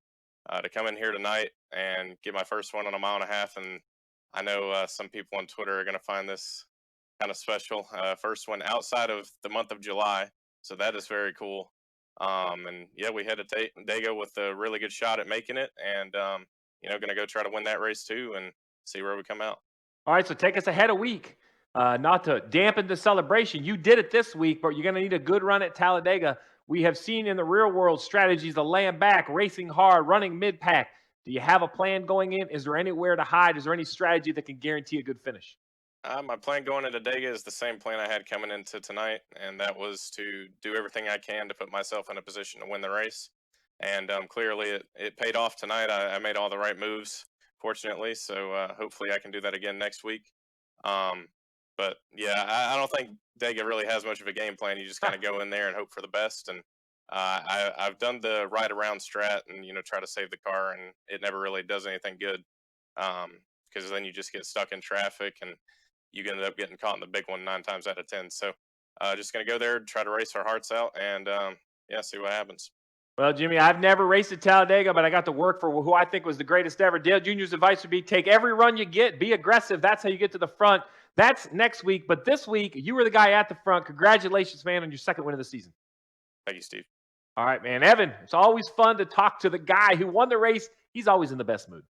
to come in here tonight and get my first one on a mile and a half. And I know some people on Twitter are going to find this kind of special. First one outside of the month of July, so that is very cool. And yeah, we head to Dago with a really good shot at making it, and going to go try to win that race too and see where we come out. All right, so take us ahead a week. Not to dampen the celebration, you did it this week, but you're going to need a good run at Talladega. We have seen in the real world strategies of laying back, racing hard, running mid-pack. Do you have a plan going in? Is there anywhere to hide? Is there any strategy that can guarantee a good finish? My plan going into Dega is the same plan I had coming into tonight, and that was to do everything I can to put myself in a position to win the race. And clearly it paid off tonight. I made all the right moves, fortunately, so hopefully I can do that again next week. But yeah, I don't think Dega really has much of a game plan. You just kind of go in there and hope for the best. And I've done the ride around strat and, try to save the car, and it never really does anything good because then you just get stuck in traffic and you end up getting caught in the big one 9 times out of 10. So just going to go there, try to race our hearts out, and see what happens. Well, Jimmy, I've never raced at Talladega, but I got to work for who I think was the greatest ever. Dale Jr.'s advice would be take every run you get, be aggressive. That's how you get to the front. That's next week. But this week, you were the guy at the front. Congratulations, man, on your second win of the season. Thank you, Steve. All right, man. Evan, it's always fun to talk to the guy who won the race. He's always in the best mood.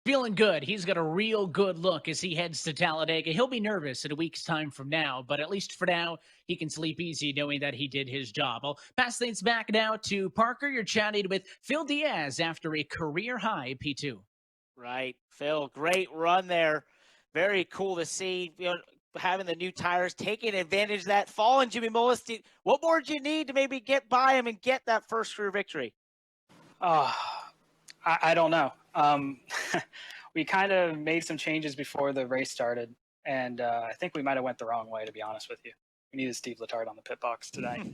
Feeling good. He's got a real good look as he heads to Talladega. He'll be nervous in a week's time from now, but at least for now, he can sleep easy knowing that he did his job. I'll pass things back now to Parker. You're chatting with Phil Diaz after a career-high P2. Right. Phil, great run there. Very cool to see, having the new tires, taking advantage of that fall. And Jimmy Mullis, what more do you need to maybe get by him and get that first career victory? I don't know. We kind of made some changes before the race started, and I think we might have went the wrong way, to be honest with you. We needed Steve Letarte on the pit box today.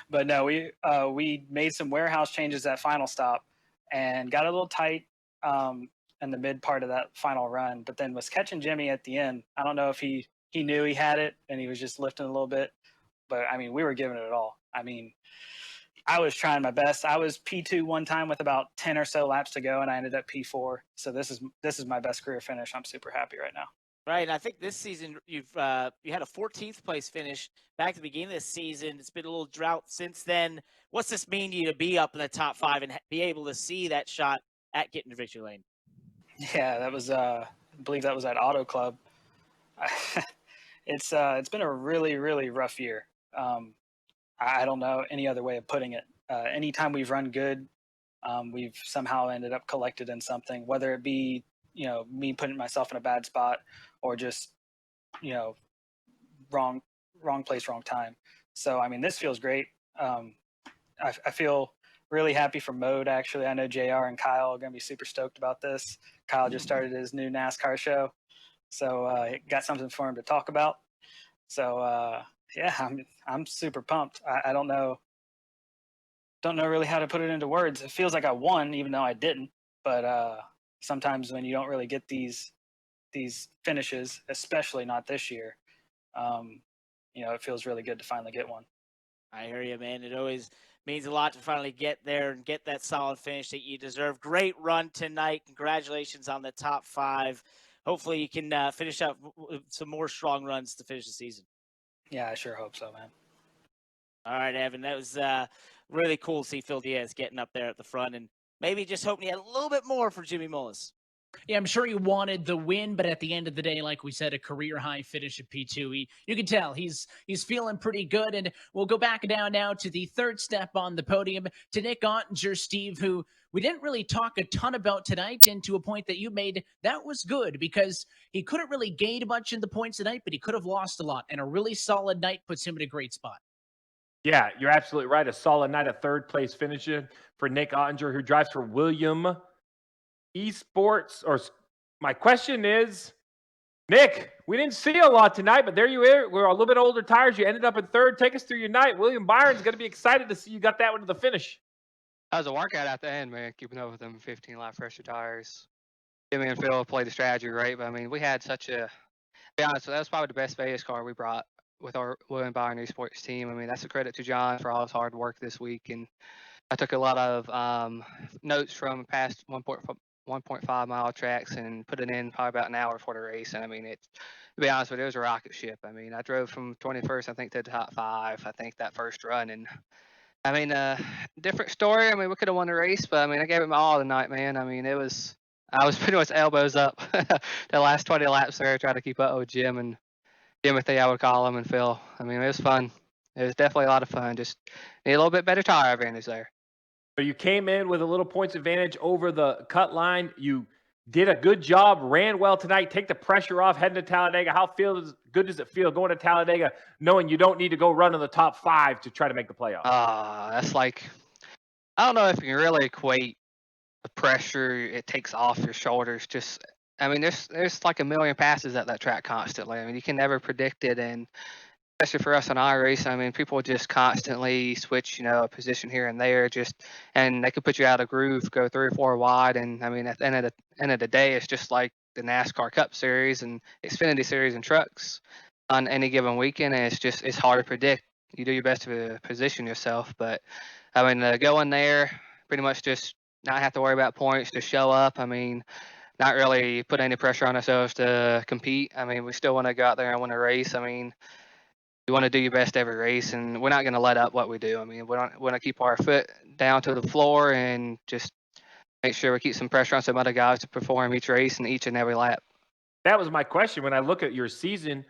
but no, we made some warehouse changes at final stop and got a little tight in the mid part of that final run, but then was catching Jimmy at the end. I don't know if he knew he had it and he was just lifting a little bit, but I mean, we were giving it all. I mean, I was trying my best. I was P2 one time with about 10 or so laps to go, and I ended up P4. So this is my best career finish. I'm super happy right now. Right, and I think this season you had a 14th place finish back at the beginning of this season. It's been a little drought since then. What's this mean to you to be up in the top 5 and be able to see that shot at getting to victory lane? Yeah, that was I believe that was at Auto Club. It's been a really, really rough year. I don't know any other way of putting it. Anytime we've run good, we've somehow ended up collected in something, whether it be, me putting myself in a bad spot or just, wrong place, wrong time. So, I mean, this feels great. I feel really happy for Mode, actually. I know JR and Kyle are going to be super stoked about this. Kyle just started his new NASCAR show, so got something for him to talk about. So, yeah, I'm super pumped. I don't know really how to put it into words. It feels like I won, even though I didn't. But sometimes when you don't really get these finishes, especially not this year, it feels really good to finally get one. I hear you, man. It always means a lot to finally get there and get that solid finish that you deserve. Great run tonight. Congratulations on the top 5. Hopefully you can finish up some more strong runs to finish the season. Yeah, I sure hope so, man. All right, Evan, that was really cool to see Phil Diaz getting up there at the front and maybe just hoping he had a little bit more for Jimmy Mullis. Yeah, I'm sure he wanted the win, but at the end of the day, like we said, a career-high finish at P2. You can tell he's feeling pretty good, and we'll go back down now to the third step on the podium to Nick Ottinger, Steve, who we didn't really talk a ton about tonight, and to a point that you made, that was good because he couldn't really gain much in the points tonight, but he could have lost a lot, and a really solid night puts him in a great spot. Yeah, you're absolutely right. A solid night, a third-place finisher for Nick Ottinger, who drives for William Esports. Or my question is, Nick, we didn't see a lot tonight, but there you are. We're a little bit older tires. You ended up in third. Take us through your night. William Byron's going to be excited to see you got that one to the finish. That was a workout at the end, man, keeping up with them 15-lap pressure tires. Jimmy and Phil played the strategy right, but I mean, we had such a, to be honest, that was probably the best Vegas car we brought with our William Byron Esports team. I mean, that's a credit to John for all his hard work this week. And I took a lot of notes from past 1.5 mile tracks and put it in probably about an hour before the race. And I mean, to be honest with you, it was a rocket ship. I mean, I drove from 21st, I think, to the top 5. I think that first run, and I mean, different story. I mean, we could have won the race, but I mean, I gave it my all tonight, man. I mean, I was pretty much elbows up the last 20 laps there, trying to keep up with Jim and Timothy, I would call him, and Phil. I mean, it was fun. It was definitely a lot of fun. Just need a little bit better tire advantage there. So you came in with a little points advantage over the cut line. You did a good job, ran well tonight. Take the pressure off heading to Talladega. How good does it feel going to Talladega knowing you don't need to go run in the top 5 to try to make the playoffs? That's like, I don't know if you can really equate the pressure it takes off your shoulders. Just, I mean, there's like a million passes at that track constantly. I mean, you can never predict it, and especially for us on iRacing, I mean, people just constantly switch, a position here and there, and they could put you out of groove, go 3 or 4 wide, and I mean, at the end of the day, it's just like the NASCAR Cup Series and Xfinity Series and trucks on any given weekend, and it's hard to predict. You do your best to position yourself, but I mean, go in there, pretty much just not have to worry about points, just show up. I mean, not really put any pressure on ourselves to compete. I mean, we still want to go out there and win a race. I mean, you want to do your best every race, and we're not going to let up what we do. I mean, we want to keep our foot down to the floor and just make sure we keep some pressure on some other guys to perform each race and each and every lap. That was my question. When I look at your season,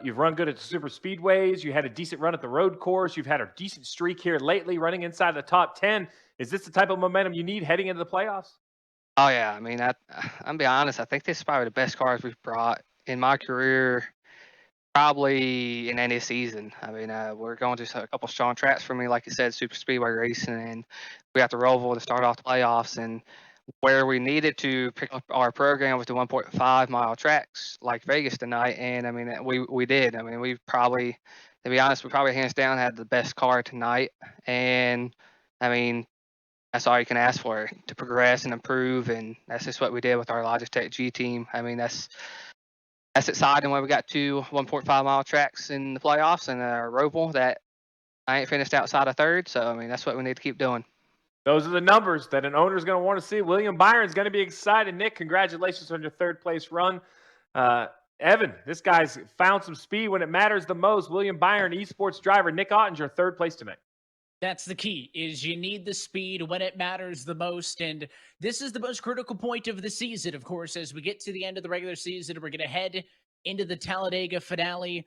you've run good at the super speedways. You had a decent run at the road course. You've had a decent streak here lately, running inside the top 10. Is this the type of momentum you need heading into the playoffs? Oh, yeah. I mean, I'm be honest. I think this is probably the best cars we've brought in my career, probably in any season. I mean, we're going to a couple strong tracks for me, like you said, super speedway racing, and we got the Roval to start off the playoffs. And where we needed to pick up our program was the 1.5 mile tracks like Vegas tonight, and I mean, we did. I mean, to be honest, we probably hands down had the best car tonight, and I mean, that's all you can ask for to progress and improve, and that's just what we did with our Logitech G team. I mean, that's exciting when we got 2 1.5 mile tracks in the playoffs and a Roval that I ain't finished outside of 3rd. So I mean, that's what we need to keep doing. Those are the numbers that an owner is going to want to see. William Byron's going to be excited. Nick, congratulations on your 3rd place run. Evan, this guy's found some speed when it matters the most. William Byron, esports driver. Nick Ottinger, 3rd place tonight. That's the key, is you need the speed when it matters the most. And this is the most critical point of the season, of course, as we get to the end of the regular season. We're going to head into the Talladega finale.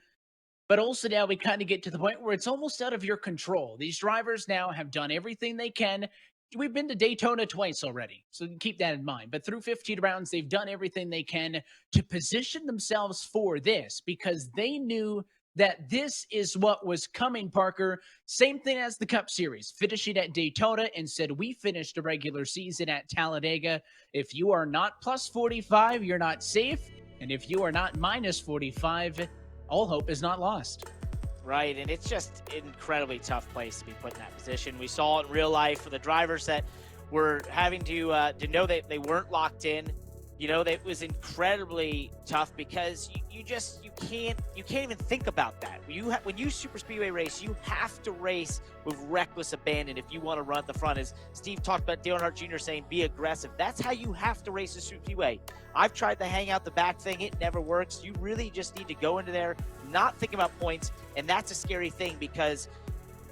But also now we kind of get to the point where it's almost out of your control. These drivers now have done everything they can. We've been to Daytona twice already, so keep that in mind. But through 15 rounds, they've done everything they can to position themselves for this, because they knew that this is what was coming, Parker. Same thing as the Cup Series, finishing at Daytona, and said we finished the regular season at Talladega. If you are not plus 45, you're not safe. And if you are not minus 45, all hope is not lost. Right, and it's just an incredibly tough place to be put in that position. We saw it in real life for the drivers that were having to know that they weren't locked in. You know, that was incredibly tough because you can't even think about that. When you super speedway race, you have to race with reckless abandon if you want to run at the front. As Steve talked about, Dillon Jr. saying, be aggressive. That's how you have to race a super speedway. I've tried the hang out the back thing. It never works. You really just need to go into there, not think about points, and that's a scary thing because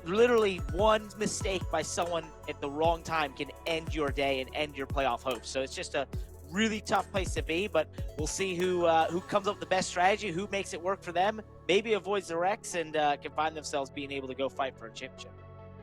literally one mistake by someone at the wrong time can end your day and end your playoff hopes. So it's just a really tough place to be, but we'll see who comes up with the best strategy, who makes it work for them, maybe avoids the wrecks, and can find themselves being able to go fight for a championship.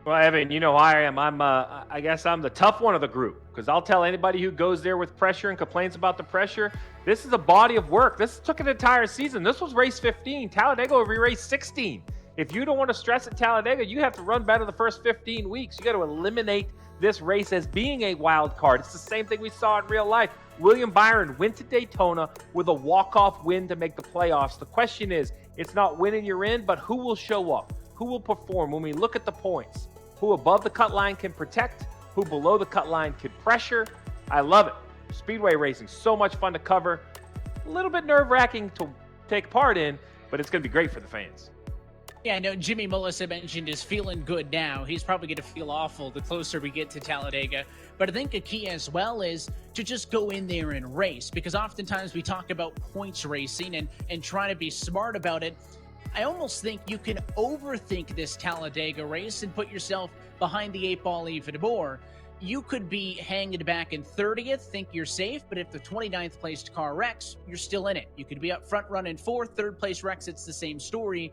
Well, Evan, you know I am. I guess I'm the tough one of the group because I'll tell anybody who goes there with pressure and complains about the pressure, this is a body of work. This took an entire season. This was race 15. Talladega will be race 16. If you don't want to stress at Talladega, you have to run better the first 15 weeks. You got to eliminate this race as being a wild card. It's the same thing we saw in real life. William Byron went to Daytona with a walk-off win to make the playoffs. The question is, it's not winning you're in, but who will show up? Who will perform? When we look at the points, who above the cut line can protect, who below the cut line can pressure. I love it. Speedway racing, so much fun to cover. A little bit nerve-wracking to take part in, but it's going to be great for the fans. Yeah, no, Jimmy Mullis, I mentioned, is feeling good now. He's probably going to feel awful the closer we get to Talladega. But I think a key as well is to just go in there and race, because oftentimes we talk about points racing and trying to be smart about it. I almost think you can overthink this Talladega race and put yourself behind the 8 ball even more. You could be hanging back in 30th, think you're safe, but if the 29th placed car wrecks, you're still in it. You could be up front running 4th, 3rd place wrecks, it's the same story.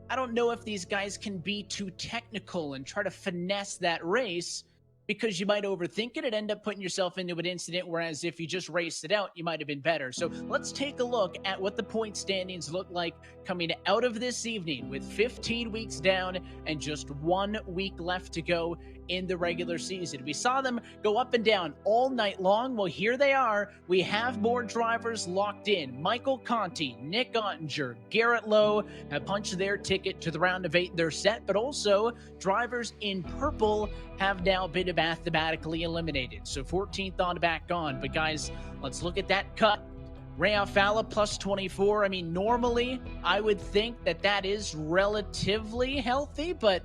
I don't know if these guys can be too technical and try to finesse that race, because you might overthink it and end up putting yourself into an incident, whereas if you just raced it out, you might have been better. So let's take a look at what the point standings look like coming out of this evening with 15 weeks down and just 1 week left to go in the regular season. We saw them go up and down all night long. Well, here they are. We have more drivers locked in. Michael Conti, Nick Ottinger, Garrett Lowe have punched their ticket to the round of 8. They're set, but also drivers in purple have now been mathematically eliminated. So 14th on back on. But guys, let's look at that cut. Ray Alfala plus 24. I mean, normally I would think that is relatively healthy, but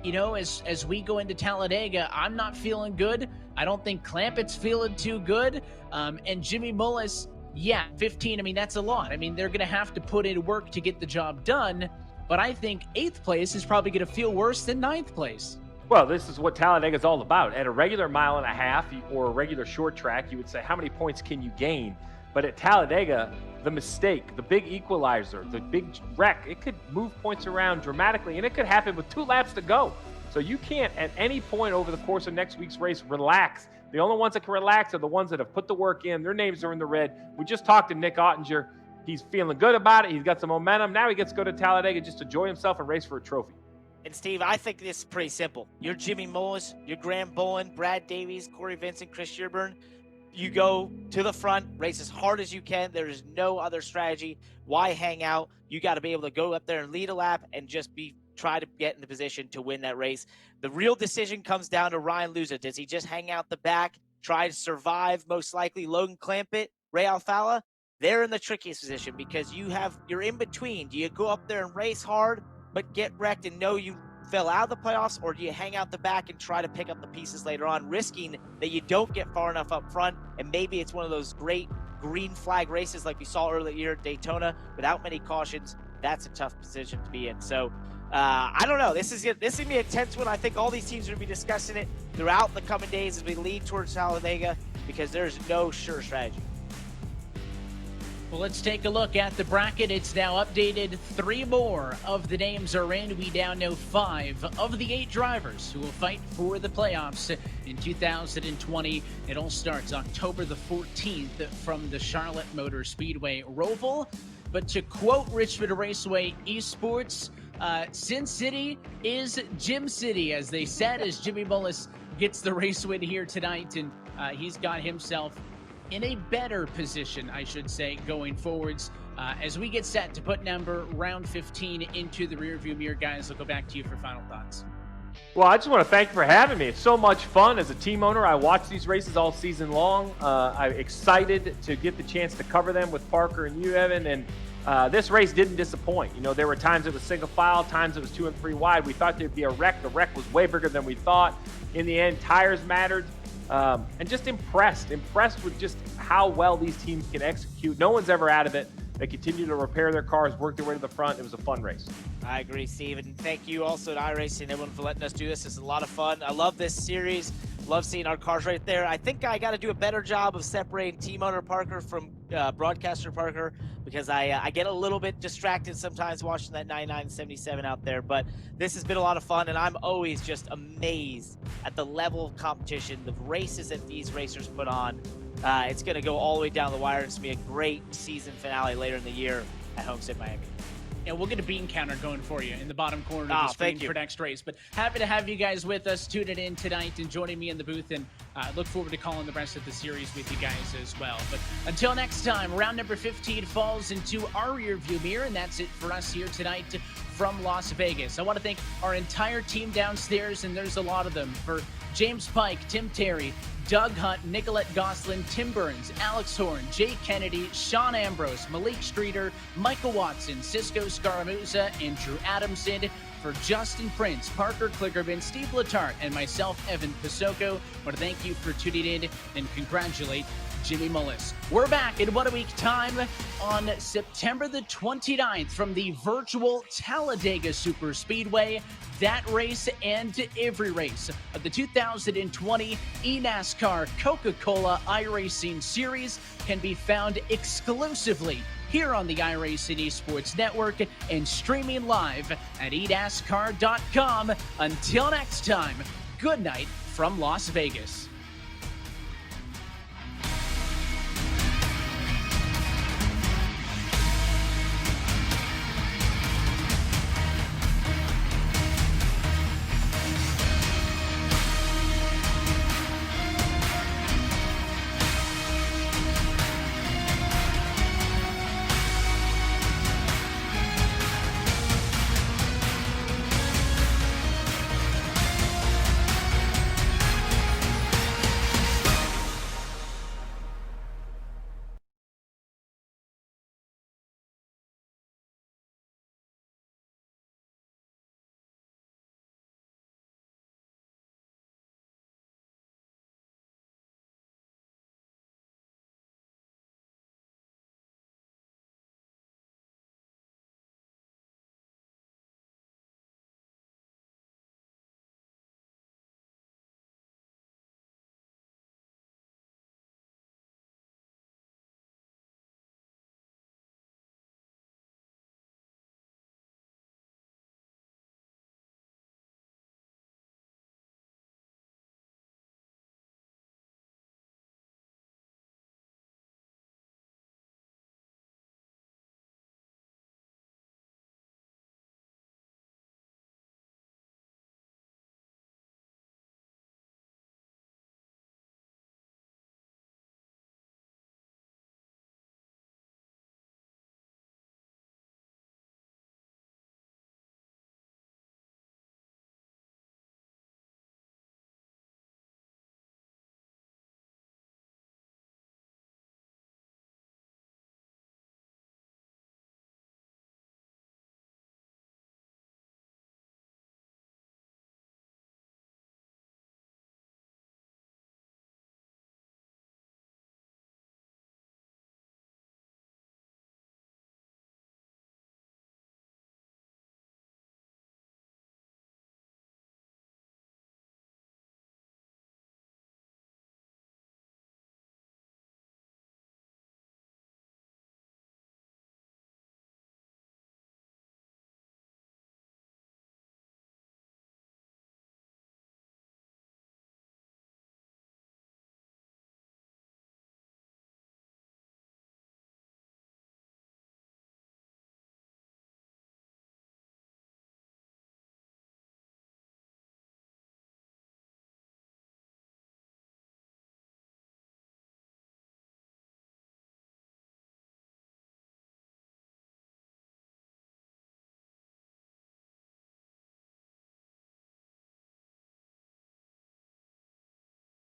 you know, as we go into Talladega, I'm not feeling good. I don't think Clampett's feeling too good. And Jimmy Mullis, yeah, 15. I mean, that's a lot. I mean, they're going to have to put in work to get the job done. But I think 8th place is probably going to feel worse than 9th place. Well, this is what Talladega is all about. At a regular 1.5 mile or a regular short track, you would say, how many points can you gain? But at Talladega, the mistake, the big equalizer, the big wreck, it could move points around dramatically, and it could happen with 2 laps to go. So you can't, at any point over the course of next week's race, relax. The only ones that can relax are the ones that have put the work in. Their names are in the red. We just talked to Nick Ottinger. He's feeling good about it. He's got some momentum. Now he gets to go to Talladega just to enjoy himself and race for a trophy. And Steve, I think this is pretty simple. You're Jimmy Mullis, you're Graham Bowen, Brad Davies, Corey Vincent, Chris Sherburne. You go to the front, race as hard as you can. There is no other strategy. Why hang out? You got to be able to go up there and lead a lap and just try to get in the position to win that race. The real decision comes down to Ryan Luza. Does he just hang out the back, try to survive? Most likely Logan Clampett, Ray Alfala, they're in the trickiest position because you're in between. Do you go up there and race hard but get wrecked and know you fell out of the playoffs, or do you hang out the back and try to pick up the pieces later on, risking that you don't get far enough up front, and maybe it's one of those great green flag races like we saw earlier at Daytona without many cautions? That's a tough position to be in. So I don't know. This is going to be a tense one. I think all these teams are going to be discussing it throughout the coming days as we lead towards Talladega, because there's no sure strategy. Well, let's take a look at the bracket. It's now updated. 3 more of the names are in. We now know 5 of the 8 drivers who will fight for the playoffs in 2020. It all starts October the 14th from the Charlotte Motor Speedway Roval. But to quote Richmond Raceway Esports, Sin City is Gym City, as they said, as Jimmy Mullis gets the race win here tonight. And he's got himself in a better position, I should say, going forwards. As we get set to put round 15 into the rearview mirror, guys, I'll go back to you for final thoughts. Well, I just want to thank you for having me. It's so much fun as a team owner. I watch these races all season long. I'm excited to get the chance to cover them with Parker and you, Evan. And this race didn't disappoint. You know, there were times it was single file, times it was 2 and 3 wide. We thought there'd be a wreck. The wreck was way bigger than we thought. In the end, tires mattered. And just impressed with just how well these teams can execute. No one's ever out of it. They continue to repair their cars, work their way to the front. It was a fun race. I agree, Steve. And thank you also to iRacing and everyone for letting us do this. It's a lot of fun. I love this series. Love seeing our cars right there. I think I got to do a better job of separating team owner Parker from broadcaster Parker, because I get a little bit distracted sometimes watching that 99 and 77 out there. But this has been a lot of fun, and I'm always just amazed at the level of competition, the races that these racers put on. It's going to go all the way down the wire. It's going to be a great season finale later in the year at Homestead Miami. Yeah, we'll get a bean counter going for you in the bottom corner of the screen for next race. But happy to have you guys with us, tuning in tonight and joining me in the booth. And look forward to calling the rest of the series with you guys as well. But until next time, round number 15 falls into our rearview mirror. And that's it for us here tonight from Las Vegas. I want to thank our entire team downstairs, and there's a lot of them, for James Pike, Tim Terry, Doug Hunt, Nicolette Goslin, Tim Burns, Alex Horn, Jay Kennedy, Sean Ambrose, Malik Streeter, Michael Watson, Cisco Scaramuza, Andrew Adamson. For Justin Prince, Parker Klickerman, Steve Letarte, and myself, Evan Pasoko, I want to thank you for tuning in and congratulate Jimmy Mullis. We're back in 1 week time on September the 29th from the virtual Talladega Super Speedway. That race and every race of the 2020 eNASCAR Coca-Cola iRacing Series can be found exclusively here on the iRacing Esports Network and streaming live at eNASCAR.com. Until next time, good night from Las Vegas.